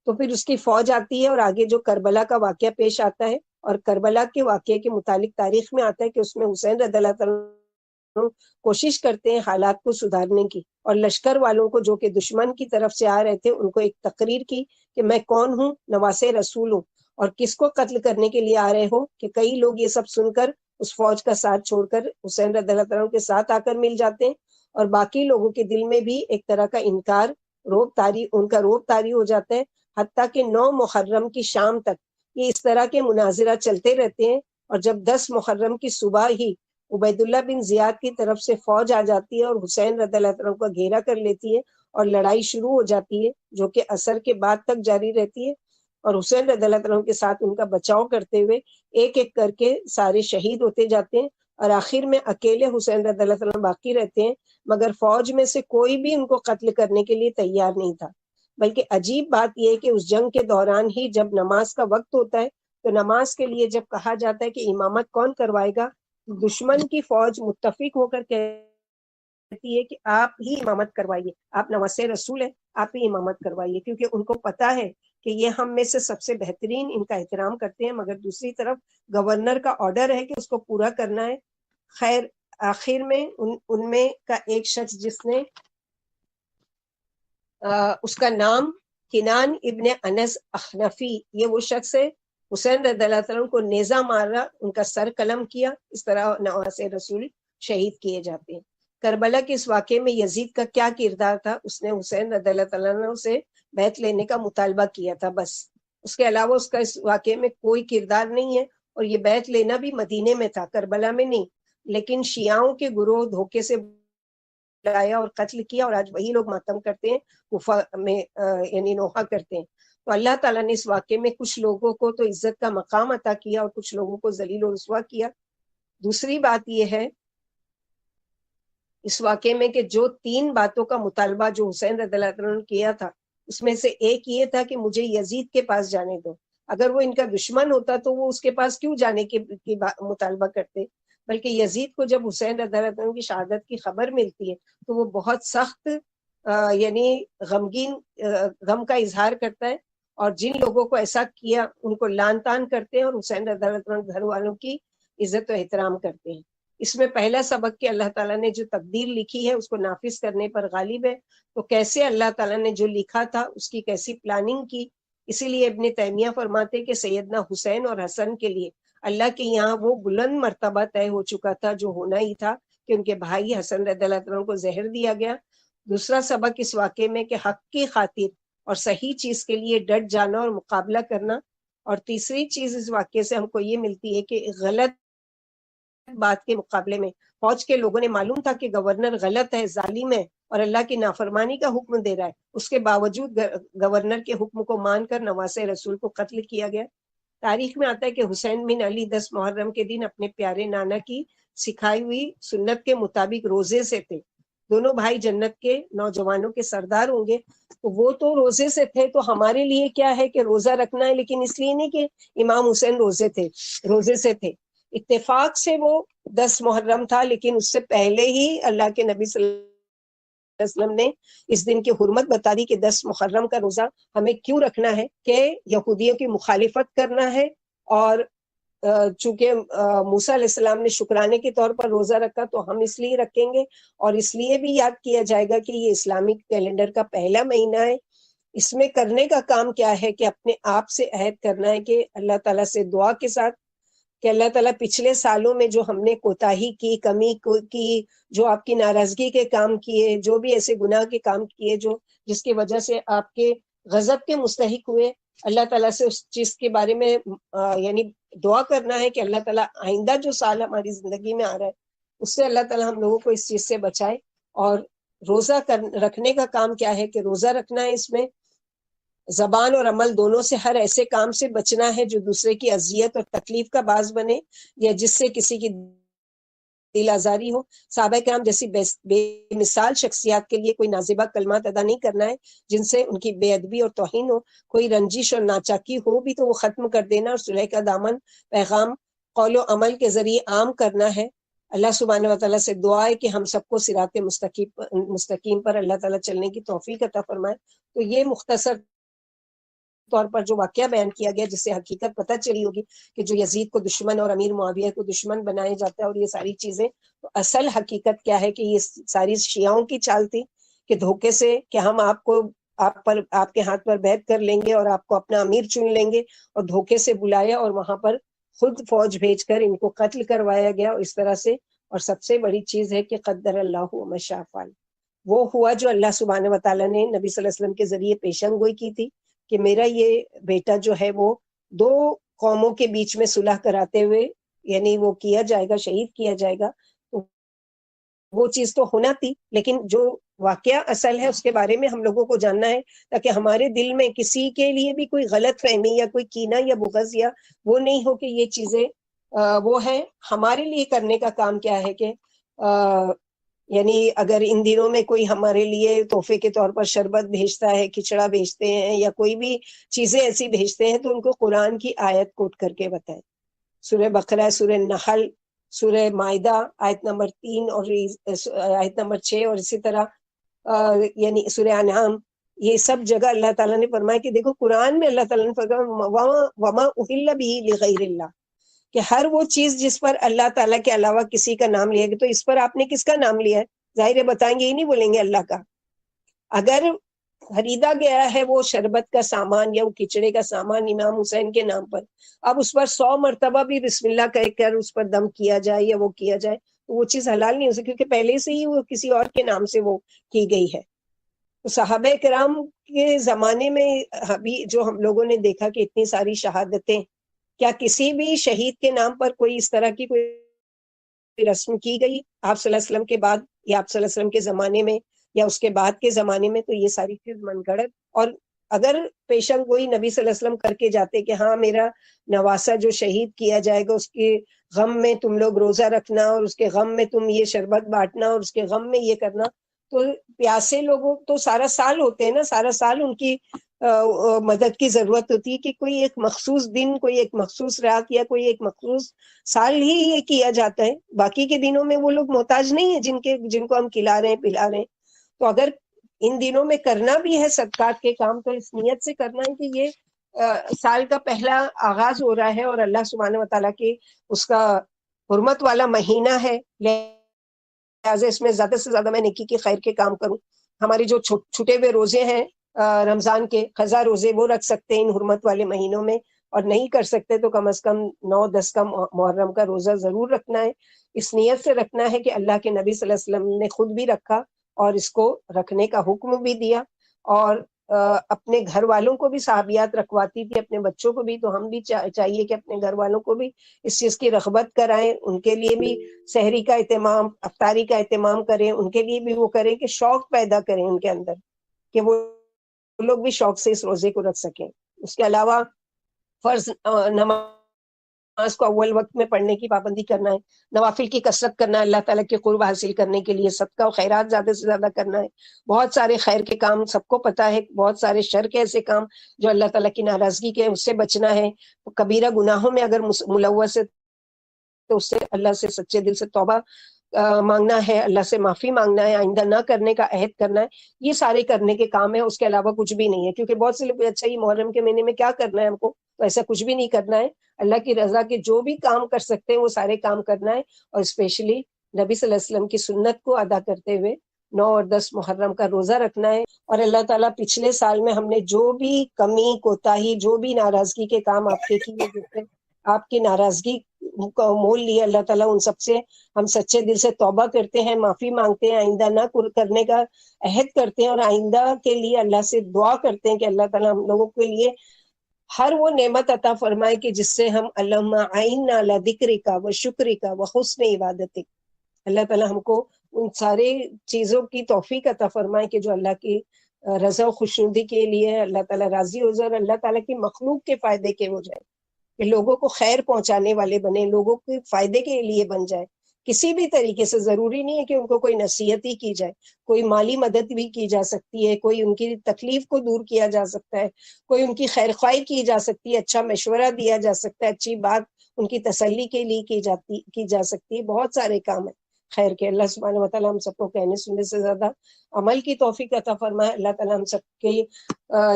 تو پھر اس کی فوج آتی ہے اور آگے جو کربلا کا واقعہ پیش آتا ہے، اور کربلا کے واقعے کے متعلق تاریخ میں آتا ہے کہ اس میں حسین رضی اللہ عنہ کوشش کرتے ہیں حالات کو سدھارنے کی، اور لشکر والوں کو جو کہ دشمن کی طرف سے آ رہے تھے ان کو ایک تقریر کی کہ میں کون ہوں، نواسے رسول ہوں، اور کس کو قتل کرنے کے لیے آ رہے ہو۔ کہ کئی لوگ یہ سب سن کر اس فوج کا ساتھ چھوڑ کر حسین رضی اللہ عنہ کے ساتھ آ کر مل جاتے ہیں، اور باقی لوگوں کے دل میں بھی ایک طرح کا انکار، ان کا روب طاری ہو جاتا ہے، حتیٰ کہ 9 محرم کی شام تک یہ اس طرح کے مناظرہ چلتے رہتے ہیں۔ اور جب 10 محرم کی صبح ہی عبید اللہ بن زیاد کی طرف سے فوج آ جاتی ہے اور حسین رضی اللہ عنہ کا گھیرا کر لیتی ہے اور لڑائی شروع ہو جاتی ہے، جو کہ عصر کے بعد تک جاری رہتی ہے، اور حسین رضی اللہ عنہ کے ساتھ ان کا بچاؤ کرتے ہوئے ایک ایک کر کے سارے شہید ہوتے جاتے ہیں، اور آخر میں اکیلے حسین رضی اللہ عنہ باقی رہتے ہیں، مگر فوج میں سے کوئی بھی ان کو قتل کرنے کے لیے تیار نہیں تھا۔ بلکہ عجیب بات یہ ہے کہ اس جنگ کے دوران ہی جب نماز کا وقت ہوتا ہے تو نماز کے لیے جب کہا جاتا ہے کہ امامت کون کروائے گا، دشمن کی فوج متفق ہو کر کہتی ہے کہ آپ ہی امامت کروائیے، آپ نواسے رسول ہیں، آپ ہی امامت کروائیے، کیونکہ ان کو پتا ہے کہ یہ ہم میں سے سب سے بہترین ان کا احترام کرتے ہیں، مگر دوسری طرف گورنر کا آرڈر ہے کہ اس کو پورا کرنا ہے۔ خیر آخر میں ان میں کا ایک شخص جس نے اس کا نام کنان ابن انس اخنفی، یہ وہ شخص ہے، حسین رضی اللہ عنہ کو نیزہ مارا، ان کا سر قلم کیا۔ اس طرح نواسے رسول شہید کیے جاتے ہیں۔ کربلا کے اس واقعے میں یزید کا کیا کردار تھا؟ اس نے حسین رضی اللہ عنہ سے بیعت لینے کا مطالبہ کیا تھا، بس۔ اس کے علاوہ اس کا اس واقعے میں کوئی کردار نہیں ہے، اور یہ بیعت لینا بھی مدینے میں تھا، کربلا میں نہیں۔ لیکن شیعوں کے گروہ دھوکے سے لایا اور قتل کیا، اور آج وہی لوگ ماتم کرتے ہیں، کوفہ میں یعنی نوحہ کرتے ہیں۔ تو اللہ تعالیٰ نے اس واقعے میں کچھ لوگوں کو تو عزت کا مقام عطا کیا اور کچھ لوگوں کو ذلیل و رسوا کیا۔ دوسری بات یہ ہے اس واقعے میں کہ جو 3 باتوں کا مطالبہ جو حسین رضی اللہ عنہ نے کیا تھا، اس میں سے ایک یہ تھا کہ مجھے یزید کے پاس جانے دو۔ اگر وہ ان کا دشمن ہوتا تو وہ اس کے پاس کیوں جانے کی مطالبہ کرتے؟ بلکہ یزید کو جب حسین رضی اللہ عنہ کی شہادت کی خبر ملتی ہے تو وہ بہت سخت یعنی غمگین غم کا اظہار کرتا ہے، اور جن لوگوں کو ایسا کیا ان کو لعن طعن کرتے ہیں، اور حسین رضی اللہ عنہ گھر والوں کی عزت و احترام کرتے ہیں۔ اس میں پہلا سبق کہ اللہ تعالیٰ نے جو تقدیر لکھی ہے اس کو نافذ کرنے پر غالب ہے۔ تو کیسے اللہ تعالیٰ نے جو لکھا تھا اس کی کیسی پلاننگ کی، اسی لیے ابن تیمیہ فرماتے کہ سیدنا حسین اور حسن کے لیے اللہ کے یہاں وہ بلند مرتبہ طے ہو چکا تھا جو ہونا ہی تھا، کہ ان کے بھائی حسن رضی اللہ عنہ کو زہر دیا گیا۔ دوسرا سبق اس واقعے میں کہ حق کی خاطر اور صحیح چیز کے لیے ڈٹ جانا اور مقابلہ کرنا۔ اور تیسری چیز اس واقعے سے ہم کو یہ ملتی ہے کہ غلط بات کے مقابلے میں فوج کے لوگوں نے معلوم تھا کہ گورنر غلط ہے، ظالم ہے اور اللہ کی نافرمانی کا حکم دے رہا ہے، اس کے باوجود گورنر کے حکم کو مان کر نواسے رسول کو قتل کیا گیا۔ تاریخ میں آتا ہے کہ حسین بن علی 10 محرم کے دن اپنے پیارے نانا کی سکھائی ہوئی سنت کے مطابق روزے سے تھے۔ دونوں بھائی جنت کے نوجوانوں کے سردار ہوں گے، تو وہ تو روزے سے تھے، تو ہمارے لیے کیا ہے کہ روزہ رکھنا ہے، لیکن اس لیے نہیں کہ امام حسین روزے سے تھے۔ اتفاق سے وہ 10 محرم تھا، لیکن اس سے پہلے ہی اللہ کے نبی صلی اللہ علیہ وسلم نے اس دن کی حرمت بتا دی کہ 10 محرم کا روزہ ہمیں کیوں رکھنا ہے، کہ یہودیوں کی مخالفت کرنا ہے، اور چونکہ موسیٰ علیہ السلام نے شکرانے کے طور پر روزہ رکھا تو ہم اس لیے رکھیں گے، اور اس لیے بھی یاد کیا جائے گا کہ یہ اسلامک کیلنڈر کا پہلا مہینہ ہے۔ اس میں کرنے کا کام کیا ہے کہ اپنے آپ سے عہد کرنا ہے کہ اللہ تعالیٰ سے دعا کے ساتھ کہ اللہ تعالیٰ پچھلے سالوں میں جو ہم نے کوتاہی کی، کمی کی، جو آپ کی ناراضگی کے کام کیے، جو بھی ایسے گناہ کے کام کیے جو جس کی وجہ سے آپ کے غضب کے مستحق ہوئے، اللہ تعالیٰ سے اس چیز کے بارے میں یعنی دعا کرنا ہے کہ اللہ تعالیٰ آئندہ جو سال ہماری زندگی میں آ رہا ہے اس سے اللہ تعالیٰ ہم لوگوں کو اس چیز سے بچائے۔ اور روزہ رکھنے کا کام کیا ہے کہ روزہ رکھنا ہے، اس میں زبان اور عمل دونوں سے ہر ایسے کام سے بچنا ہے جو دوسرے کی اذیت اور تکلیف کا باعث بنے یا جس سے کسی کی دل آزاری ہو۔ صحابہ کرام جیسی بے مثال شخصیات کے لیے کوئی نازیبہ کلمات ادا نہیں کرنا ہے جن سے ان کی بے ادبی اور توہین ہو، کوئی رنجش اور ناچاکی ہو بھی تو وہ ختم کر دینا، اور صلح کا دامن پیغام قول و عمل کے ذریعے عام کرنا ہے۔ اللہ سبحانہ و تعالیٰ سے دعا ہے کہ ہم سب کو صراط مستقیم پر اللہ تعالیٰ چلنے کی توفیق عطا فرمائے۔ تو یہ مختصر طور پر جو واقعہ بیان کیا گیا جس سے حقیقت پتہ چلی ہوگی کہ جو یزید کو دشمن اور امیر معاویہ کو دشمن بنایا جاتا ہے اور یہ ساری چیزیں، تو اصل حقیقت کیا ہے کہ یہ ساری شیعوں کی چال تھی کہ دھوکے سے کہ ہم آپ کے ہاتھ پر بیعت کر لیں گے اور آپ کو اپنا امیر چن لیں گے، اور دھوکے سے بلایا اور وہاں پر خود فوج بھیج کر ان کو قتل کروایا گیا، اور اس طرح سے۔ اور سب سے بڑی چیز ہے کہ قدر اللہ وما شاء فعل، وہ ہوا جو اللہ سبحانہ و تعالیٰ نے نبی صلی اللہ علیہ وسلم کے ذریعے پیشن گوئی کی تھی کہ میرا یہ بیٹا جو ہے وہ 2 قوموں کے بیچ میں صلح کراتے ہوئے یعنی وہ کیا جائے گا، شہید کیا جائے گا۔ تو وہ چیز تو ہونا تھی، لیکن جو واقعہ اصل ہے اس کے بارے میں ہم لوگوں کو جاننا ہے تاکہ ہمارے دل میں کسی کے لیے بھی کوئی غلط فہمی یا کوئی کینہ یا بغض یا وہ نہیں ہو کہ یہ چیزیں وہ ہے۔ ہمارے لیے کرنے کا کام کیا ہے کہ یعنی اگر ان دنوں میں کوئی ہمارے لیے تحفے کے طور پر شربت بھیجتا ہے، کھچڑا بھیجتے ہیں یا کوئی بھی چیزیں ایسی بھیجتے ہیں تو ان کو قرآن کی آیت کوٹ کر کے بتائیں، سورہ بقرہ، سورہ نحل، سورہ مائدہ آیت نمبر 3 اور آیت نمبر 6، اور اسی طرح یعنی سورہ انعام یہ سب جگہ اللہ تعالیٰ نے فرمایا کہ دیکھو قرآن میں اللہ تعالیٰ نے فرمایا وما اہل بہ لغیر اللہ، کہ ہر وہ چیز جس پر اللہ تعالیٰ کے علاوہ کسی کا نام لیا گیا، تو اس پر آپ نے کس کا نام لیا ہے؟ ظاہر ہے بتائیں گے، ہی نہیں بولیں گے اللہ کا. اگر خریدا گیا ہے وہ شربت کا سامان یا وہ کھچڑے کا سامان امام حسین کے نام پر، اب اس پر 100 مرتبہ بھی بسم اللہ کہہ کر اس پر دم کیا جائے یا وہ کیا جائے تو وہ چیز حلال نہیں ہو سکتی، کیونکہ پہلے سے ہی وہ کسی اور کے نام سے وہ کی گئی ہے. تو صحابہ کرام کے زمانے میں ابھی جو ہم لوگوں نے دیکھا کہ اتنی ساری شہادتیں، کیا کسی بھی شہید کے نام پر کوئی اس طرح کی کوئی رسم کی گئی آپ صلی اللہ علیہ وسلم کے بعد یا آپ صلی اللہ علیہ وسلم کے زمانے میں یا اس کے بعد کے زمانے میں؟ تو یہ ساری چیز من گھڑت. اور اگر پیشن گوئی نبی صلی اللہ علیہ وسلم کر کے جاتے کہ ہاں میرا نواسا جو شہید کیا جائے گا اس کے غم میں تم لوگ روزہ رکھنا اور اس کے غم میں تم یہ شربت بانٹنا اور اس کے غم میں یہ کرنا، تو پیاسے لوگوں تو سارا سال ہوتے ہیں نا، سارا سال ان کی مدد کی ضرورت ہوتی ہے کہ کوئی ایک مخصوص دن، کوئی ایک مخصوص رات یا کوئی ایک مخصوص سال ہی یہ کیا جاتا ہے. باقی کے دنوں میں وہ لوگ محتاج نہیں ہیں جن کو ہم کھلا رہے ہیں پلا رہے ہیں. تو اگر ان دنوں میں کرنا بھی ہے صدقات کے کام تو اس نیت سے کرنا ہے کہ یہ سال کا پہلا آغاز ہو رہا ہے اور اللہ سبحانہ و تعالیٰ کے اس کا حرمت والا مہینہ ہے، لہٰذا اس میں زیادہ سے زیادہ میں نیکی کے خیر کے کام کروں. ہمارے جو چھٹے ہوئے روزے ہیں رمضان کے قضا روزے، وہ رکھ سکتے ہیں ان حرمت والے مہینوں میں، اور نہیں کر سکتے تو کم از کم 9-10 کا محرم کا روزہ ضرور رکھنا ہے. اس نیت سے رکھنا ہے کہ اللہ کے نبی صلی اللہ علیہ وسلم نے خود بھی رکھا اور اس کو رکھنے کا حکم بھی دیا، اور اپنے گھر والوں کو بھی صحابیات رکھواتی تھی، اپنے بچوں کو بھی. تو ہم بھی چاہیے کہ اپنے گھر والوں کو بھی اس چیز کی رغبت کرائیں، ان کے لیے بھی سحری کا اہتمام، افطاری کا اہتمام کریں، ان کے لیے بھی وہ کریں کہ شوق پیدا کریں ان کے اندر کہ وہ لوگ بھی شوق سے اس روزے کو رکھ سکیں. اس کے علاوہ فرض نماز کو اول وقت میں پڑھنے کی پابندی کرنا ہے، نوافل کی کثرت کرنا ہے اللہ تعالیٰ کے قرب حاصل کرنے کے لیے، صدقہ و خیرات زیادہ سے زیادہ کرنا ہے. بہت سارے خیر کے کام سب کو پتہ ہے، بہت سارے شر کے ایسے کام جو اللہ تعالیٰ کی ناراضگی کے اس سے بچنا ہے. کبیرہ گناہوں میں اگر ملوث ہے تو اس سے اللہ سے سچے دل سے توبہ مانگنا ہے، اللہ سے معافی مانگنا ہے، آئندہ نہ کرنے کا عہد کرنا ہے. یہ سارے کرنے کے کام ہیں، اس کے علاوہ کچھ بھی نہیں ہے. کیونکہ بہت سے لوگ اچھا یہ محرم کے مہینے میں کیا کرنا ہے ہم کو، تو ایسا کچھ بھی نہیں کرنا ہے. اللہ کی رضا کے جو بھی کام کر سکتے ہیں وہ سارے کام کرنا ہے، اور اسپیشلی نبی صلی اللہ علیہ وسلم کی سنت کو ادا کرتے ہوئے 9 اور 10 محرم کا روزہ رکھنا ہے. اور اللہ تعالیٰ پچھلے سال میں ہم نے جو بھی کمی کوتاہی، جو بھی ناراضگی کے کام آپ کے کیے، جس سے آپ کی ناراضگی کا مول لیا اللہ تعالیٰ، ان سب سے ہم سچے دل سے توبہ کرتے ہیں، معافی مانگتے ہیں، آئندہ نہ کرنے کا عہد کرتے ہیں، اور آئندہ کے لیے اللہ سے دعا کرتے ہیں کہ اللہ تعالیٰ ہم لوگوں کے لیے ہر وہ نعمت عطا فرمائے کہ جس سے ہم اللہم اعنا علی ذکرک و شکرک و حسن عبادتک، اللہ تعالیٰ ہم کو ان سارے چیزوں کی توفیق عطا فرمائے کہ جو اللہ کی رضا و خوشنودی کے لیے اللہ تعالیٰ راضی ہو جائے اور اللہ تعالیٰ کی مخلوق کے فائدے کے ہو جائے، کہ لوگوں کو خیر پہنچانے والے بنے، لوگوں کے فائدے کے لیے بن جائے. کسی بھی طریقے سے، ضروری نہیں ہے کہ ان کو کوئی نصیحت ہی کی جائے، کوئی مالی مدد بھی کی جا سکتی ہے، کوئی ان کی تکلیف کو دور کیا جا سکتا ہے، کوئی ان کی خیر خواہی کی جا سکتی ہے، اچھا مشورہ دیا جا سکتا ہے، اچھی بات ان کی تسلی کے لیے کی جا سکتی ہے. بہت سارے کام ہیں خیر کے. اللہ سبحانہ و تعالیٰ ہم سب کو کہنے سننے سے زیادہ عمل کی توفیق عطا فرمائے. اللہ تعالیٰ ہم سب کے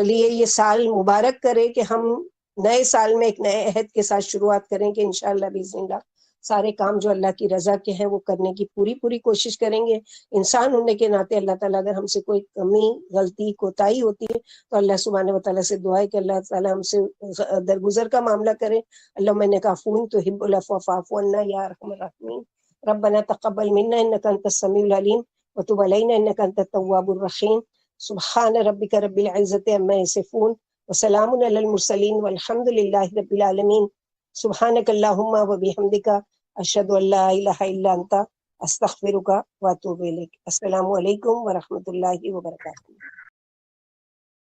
لیے یہ سال مبارک کرے کہ ہم نئے سال میں ایک نئے عہد کے ساتھ شروعات کریں کہ انشاءاللہ باذن اللہ سارے کام جو اللہ کی رضا کے ہیں وہ کرنے کی پوری کوشش کریں گے. انسان ہونے کے ناطے اللہ تعالیٰ اگر ہم سے کوئی کمی، غلطی، کوتاہی ہوتی ہے تو اللہ سبحانہ و تعالیٰ سے دعا ہے کہ اللہ تعالیٰ ہم سے درگزر کا معاملہ کرے. اللہم انک عفو تحب العفو فاعف عنا یا ارحم الراحمین. ربنا تقبل منا انک انت السمیع العلیم وتب علینا انک انت التواب الرحیم. سبحان ربک رب العزۃ عما یصفون وسلام علی المرسلین والحمد للہ رب العالمین. سبحانک اللہم و بحمدک اشہد ان لا الہ الا انت استغفرک و اتوب الیک. السلام علیکم ورحمۃ اللہ وبرکاتہ.